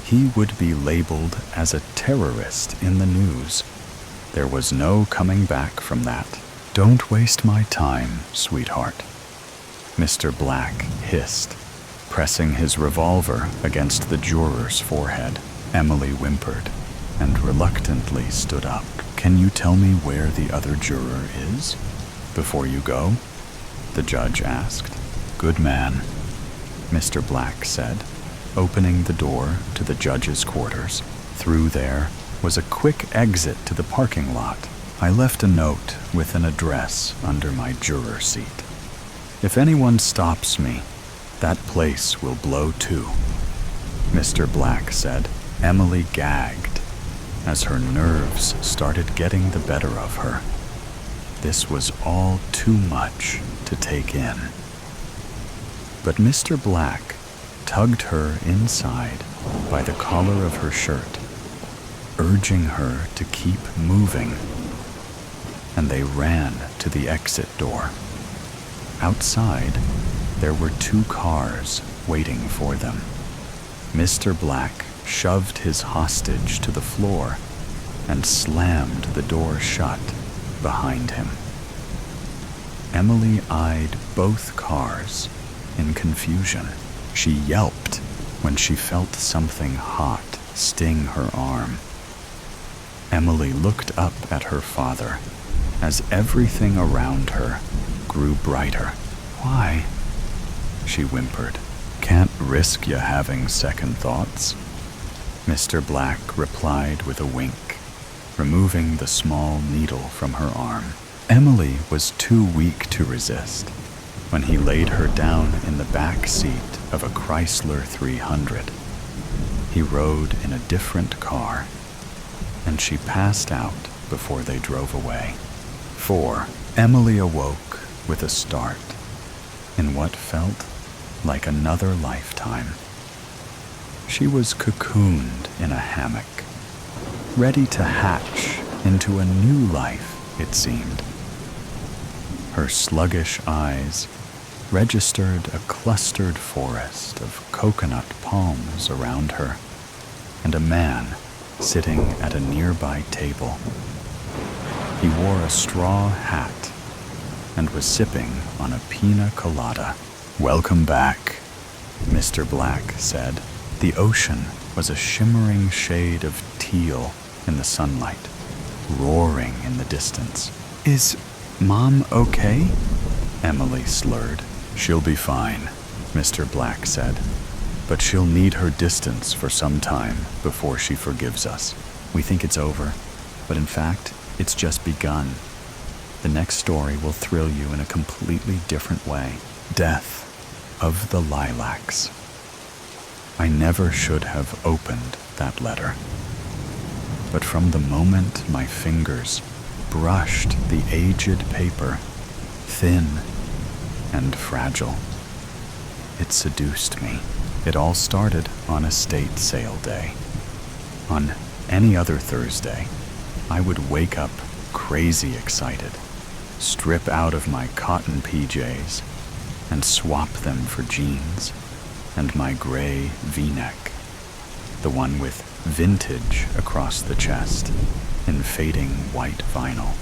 He would be labeled as a terrorist in the news. There was no coming back from that. "Don't waste my time, sweetheart," Mr. Black hissed, pressing his revolver against the juror's forehead. Emily whimpered and reluctantly stood up. "Can you tell me where the other juror is before you go?" the judge asked. "Good man," Mr. Black said, opening the door to the judge's quarters. Through there was a quick exit to the parking lot. "I left a note with an address under my juror seat. If anyone stops me, that place will blow too," Mr. Black said. Emily gagged as her nerves started getting the better of her. This was all too much to take in. But Mr. Black tugged her inside by the collar of her shirt, urging her to keep moving, and they ran to the exit door. Outside, there were 2 cars waiting for them. Mr. Black shoved his hostage to the floor and slammed the door shut behind him. Emily eyed both cars in confusion. She yelped when she felt something hot sting her arm. Emily looked up at her father as everything around her grew brighter. "Why?" she whimpered. "Can't risk you having second thoughts," Mr. Black replied with a wink, removing the small needle from her arm. Emily was too weak to resist when he laid her down in the back seat of a Chrysler 300. He rode in a different car, and she passed out before they drove away. 4. Emily awoke with a start in what felt like another lifetime. She was cocooned in a hammock, ready to hatch into a new life, it seemed. Her sluggish eyes registered a clustered forest of coconut palms around her, and a man sitting at a nearby table. He wore a straw hat and was sipping on a pina colada. "Welcome back," Mr. Black said. The ocean was a shimmering shade of teal in the sunlight, roaring in the distance. "Is Mom okay?" Emily slurred. "She'll be fine," Mr. Black said. "But she'll need her distance for some time before she forgives us. We think it's over, but in fact, it's just begun. The next story will thrill you in a completely different way. Death of the Lilacs." I never should have opened that letter. But from the moment my fingers brushed the aged paper, thin and fragile, it seduced me. It all started on estate sale day. On any other Thursday, I would wake up crazy excited, strip out of my cotton PJs, and swap them for jeans and my gray V-neck, the one with vintage across the chest in fading white vinyl.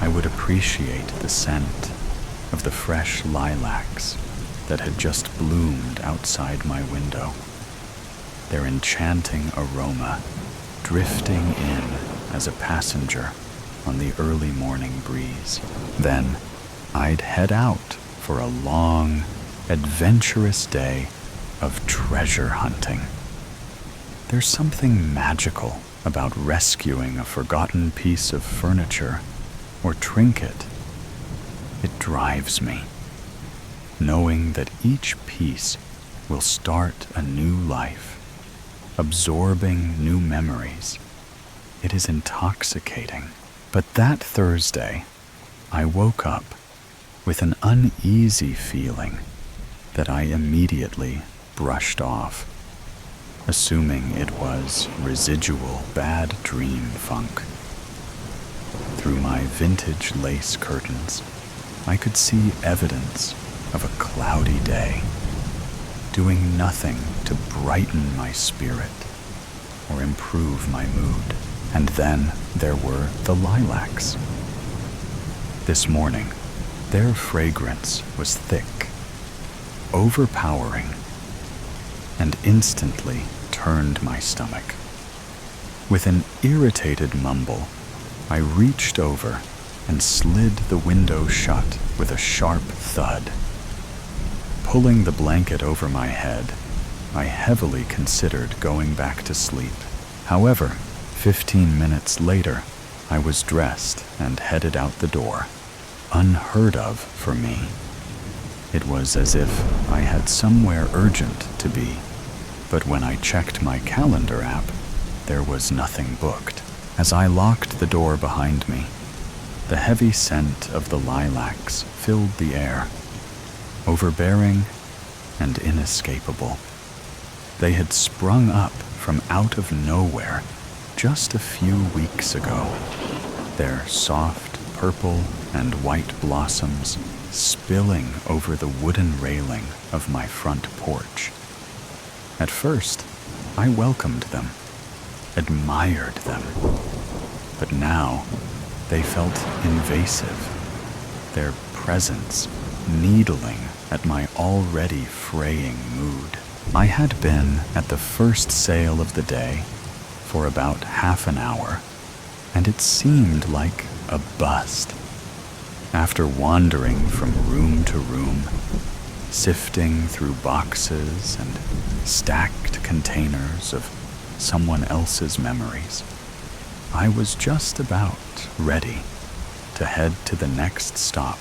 I would appreciate the scent of the fresh lilacs that had just bloomed outside my window, their enchanting aroma drifting in as a passenger on the early morning breeze. Then I'd head out for a long, adventurous day of treasure hunting. There's something magical about rescuing a forgotten piece of furniture or trinket. It drives me, knowing that each piece will start a new life, absorbing new memories. It is intoxicating. But that Thursday, I woke up with an uneasy feeling that I immediately brushed off, assuming it was residual bad dream funk. Through my vintage lace curtains, I could see evidence of a cloudy day, doing nothing to brighten my spirit or improve my mood. And then there were the lilacs. This morning, their fragrance was thick, overpowering, and instantly turned my stomach. With an irritated mumble, I reached over and slid the window shut with a sharp thud. Pulling the blanket over my head, I heavily considered going back to sleep. However, 15 minutes later, I was dressed and headed out the door. Unheard of for me. It was as if I had somewhere urgent to be, but when I checked my calendar app, there was nothing booked. As I locked the door behind me, the heavy scent of the lilacs filled the air, overbearing and inescapable. They had sprung up from out of nowhere just a few weeks ago, their soft purple and white blossoms spilling over the wooden railing of my front porch. At first, I welcomed them, admired them, but now they felt invasive, their presence needling at my already fraying mood. I had been at the first sale of the day for about half an hour, and it seemed like a bust. After wandering from room to room, sifting through boxes and stacked containers of someone else's memories, I was just about ready to head to the next stop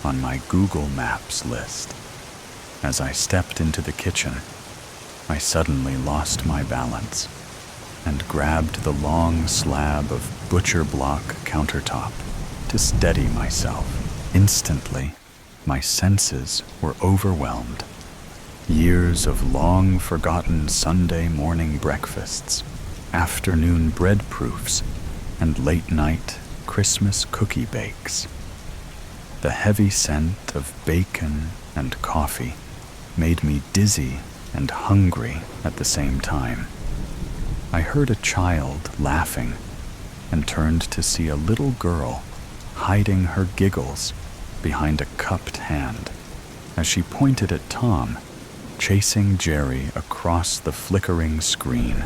on my Google Maps list. As I stepped into the kitchen, I suddenly lost my balance and grabbed the long slab of butcher block countertop to steady myself. Instantly, My senses were overwhelmed. Years of long-forgotten Sunday morning breakfasts, afternoon bread proofs, and late-night Christmas cookie bakes. The heavy scent of bacon and coffee made me dizzy and hungry at the same time. I heard a child laughing and turned to see a little girl hiding her giggles behind a cupped hand as she pointed at Tom, chasing Jerry across the flickering screen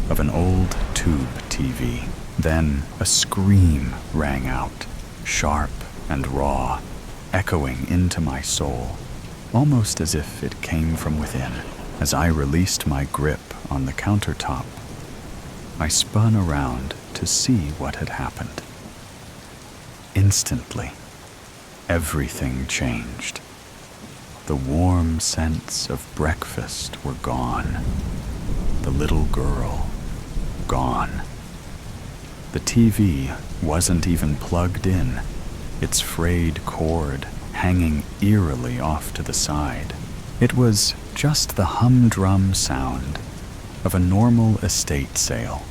of an old tube TV. Then a scream rang out, sharp and raw, echoing into my soul, almost as if it came from within. As I released my grip on the countertop, I spun around to see what had happened. Instantly, everything changed. The warm scents of breakfast were gone. The little girl, gone. The TV wasn't even plugged in, its frayed cord hanging eerily off to the side. It was just the humdrum sound of a normal estate sale,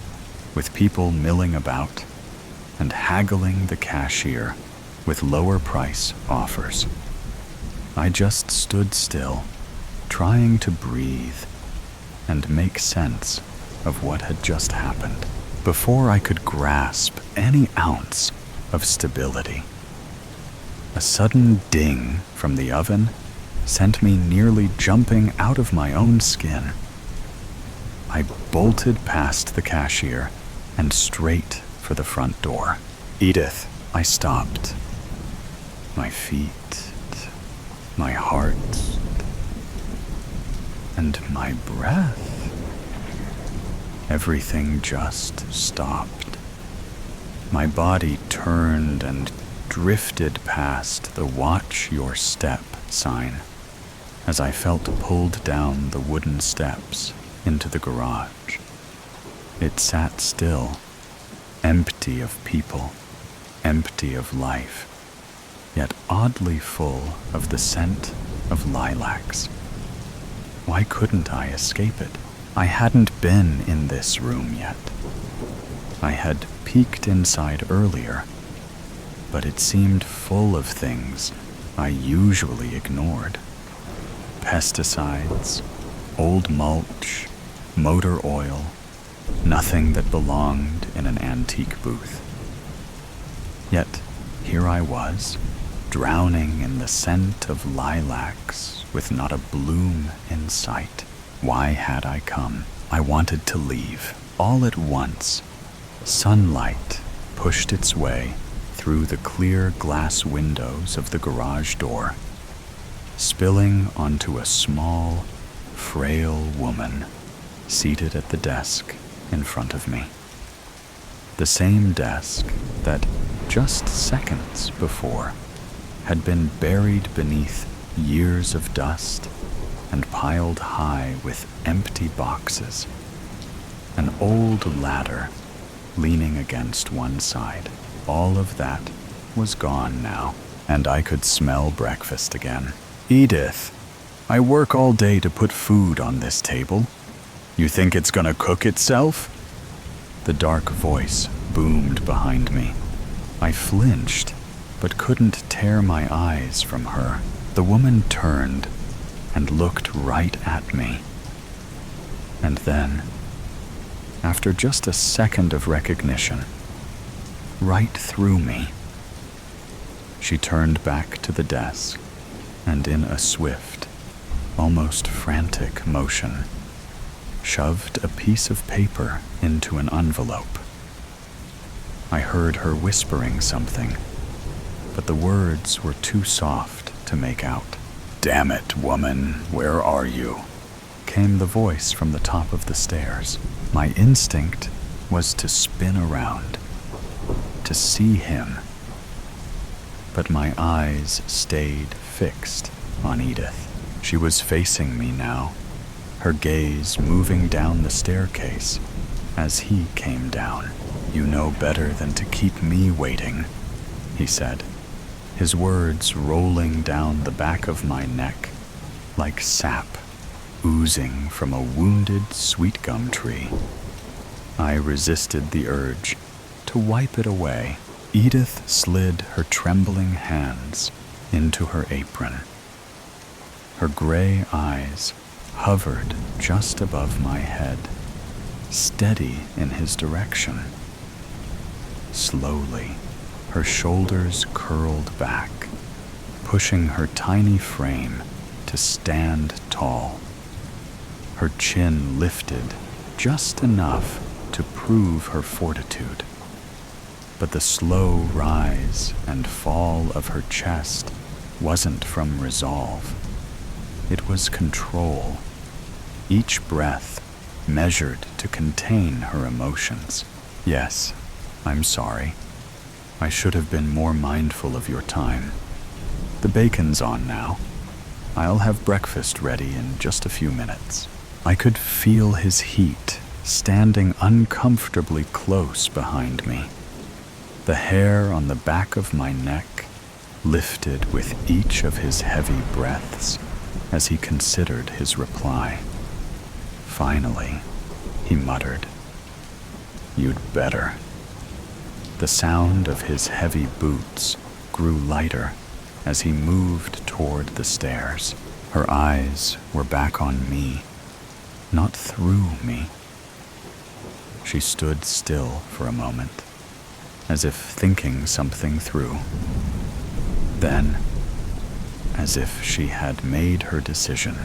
with people milling about and haggling the cashier with lower price offers. I just stood still, trying to breathe and make sense of what had just happened before I could grasp any ounce of stability. A sudden ding from the oven sent me nearly jumping out of my own skin. I bolted past the cashier and straight for the front door. "Edith," I stopped. My feet, my heart, and my breath. Everything just stopped. My body turned and drifted past the "Watch Your Step" sign as I felt pulled down the wooden steps into the garage. It sat still, empty of people, empty of life, yet oddly full of the scent of lilacs. Why couldn't I escape it? I hadn't been in this room yet. I had peeked inside earlier, but it seemed full of things I usually ignored. Pesticides, old mulch, motor oil, nothing that belonged in an antique booth. Yet here I was, drowning in the scent of lilacs with not a bloom in sight. Why had I come? I wanted to leave. All at once, sunlight pushed its way through the clear glass windows of the garage door, spilling onto a small, frail woman seated at the desk in front of me. The same desk that, just seconds before, had been buried beneath years of dust and piled high with empty boxes. An old ladder leaning against one side. All of that was gone now, and I could smell breakfast again. "Edith, I work all day to put food on this table. You think it's gonna cook itself?" The dark voice boomed behind me. I flinched, but couldn't tear my eyes from her. The woman turned and looked right at me. And then, after just a second of recognition, right through me, she turned back to the desk and in a swift, almost frantic motion, shoved a piece of paper into an envelope. I heard her whispering something, but the words were too soft to make out. "Damn it, woman, where are you?" came the voice from the top of the stairs. My instinct was to spin around, to see him, but my eyes stayed fixed on Edith. She was facing me now, her gaze moving down the staircase as he came down. "You know better than to keep me waiting," he said, his words rolling down the back of my neck like sap oozing from a wounded sweet gum tree. I resisted the urge to wipe it away. Edith slid her trembling hands into her apron. Her gray eyes hovered just above my head, steady in his direction. Slowly, her shoulders curled back, pushing her tiny frame to stand tall. Her chin lifted just enough to prove her fortitude. But the slow rise and fall of her chest wasn't from resolve. It was control, each breath measured to contain her emotions. Yes, I'm sorry. I should have been more mindful of your time. The bacon's on now. I'll have breakfast ready in just a few minutes. I could feel his heat standing uncomfortably close behind me. The hair on the back of my neck lifted with each of his heavy breaths as he considered his reply. Finally, he muttered, "You'd better." The sound of his heavy boots grew lighter as he moved toward the stairs. Her eyes were back on me, not through me. She stood still for a moment, as if thinking something through. Then, as if she had made her decision,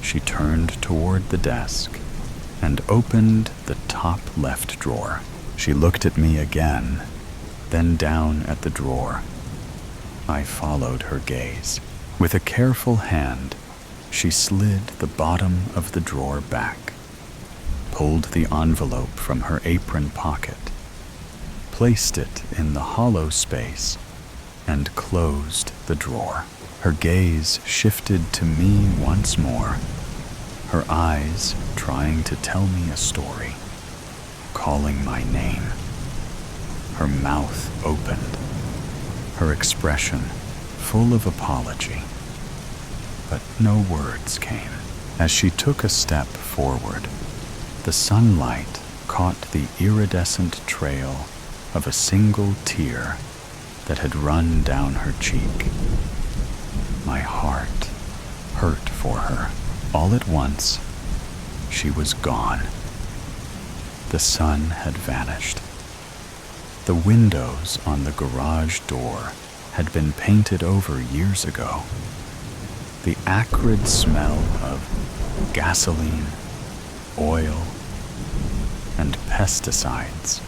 she turned toward the desk and opened the top left drawer. She looked at me again, then down at the drawer. I followed her gaze. With a careful hand, she slid the bottom of the drawer back, pulled the envelope from her apron pocket, placed it in the hollow space, and closed the drawer. Her gaze shifted to me once more, her eyes trying to tell me a story, calling my name. Her mouth opened, her expression full of apology, but no words came. As she took a step forward, the sunlight caught the iridescent trail of a single tear that had run down her cheek. My heart hurt for her. All at once, she was gone. The sun had vanished. The windows on the garage door had been painted over years ago. The acrid smell of gasoline, oil, and pesticides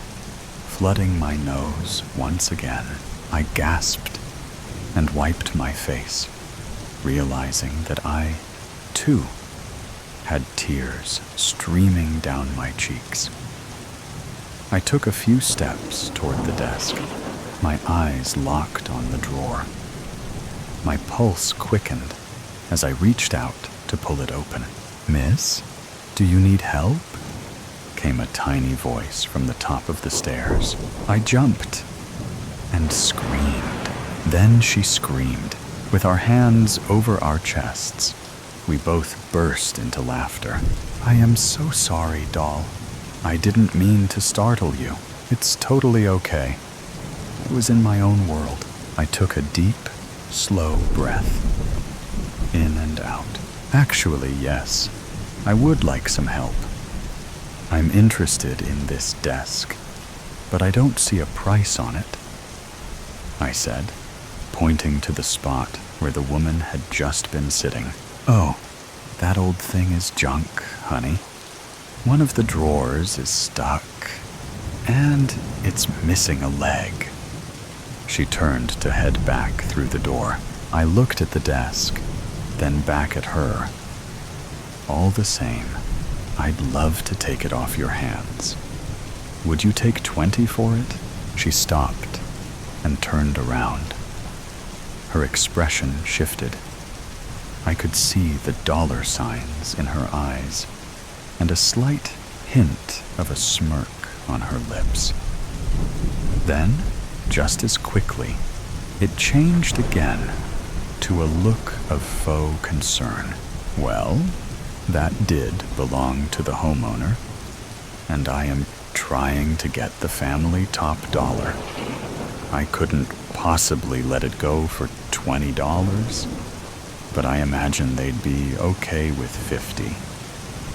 flooding my nose once again. I gasped and wiped my face, realizing that I, too, had tears streaming down my cheeks. I took a few steps toward the desk, my eyes locked on the drawer. My pulse quickened as I reached out to pull it open. "Miss, do you need help?" came a tiny voice from the top of the stairs. I jumped and screamed. Then she screamed. With our hands over our chests, we both burst into laughter. "I am so sorry, doll. I didn't mean to startle you. It's totally okay. I was in my own world." I took a deep, slow breath, in and out. "Actually, yes, I would like some help. I'm interested in this desk, but I don't see a price on it," I said, pointing to the spot where the woman had just been sitting. "Oh, that old thing is junk, honey. One of the drawers is stuck, and it's missing a leg." She turned to head back through the door. I looked at the desk, then back at her. "All the same, I'd love to take it off your hands. Would you take 20 for it?" She stopped and turned around. Her expression shifted. I could see the dollar signs in her eyes and a slight hint of a smirk on her lips. Then, just as quickly, It changed again to a look of faux concern. Well, that did belong to the homeowner, and I am trying to get the family top dollar. I couldn't possibly let it go for $20, but I imagine they'd be okay with $50.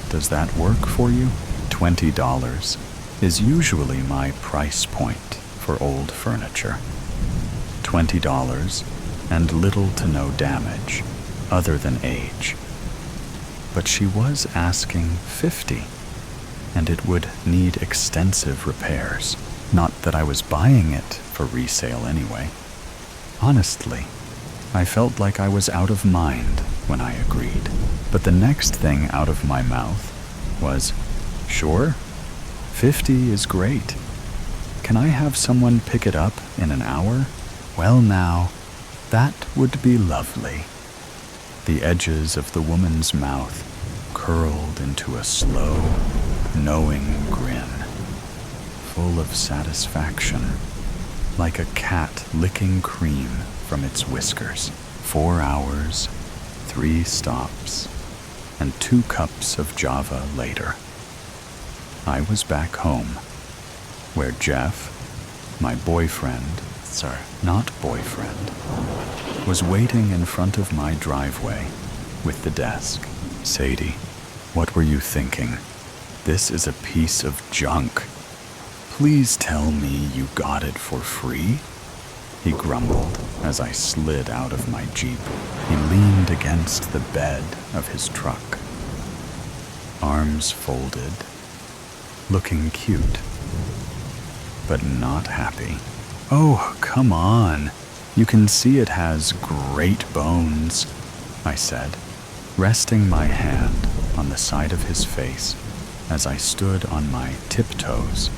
Does that work for you? $20 is usually my price point for old furniture. $20 and little to no damage other than age. But she was asking $50, and it would need extensive repairs. Not that I was buying it for resale anyway. Honestly, I felt like I was out of mind when I agreed. But the next thing out of my mouth was, "Sure, 50 is great. Can I have someone pick it up in an hour?" Well now, that would be lovely. The edges of the woman's mouth curled into a slow, knowing grin, full of satisfaction, like a cat licking cream from its whiskers. 4 hours, 3 stops, and 2 cups of Java later, I was back home, where Jeff, my boyfriend, not boyfriend, was waiting in front of my driveway with the desk. "Sadie, what were you thinking? This is a piece of junk. Please tell me you got it for free?" He grumbled as I slid out of my Jeep. He leaned against the bed of his truck, arms folded, looking cute, but not happy. "Oh, come on. You can see it has great bones," I said, resting my hand on the side of his face as I stood on my tiptoes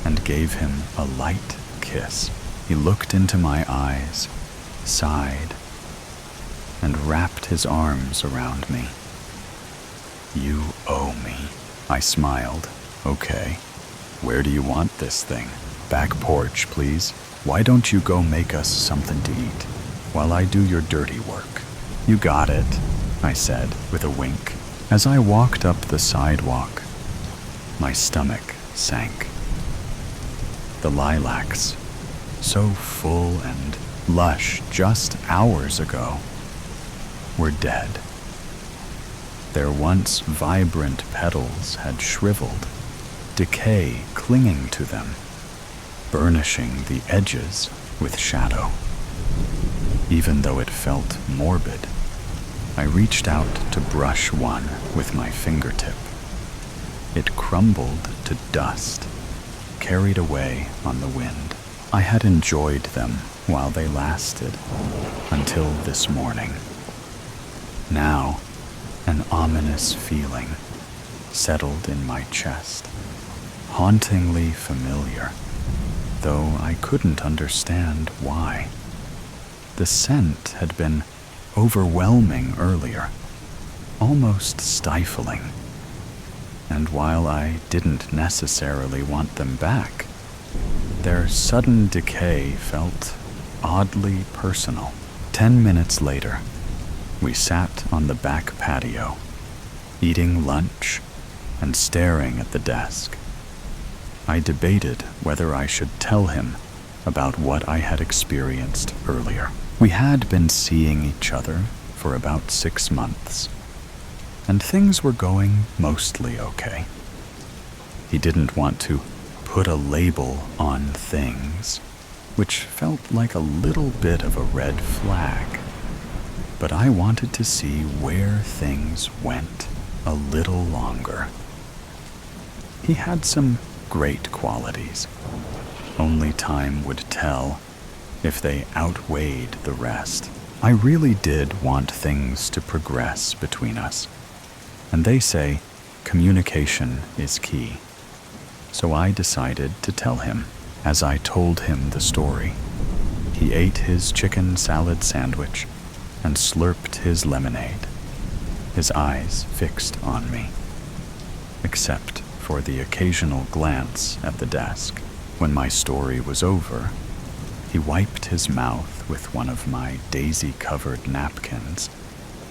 and gave him a light kiss. He looked into my eyes, sighed, and wrapped his arms around me. "You owe me," I smiled. "Okay, where do you want this thing?" "Back porch, please. Why don't you go make us something to eat while I do your dirty work?" "You got it," I said with a wink. As I walked up the sidewalk, my stomach sank. The lilacs, so full and lush just hours ago, were dead. Their once vibrant petals had shriveled, decay clinging to them, burnishing the edges with shadow. Even though it felt morbid, I reached out to brush one with my fingertip. It crumbled to dust, carried away on the wind. I had enjoyed them while they lasted, until this morning. Now, an ominous feeling settled in my chest, hauntingly familiar, though I couldn't understand why. The scent had been overwhelming earlier, almost stifling, and while I didn't necessarily want them back, their sudden decay felt oddly personal. 10 minutes later, we sat on the back patio, eating lunch and staring at the desk. I debated whether I should tell him about what I had experienced earlier. We had been seeing each other for about 6 months, and things were going mostly okay. He didn't want to put a label on things, which felt like a little bit of a red flag, but I wanted to see where things went a little longer. He had some great qualities. Only time would tell if they outweighed the rest. I really did want things to progress between us, and they say communication is key. So I decided to tell him. As I told him the story, he ate his chicken salad sandwich and slurped his lemonade, his eyes fixed on me, except for the occasional glance at the desk. When my story was over, He wiped his mouth with one of my daisy-covered napkins,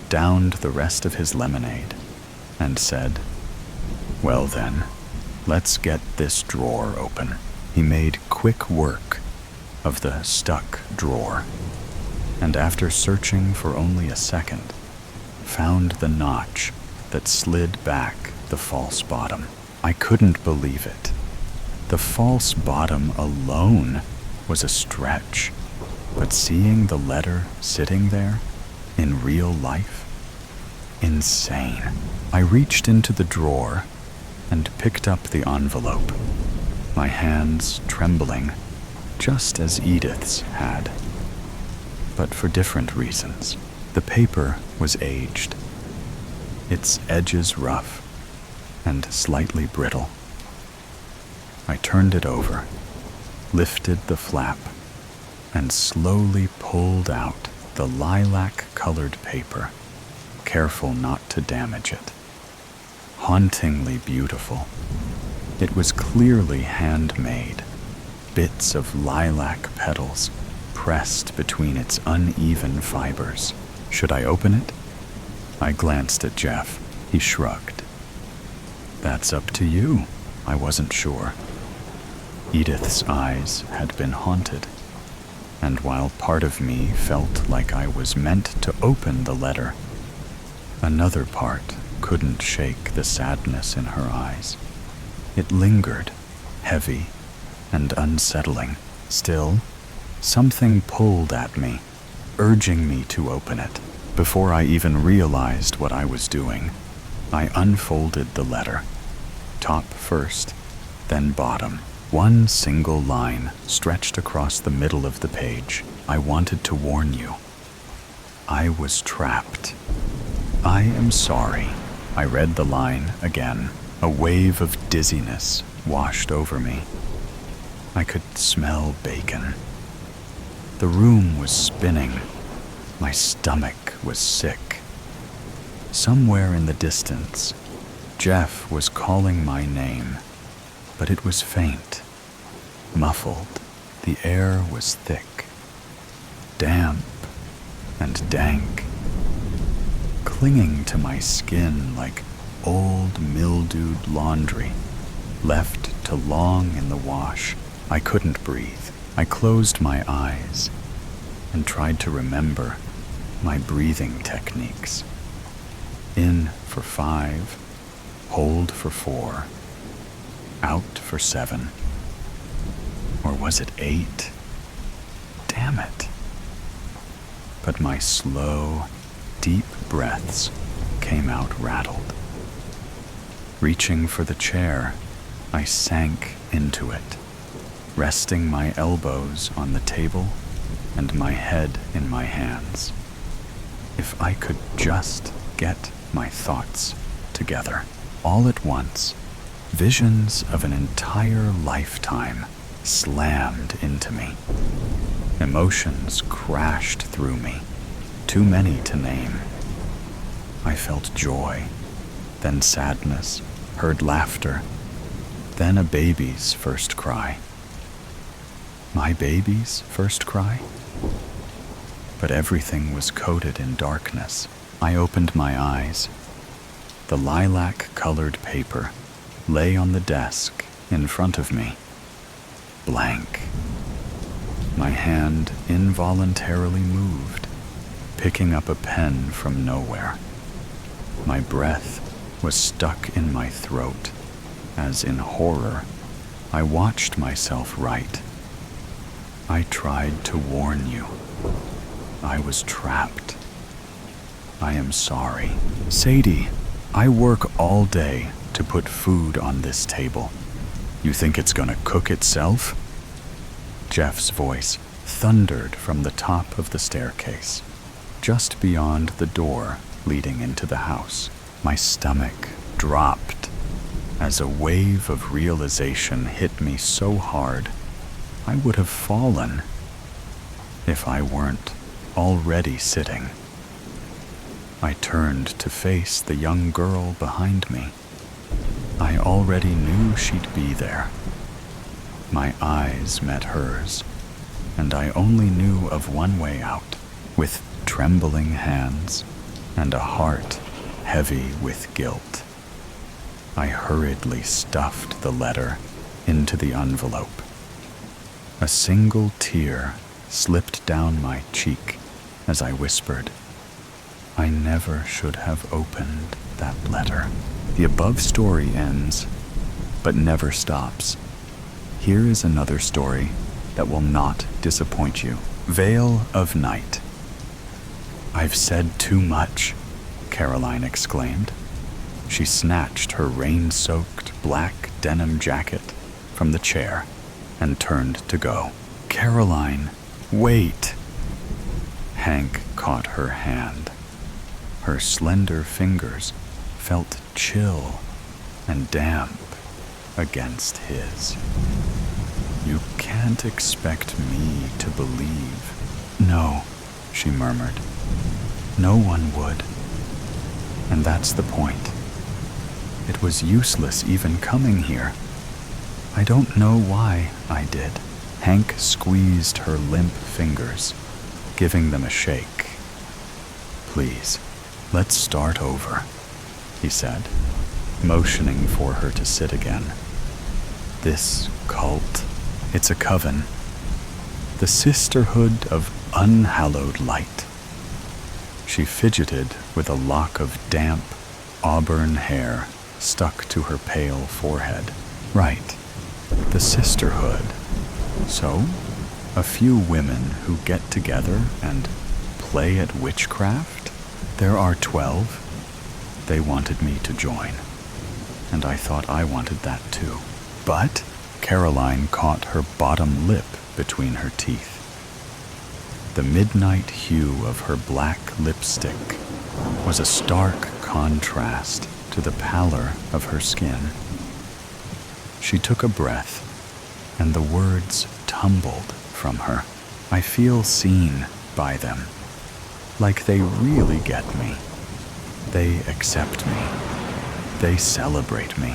downed the rest of his lemonade, and said, "Well then, let's get this drawer open." He made quick work of the stuck drawer, and after searching for only a second, found the notch that slid back the false bottom. I couldn't believe it. The false bottom alone was a stretch, but seeing the letter sitting there in real life, insane. I reached into the drawer and picked up the envelope, my hands trembling, just as Edith's had, but for different reasons. The paper was aged, its edges rough and slightly brittle. I turned it over, lifted the flap, and slowly pulled out the lilac-colored paper, careful not to damage it. Hauntingly beautiful. It was clearly handmade, bits of lilac petals pressed between its uneven fibers. Should I open it? I glanced at Jeff. He shrugged. "That's up to you." I wasn't sure. Edith's eyes had been haunted, and while part of me felt like I was meant to open the letter, another part couldn't shake the sadness in her eyes. It lingered, heavy and unsettling. Still, something pulled at me, urging me to open it. Before I even realized what I was doing, I unfolded the letter, top first, then bottom. One single line stretched across the middle of the page. "I wanted to warn you. I was trapped. I am sorry." I read the line again. A wave of dizziness washed over me. I could smell bacon. The room was spinning. My stomach was sick. Somewhere in the distance, Jeff was calling my name, but it was faint, muffled. The air was thick, damp and dank, clinging to my skin like old mildewed laundry left too long in the wash. I couldn't breathe. I closed my eyes and tried to remember my breathing techniques. In for 5, hold for 4, out for 7. Or was it 8? Damn it. But my slow, deep breaths came out rattled. Reaching for the chair, I sank into it, resting my elbows on the table and my head in my hands. If I could just get my thoughts together. All at once, visions of an entire lifetime slammed into me. Emotions crashed through me, too many to name. I felt joy, then sadness, heard laughter, then a baby's first cry. My baby's first cry? But everything was coated in darkness. I opened my eyes. The lilac-colored paper lay on the desk in front of me, blank. My hand involuntarily moved, picking up a pen from nowhere. My breath was stuck in my throat as, in horror, I watched myself write. "I tried to warn you. I was trapped. I am sorry. Sadie, I work all day to put food on this table. You think it's gonna cook itself?" Jeff's voice thundered from the top of the staircase, just beyond the door leading into the house. My stomach dropped as a wave of realization hit me so hard I would have fallen if I weren't already sitting. I turned to face the young girl behind me. I already knew she'd be there. My eyes met hers, and I only knew of one way out, with trembling hands and a heart heavy with guilt. I hurriedly stuffed the letter into the envelope. A single tear slipped down my cheek as I whispered, I never should have opened that letter. The above story ends, but never stops. Here is another story that will not disappoint you. Veil of Night. I've said too much, Caroline exclaimed. She snatched her rain-soaked black denim jacket from the chair and turned to go. Caroline, wait! Hank caught her hand. Her slender fingers felt chill and damp against his. You can't expect me to believe. No, she murmured. No one would. And that's the point. It was useless even coming here. I don't know why I did. Hank squeezed her limp fingers, giving them a shake. Please, let's start over, he said, motioning for her to sit again. This cult, it's a coven. The Sisterhood of Unhallowed Light. She fidgeted with a lock of damp, auburn hair stuck to her pale forehead. Right, the Sisterhood. So, a few women who get together and play at witchcraft? There are 12. They wanted me to join, and I thought I wanted that too. But Caroline caught her bottom lip between her teeth. The midnight hue of her black lipstick was a stark contrast to the pallor of her skin. She took a breath, and the words tumbled from her. I feel seen by them, like they really get me. They accept me. They celebrate me,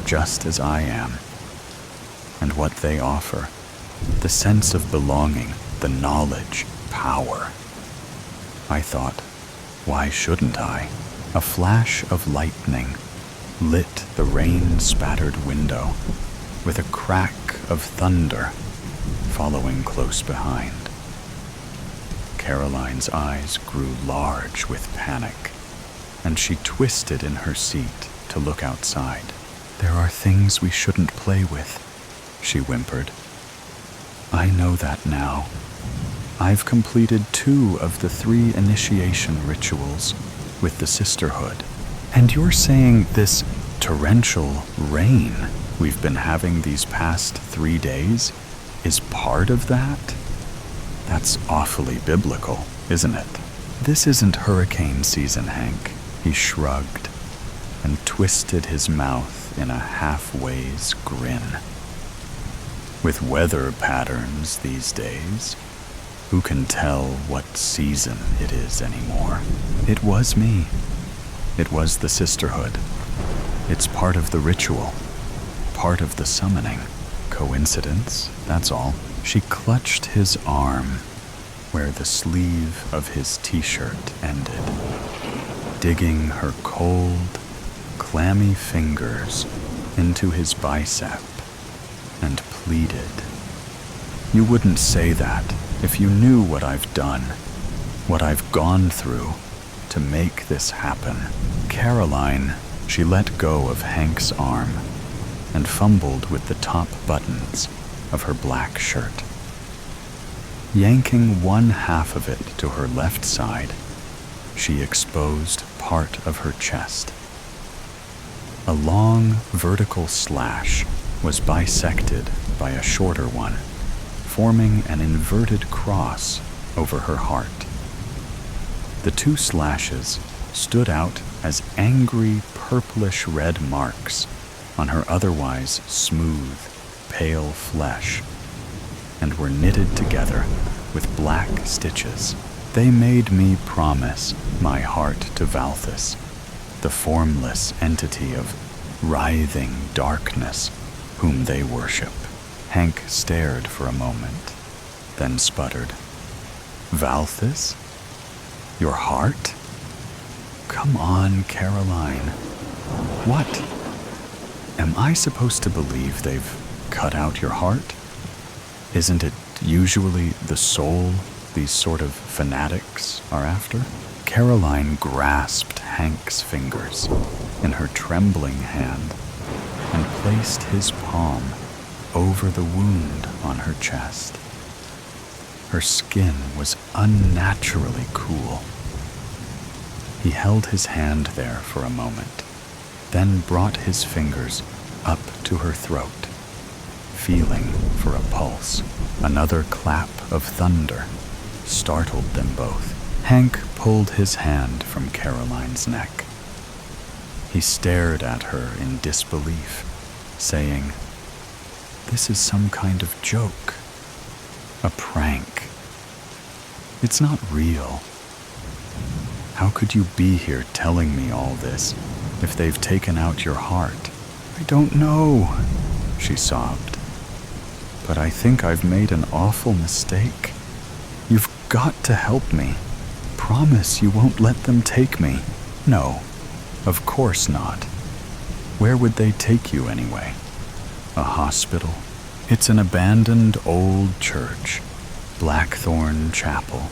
just as I am. And what they offer, the sense of belonging, the knowledge, power. I thought, why shouldn't I? A flash of lightning lit the rain-spattered window, with a crack of thunder following close behind. Caroline's eyes grew large with panic, and she twisted in her seat to look outside. There are things we shouldn't play with, she whimpered. I know that now. I've completed 2 of the 3 initiation rituals with the Sisterhood. And you're saying this torrential rain we've been having these past 3 days is part of that? That's awfully biblical, isn't it? This isn't hurricane season, Hank. He shrugged and twisted his mouth in a half-ways grin. With weather patterns these days, who can tell what season it is anymore? It was me. It was the Sisterhood. It's part of the ritual, part of the summoning. Coincidence, that's all. She clutched his arm where the sleeve of his t-shirt ended, digging her cold, clammy fingers into his bicep, and pleaded. You wouldn't say that if you knew what I've done, what I've gone through to make this happen. Caroline, she let go of Hank's arm and fumbled with the top buttons of her black shirt. Yanking one half of it to her left side, she exposed part of her chest. A long vertical slash was bisected by a shorter one, forming an inverted cross over her heart. The 2 slashes stood out as angry purplish-red marks on her otherwise smooth, pale flesh, and were knitted together with black stitches. They made me promise my heart to Valthus, the formless entity of writhing darkness whom they worship. Hank stared for a moment, then sputtered. Valthis? Your heart? Come on, Caroline. What? Am I supposed to believe they've cut out your heart? Isn't it usually the soul these sort of fanatics are after? Caroline grasped Hank's fingers in her trembling hand and placed his palm over the wound on her chest. Her skin was unnaturally cool. He held his hand there for a moment, then brought his fingers up to her throat, feeling for a pulse. Another clap of thunder startled them both. Hank pulled his hand from Caroline's neck. He stared at her in disbelief, saying, "This is some kind of joke. A prank. It's not real. How could you be here telling me all this if they've taken out your heart?" "I don't know," she sobbed. "But I think I've made an awful mistake. You've got to help me. Promise you won't let them take me." "No, of course not. Where would they take you anyway? A hospital? It's an abandoned old church, Blackthorn Chapel.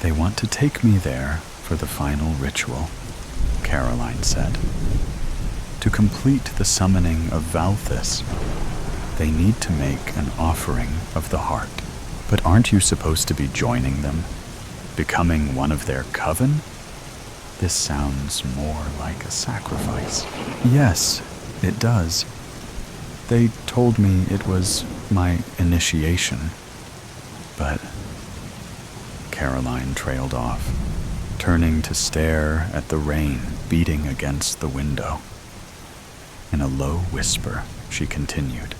They want to take me there for the final ritual," Caroline said. "To complete the summoning of Valthis, they need to make an offering of the heart." "But aren't you supposed to be joining them? Becoming one of their coven? This sounds more like a sacrifice." "Yes, it does. They told me it was my initiation, but..." Caroline trailed off, turning to stare at the rain beating against the window. In a low whisper, she continued,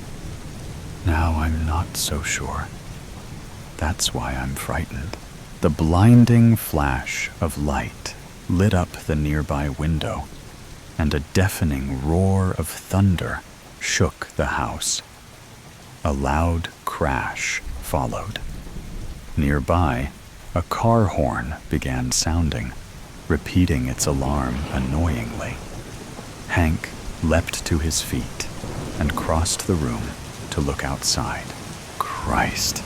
"Now I'm not so sure. That's why I'm frightened." The blinding flash of light lit up the nearby window, and a deafening roar of thunder shook the house. A loud crash followed. Nearby, a car horn began sounding, repeating its alarm annoyingly. Hank leapt to his feet and crossed the room to look outside. Christ,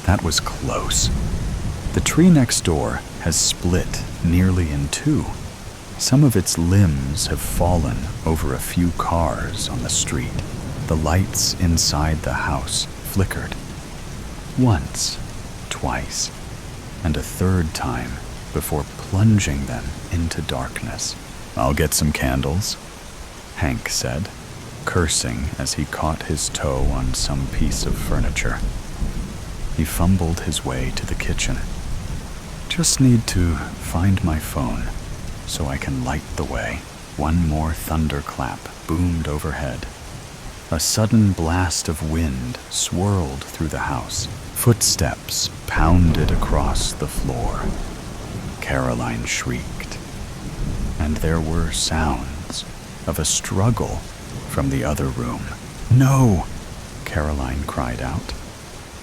that was close. The tree next door has split nearly in two. Some of its limbs have fallen over a few cars on the street. The lights inside the house flickered. Once, twice, and a third time before plunging them into darkness. "I'll get some candles," Hank said, cursing as he caught his toe on some piece of furniture. He fumbled his way to the kitchen. "Just need to find my phone so I can light the way." One more thunderclap boomed overhead. A sudden blast of wind swirled through the house. Footsteps pounded across the floor. Caroline shrieked, and there were sounds of a struggle from the other room. "No!" Caroline cried out.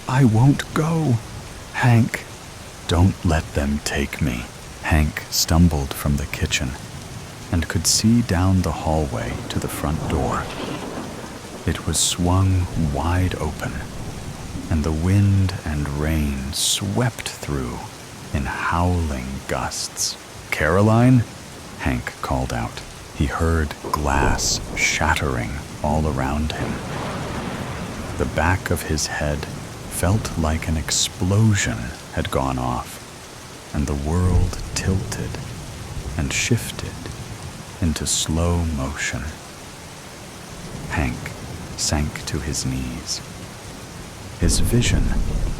"I won't go! Hank, don't let them take me." Hank stumbled from the kitchen and could see down the hallway to the front door. It was swung wide open, and the wind and rain swept through in howling gusts. "Caroline?" Hank called out. He heard glass shattering all around him. The back of his head felt like an explosion had gone off, and the world tilted and shifted into slow motion. Hank sank to his knees. His vision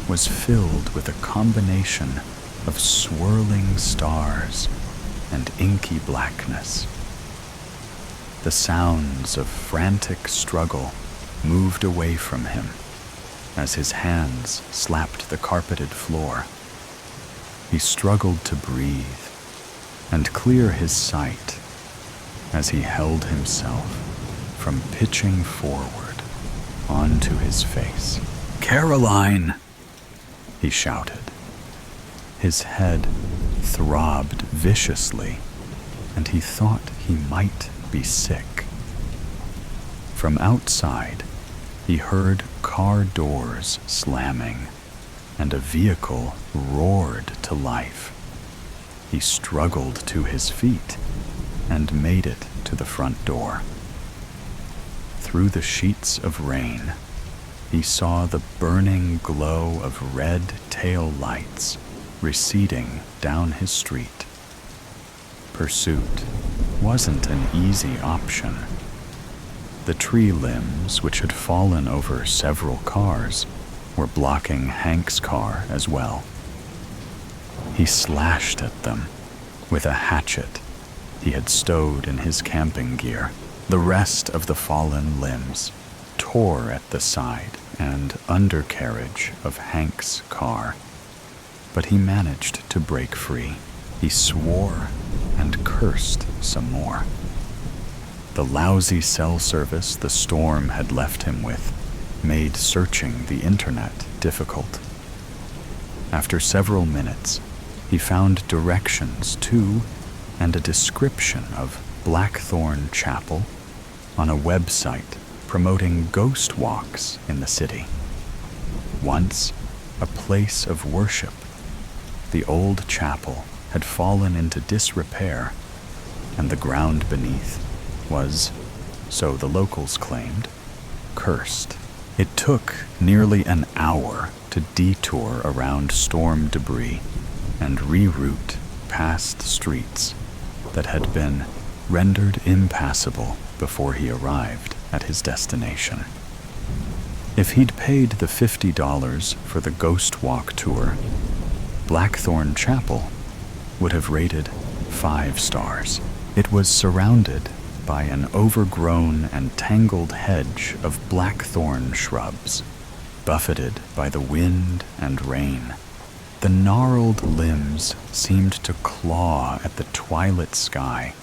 was filled with a combination of swirling stars and inky blackness. The sounds of frantic struggle moved away from him as his hands slapped the carpeted floor. He struggled to breathe and clear his sight as he held himself from pitching forward onto his face. "Caroline!" he shouted. His head throbbed viciously, and he thought he might be sick. From outside, he heard car doors slamming, and a vehicle roared to life. He struggled to his feet and made it to the front door. Through the sheets of rain, he saw the burning glow of red tail lights receding down his street. Pursuit wasn't an easy option. The tree limbs, which had fallen over several cars, were blocking Hank's car as well. He slashed at them with a hatchet he had stowed in his camping gear. The rest of the fallen limbs tore at the side and undercarriage of Hank's car, but he managed to break free. He swore and cursed some more. The lousy cell service the storm had left him with made searching the internet difficult. After several minutes, he found directions to and a description of Blackthorn Chapel on a website promoting ghost walks in the city. Once a place of worship, the old chapel had fallen into disrepair, and the ground beneath was, so the locals claimed, cursed. It took nearly an hour to detour around storm debris and reroute past streets that had been rendered impassable before he arrived at his destination. If he'd paid the $50 for the Ghost Walk tour, Blackthorn Chapel would have rated 5 stars. It was surrounded by an overgrown and tangled hedge of blackthorn shrubs, buffeted by the wind and rain. The gnarled limbs seemed to claw at the twilit sky,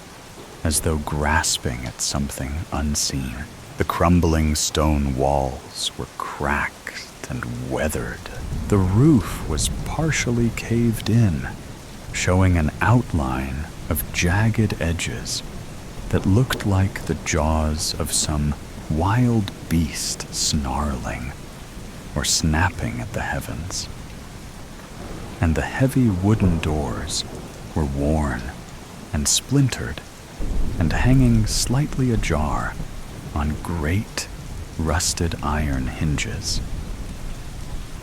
as though grasping at something unseen. The crumbling stone walls were cracked and weathered. The roof was partially caved in, showing an outline of jagged edges that looked like the jaws of some wild beast snarling or snapping at the heavens. And the heavy wooden doors were worn and splintered and hanging slightly ajar on great rusted iron hinges.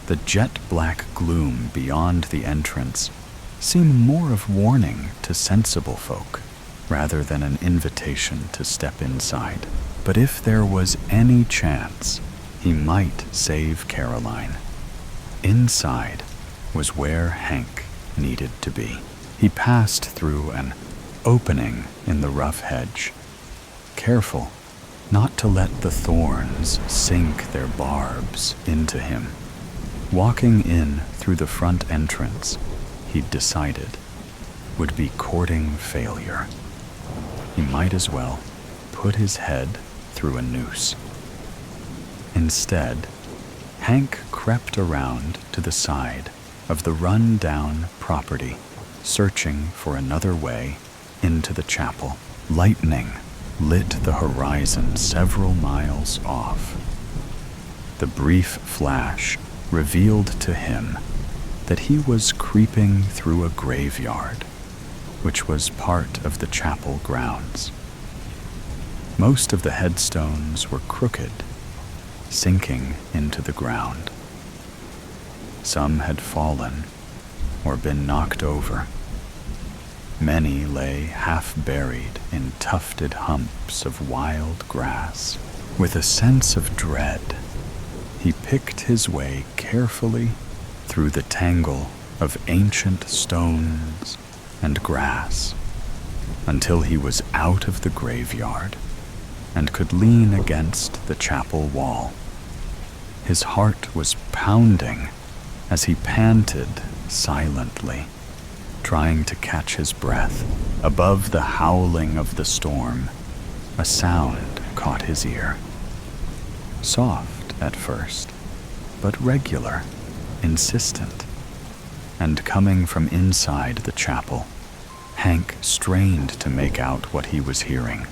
The jet-black gloom beyond the entrance seemed more of warning to sensible folk rather than an invitation to step inside. But if there was any chance he might save Caroline, inside was where Hank needed to be. He passed through an opening in the rough hedge, careful not to let the thorns sink their barbs into him. Walking in through the front entrance, he'd decided, would be courting failure. He might as well put his head through a noose. Instead, Hank crept around to the side of the run-down property, searching for another way into the chapel. Lightning lit the horizon several miles off. The brief flash revealed to him that he was creeping through a graveyard, which was part of the chapel grounds. Most of the headstones were crooked, sinking into the ground. Some had fallen or been knocked over. Many lay half-buried in tufted humps of wild grass. With a sense of dread, he picked his way carefully through the tangle of ancient stones and grass until he was out of the graveyard and could lean against the chapel wall. His heart was pounding as he panted silently, trying to catch his breath. Above the howling of the storm, a sound caught his ear. Soft at first, but regular, insistent. and coming from inside the chapel. Hank strained to make out what he was hearing.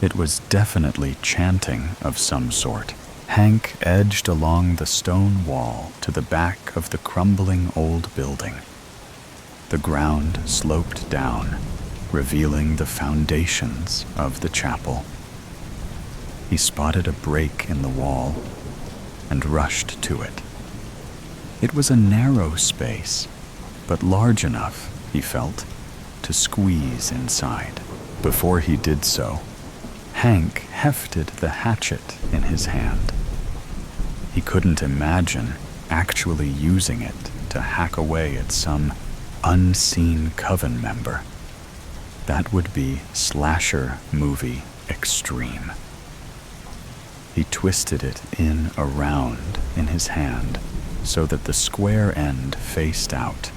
It was definitely chanting of some sort. Hank edged along the stone wall to the back of the crumbling old building. The ground sloped down, revealing the foundations of the chapel. He spotted a break in the wall and rushed to it. It was a narrow space, but large enough, he felt, to squeeze inside. Before he did so, Hank hefted the hatchet in his hand. He couldn't imagine actually using it to hack away at some unseen coven member. That would be slasher movie extreme. He twisted it around in his hand so that the square end faced out,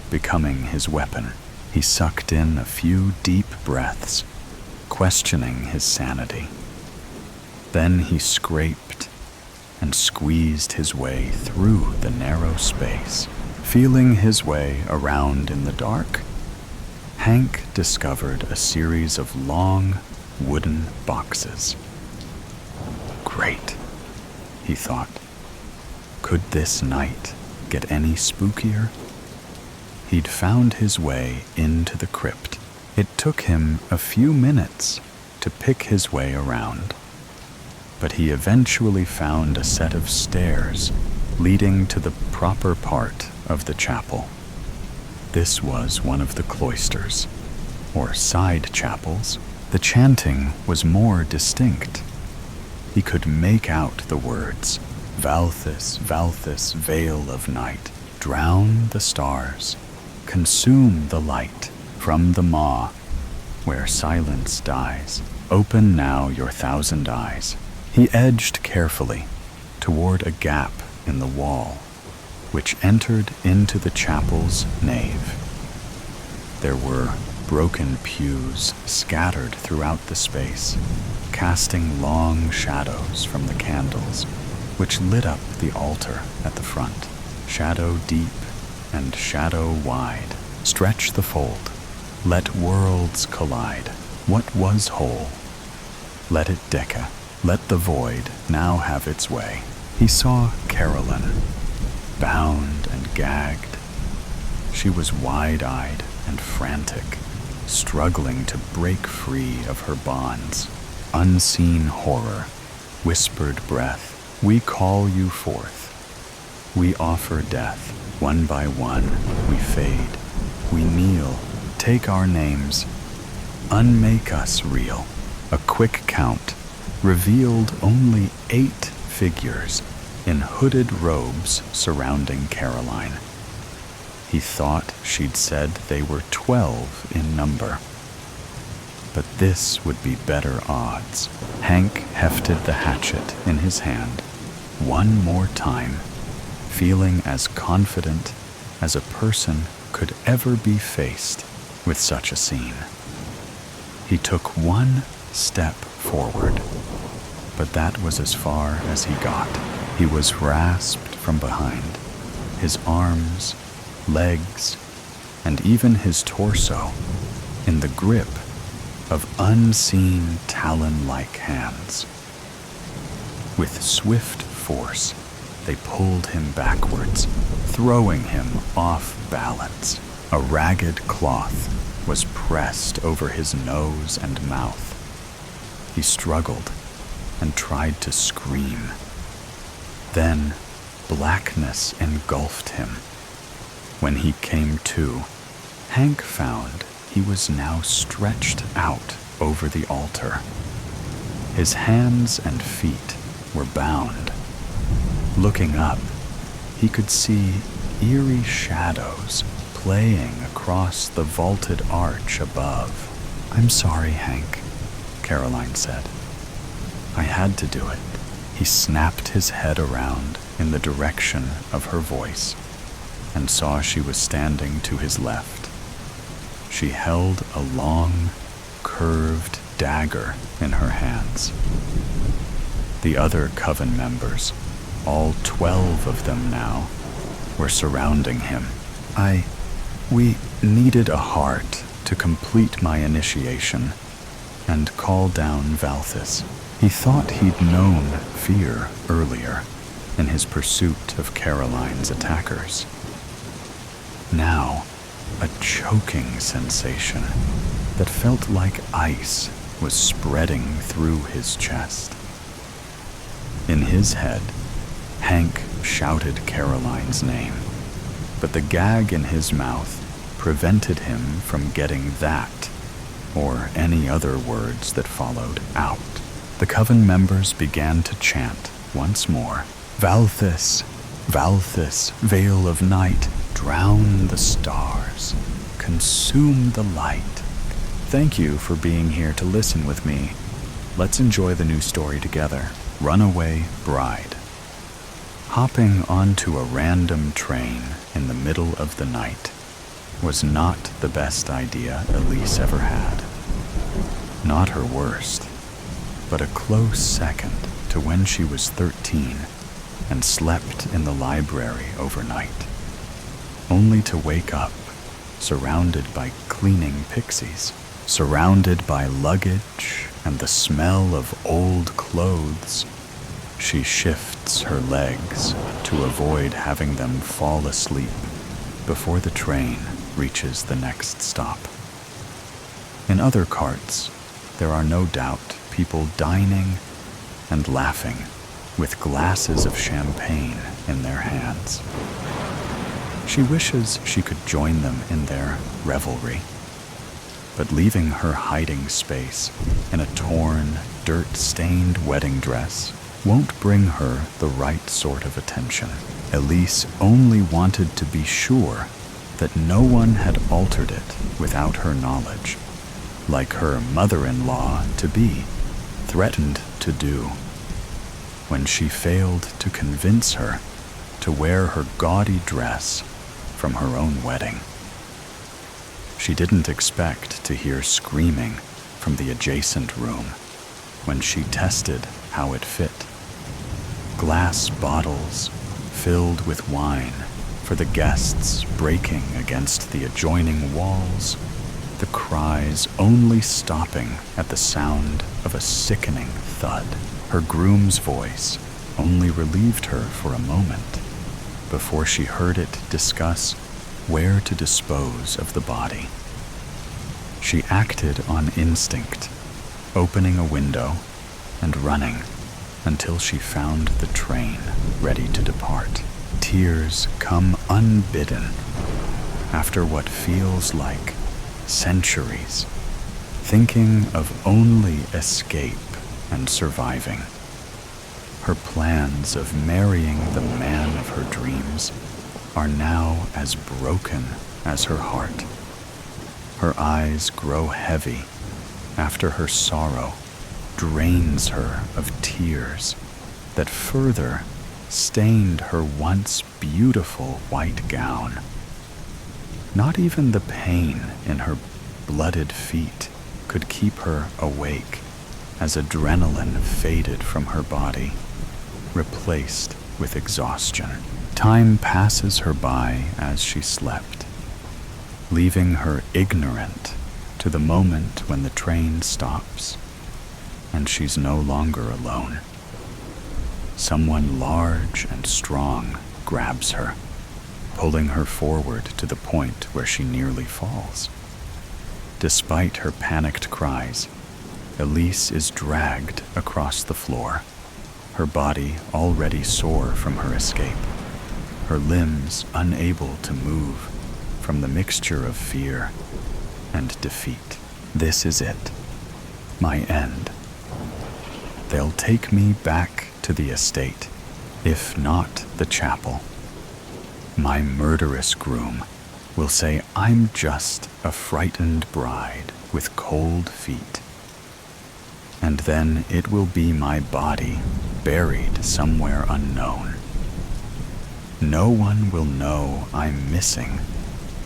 becoming his weapon. He sucked in a few deep breaths, questioning his sanity. Then he scraped and squeezed his way through the narrow space. Feeling his way around in the dark, Hank discovered a series of long wooden boxes. Great, he thought. Could this night get any spookier? He'd found his way into the crypt. It took him a few minutes to pick his way around, but he eventually found a set of stairs leading to the proper part of the chapel. This was one of the cloisters, or side chapels. The chanting was more distinct. He could make out the words, "Valthus, Valthus, veil of night, drown the stars, consume the light from the maw, where silence dies. Open now your 1,000 eyes." He edged carefully toward a gap in the wall, which entered into the chapel's nave. There were broken pews scattered throughout the space, casting long shadows from the candles, which lit up the altar at the front. Shadow deep and shadow wide, stretch the fold, let worlds collide. What was whole? Let it decca, let the void now have its way. He saw Carolyn, bound and gagged. She was wide-eyed and frantic, struggling to break free of her bonds. Unseen horror, whispered breath, we call you forth. We offer death, one by one, we fade. We kneel, take our names, unmake us real. A quick count revealed only 8 figures in hooded robes surrounding Caroline. He thought she'd said they were 12 in number. But this would be better odds. Hank hefted the hatchet in his hand one more time, feeling as confident as a person could ever be faced with such a scene. He took one step forward, but that was as far as he got. He was grasped from behind, his arms, legs, and even his torso in the grip of unseen talon-like hands. With swift force, they pulled him backwards, throwing him off balance. A ragged cloth was pressed over his nose and mouth. He struggled and tried to scream. Then blackness engulfed him. When he came to, Hank found he was now stretched out over the altar. His hands and feet were bound. Looking up, he could see eerie shadows playing across the vaulted arch above. "I'm sorry, Hank," Caroline said. "I had to do it." He snapped his head around in the direction of her voice and saw she was standing to his left. She held a long, curved dagger in her hands. The other coven members, all 12 of them now, were surrounding him. We needed a heart to complete my initiation and call down Valthis. He thought he'd known fear earlier in his pursuit of Caroline's attackers. Now, a choking sensation that felt like ice was spreading through his chest. In his head, Hank shouted Caroline's name, but the gag in his mouth prevented him from getting that or any other words that followed out. The coven members began to chant once more, "Valthis, Valthis, veil of night, drown the stars, consume the light." Thank you for being here to listen with me. Let's enjoy the new story together, Runaway Bride. Hopping onto a random train in the middle of the night was not the best idea Elise ever had. Not her worst, but a close second to when she was 13 and slept in the library overnight, only to wake up surrounded by cleaning pixies, surrounded by luggage and the smell of old clothes. She shifts her legs to avoid having them fall asleep before the train reaches the next stop. In other carts, there are no doubt people dining and laughing with glasses of champagne in their hands. She wishes she could join them in their revelry, but leaving her hiding space in a torn, dirt-stained wedding dress won't bring her the right sort of attention. Elise only wanted to be sure that no one had altered it without her knowledge, like her mother-in-law-to-be threatened to do when she failed to convince her to wear her gaudy dress from her own wedding. She didn't expect to hear screaming from the adjacent room when she tested how it fit. Glass bottles filled with wine for the guests breaking against the adjoining walls, the cries only stopping at the sound of a sickening thud. Her groom's voice only relieved her for a moment before she heard it discuss where to dispose of the body. She acted on instinct, opening a window and running until she found the train ready to depart. Tears come unbidden after what feels like centuries, thinking of only escape and surviving. Her plans of marrying the man of her dreams are now as broken as her heart. Her eyes grow heavy after her sorrow drains her of tears that further stained her once beautiful white gown. Not even the pain in her blooded feet could keep her awake as adrenaline faded from her body, replaced with exhaustion. Time passes her by as she slept, leaving her ignorant to the moment when the train stops and she's no longer alone. Someone large and strong grabs her, pulling her forward to the point where she nearly falls. Despite her panicked cries, Elise is dragged across the floor, her body already sore from her escape, her limbs unable to move from the mixture of fear and defeat. This is it, my end. They'll take me back to the estate, if not the chapel. My murderous groom will say I'm just a frightened bride with cold feet. And then it will be my body buried somewhere unknown. No one will know I'm missing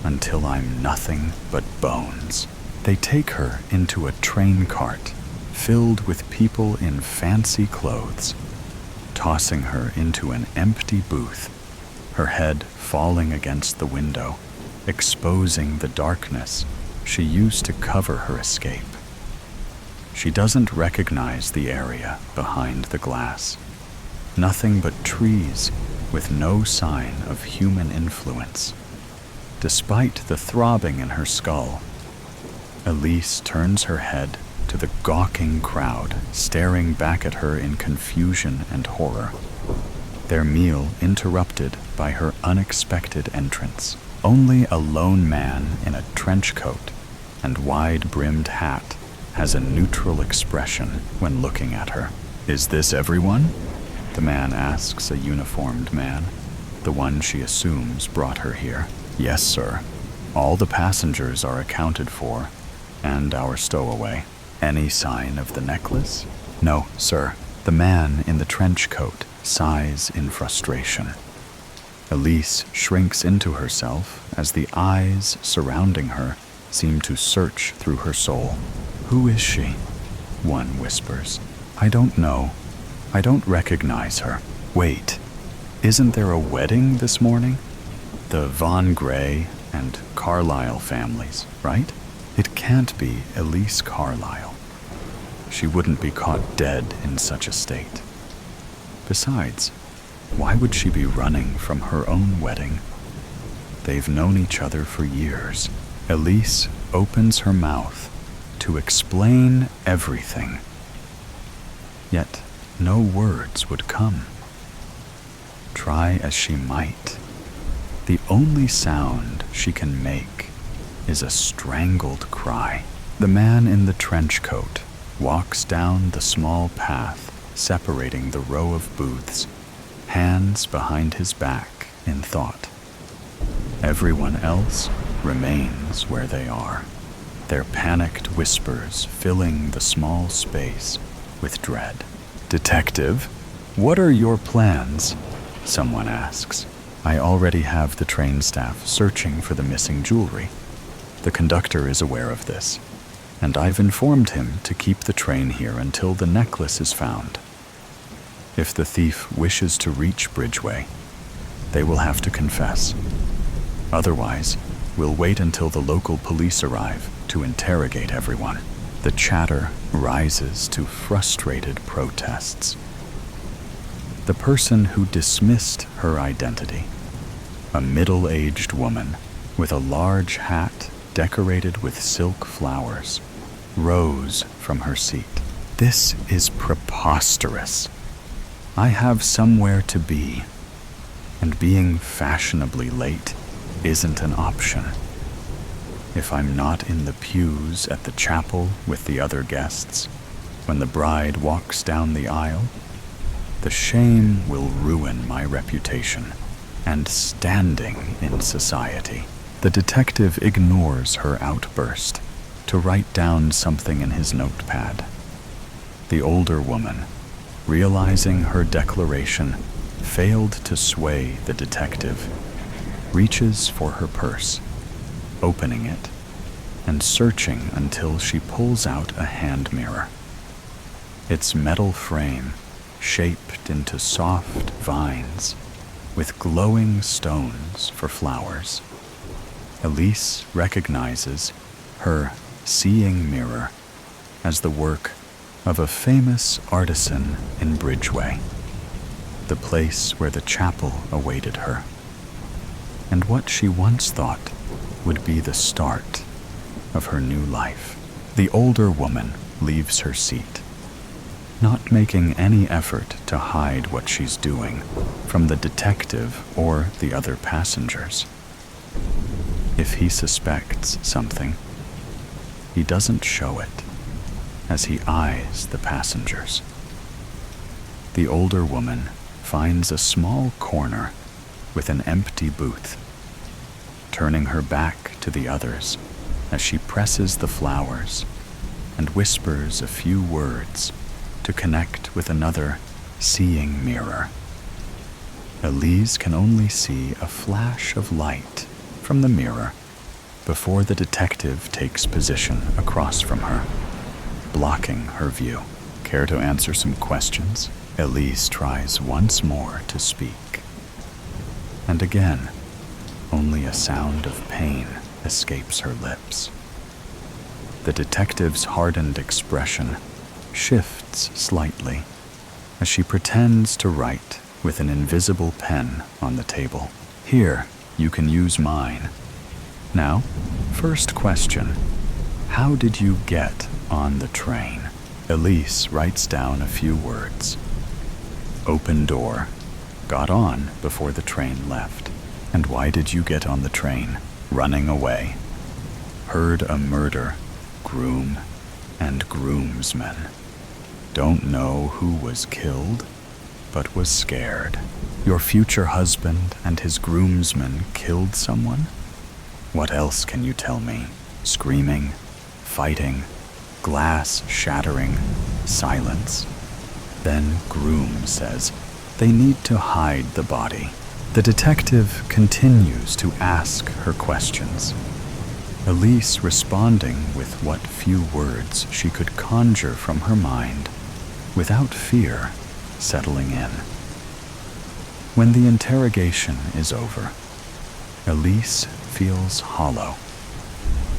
until I'm nothing but bones. They take her into a train cart filled with people in fancy clothes, tossing her into an empty booth, her head falling against the window exposing the darkness she used to cover her escape. She doesn't recognize the area behind the glass. Nothing but trees with no sign of human influence. Despite the throbbing in her skull, Elise turns her head to the gawking crowd staring back at her in confusion and horror, their meal interrupted by her unexpected entrance. Only a lone man in a trench coat and wide-brimmed hat has a neutral expression when looking at her. "Is this everyone?" the man asks a uniformed man, the one she assumes brought her here. "Yes, sir. All the passengers are accounted for, and our stowaway." "Any sign of the necklace?" "No, sir." The man in the trench coat sighs in frustration. Elise shrinks into herself as the eyes surrounding her seem to search through her soul. "Who is she?" one whispers. "I don't know. I don't recognize her." "Wait, isn't there a wedding this morning? The Von Gray and Carlyle families, right? It can't be Elise Carlyle. She wouldn't be caught dead in such a state. Besides, why would she be running from her own wedding? They've known each other for years." Elise opens her mouth to explain everything. Yet no words would come. Try as she might, the only sound she can make is a strangled cry. The man in the trench coat walks down the small path separating the row of booths, hands behind his back in thought. Everyone else remains where they are, their panicked whispers filling the small space with dread. "Detective, what are your plans?" someone asks. "I already have the train staff searching for the missing jewelry. The conductor is aware of this, and I've informed him to keep the train here until the necklace is found. If the thief wishes to reach Bridgeway, they will have to confess. Otherwise, we'll wait until the local police arrive to interrogate everyone." The chatter rises to frustrated protests. The person who dismissed her identity, a middle-aged woman with a large hat decorated with silk flowers, rose from her seat. "This is preposterous. I have somewhere to be, and being fashionably late isn't an option. If I'm not in the pews at the chapel with the other guests, when the bride walks down the aisle, the shame will ruin my reputation and standing in society." The detective ignores her outburst to write down something in his notepad. The older woman, realizing her declaration failed to sway the detective, reaches for her purse, opening it and searching until she pulls out a hand mirror. Its metal frame shaped into soft vines with glowing stones for flowers. Elise recognizes her seeing mirror as the work of a famous artisan in Bridgeway, the place where the chapel awaited her, and what she once thought would be the start of her new life. The older woman leaves her seat, not making any effort to hide what she's doing from the detective or the other passengers. If he suspects something, he doesn't show it as he eyes the passengers. The older woman finds a small corner with an empty booth, turning her back to the others as she presses the flowers and whispers a few words to connect with another seeing mirror. Elise can only see a flash of light from the mirror before the detective takes position across from her, blocking her view. "Care to answer some questions?" Elise tries once more to speak. And again, Only a sound of pain escapes her lips. The detective's hardened expression shifts slightly as she pretends to write with an invisible pen on the table. Here, you can use mine. Now, first question. How did you get on the train? Elise writes down a few words. Open door. Got on before the train left. And why did you get on the train? Running away. Heard a murder. Groom and groomsmen. Don't know who was killed, but was scared. Your future husband and his groomsmen killed someone? What else can you tell me? Screaming, fighting, glass shattering, silence. Then groom says they need to hide the body. The detective continues to ask her questions. Elise responding with what few words she could conjure from her mind, without fear settling in. When the interrogation is over, Elise feels hollow,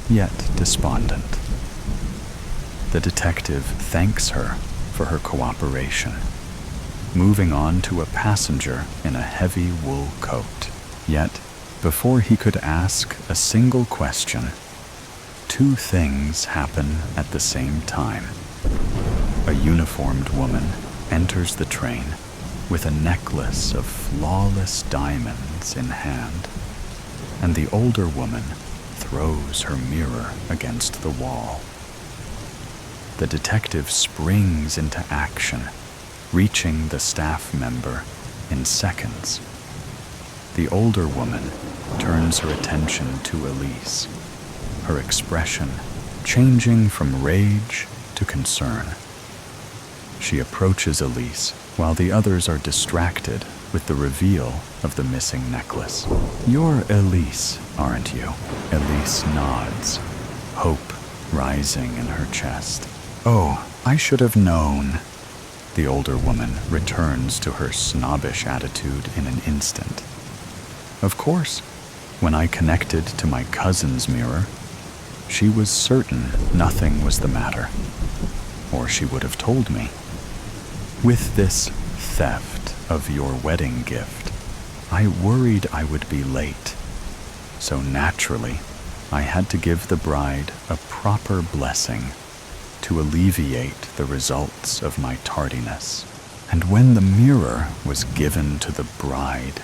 yet despondent. The detective thanks her for her cooperation, moving on to a passenger in a heavy wool coat. Yet, before he could ask a single question, two things happen at the same time. A uniformed woman enters the train with a necklace of flawless diamonds in hand, and the older woman throws her mirror against the wall. The detective springs into action, reaching the staff member in seconds. The older woman turns her attention to Elise, her expression changing from rage to concern. She approaches Elise while the others are distracted with the reveal of the missing necklace. You're Elise, aren't you? Elise nods, hope rising in her chest. Oh, I should have known. The older woman returns to her snobbish attitude in an instant. Of course, when I connected to my cousin's mirror, she was certain nothing was the matter, or she would have told me. With this theft of your wedding gift, I worried I would be late, so naturally, I had to give the bride a proper blessing to alleviate the results of my tardiness. And when the mirror was given to the bride,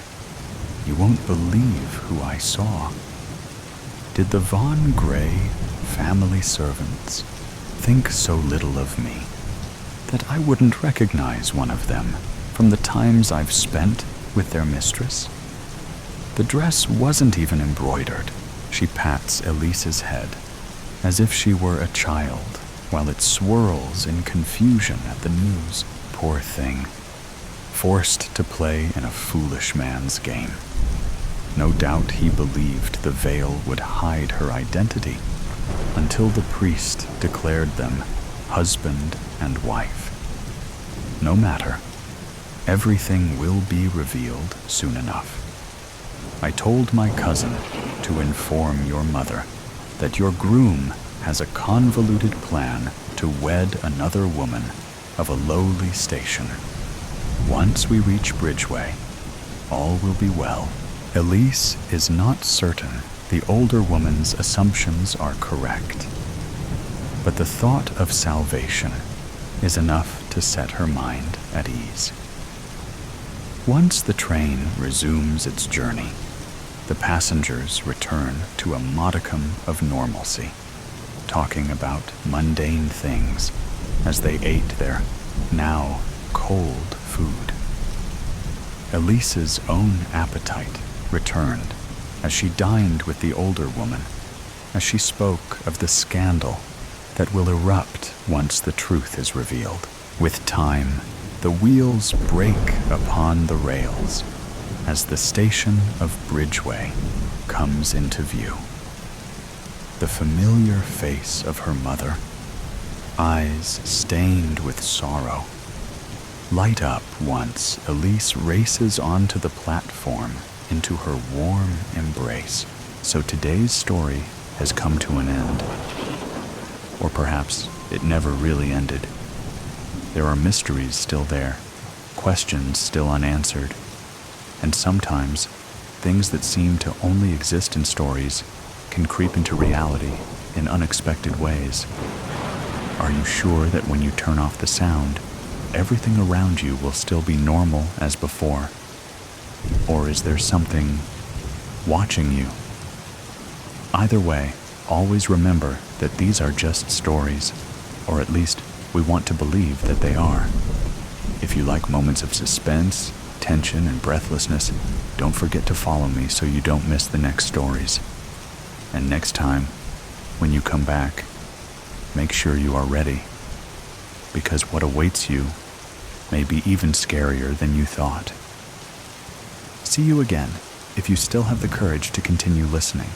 you won't believe who I saw. Did the Von Gray family servants think so little of me that I wouldn't recognize one of them from the times I've spent with their mistress? The dress wasn't even embroidered. She pats Elise's head as if she were a child, while it swirls in confusion at the news. Poor thing, forced to play in a foolish man's game. No doubt he believed the veil would hide her identity until the priest declared them husband and wife. No matter, everything will be revealed soon enough. I told my cousin to inform your mother that your groom has a convoluted plan to wed another woman of a lowly station. Once we reach Bridgeway, all will be well. Elise is not certain the older woman's assumptions are correct, but the thought of salvation is enough to set her mind at ease. Once the train resumes its journey, the passengers return to a modicum of normalcy, talking about mundane things as they ate their now cold food. Elise's own appetite returned as she dined with the older woman, as she spoke of the scandal that will erupt once the truth is revealed. With time, the wheels break upon the rails as the station of Bridgeway comes into view. The familiar face of her mother, eyes stained with sorrow, light up once Elise races onto the platform into her warm embrace. So today's story has come to an end. Or perhaps it never really ended. There are mysteries still there, questions still unanswered, and sometimes things that seem to only exist in stories can creep into reality in unexpected ways. Are you sure that when you turn off the sound, everything around you will still be normal as before? Or is there something watching you? Either way, always remember that these are just stories, or at least we want to believe that they are. If you like moments of suspense, tension, and breathlessness, don't forget to follow me so you don't miss the next stories. And next time, when you come back, make sure you are ready, because what awaits you may be even scarier than you thought. See you again if you still have the courage to continue listening.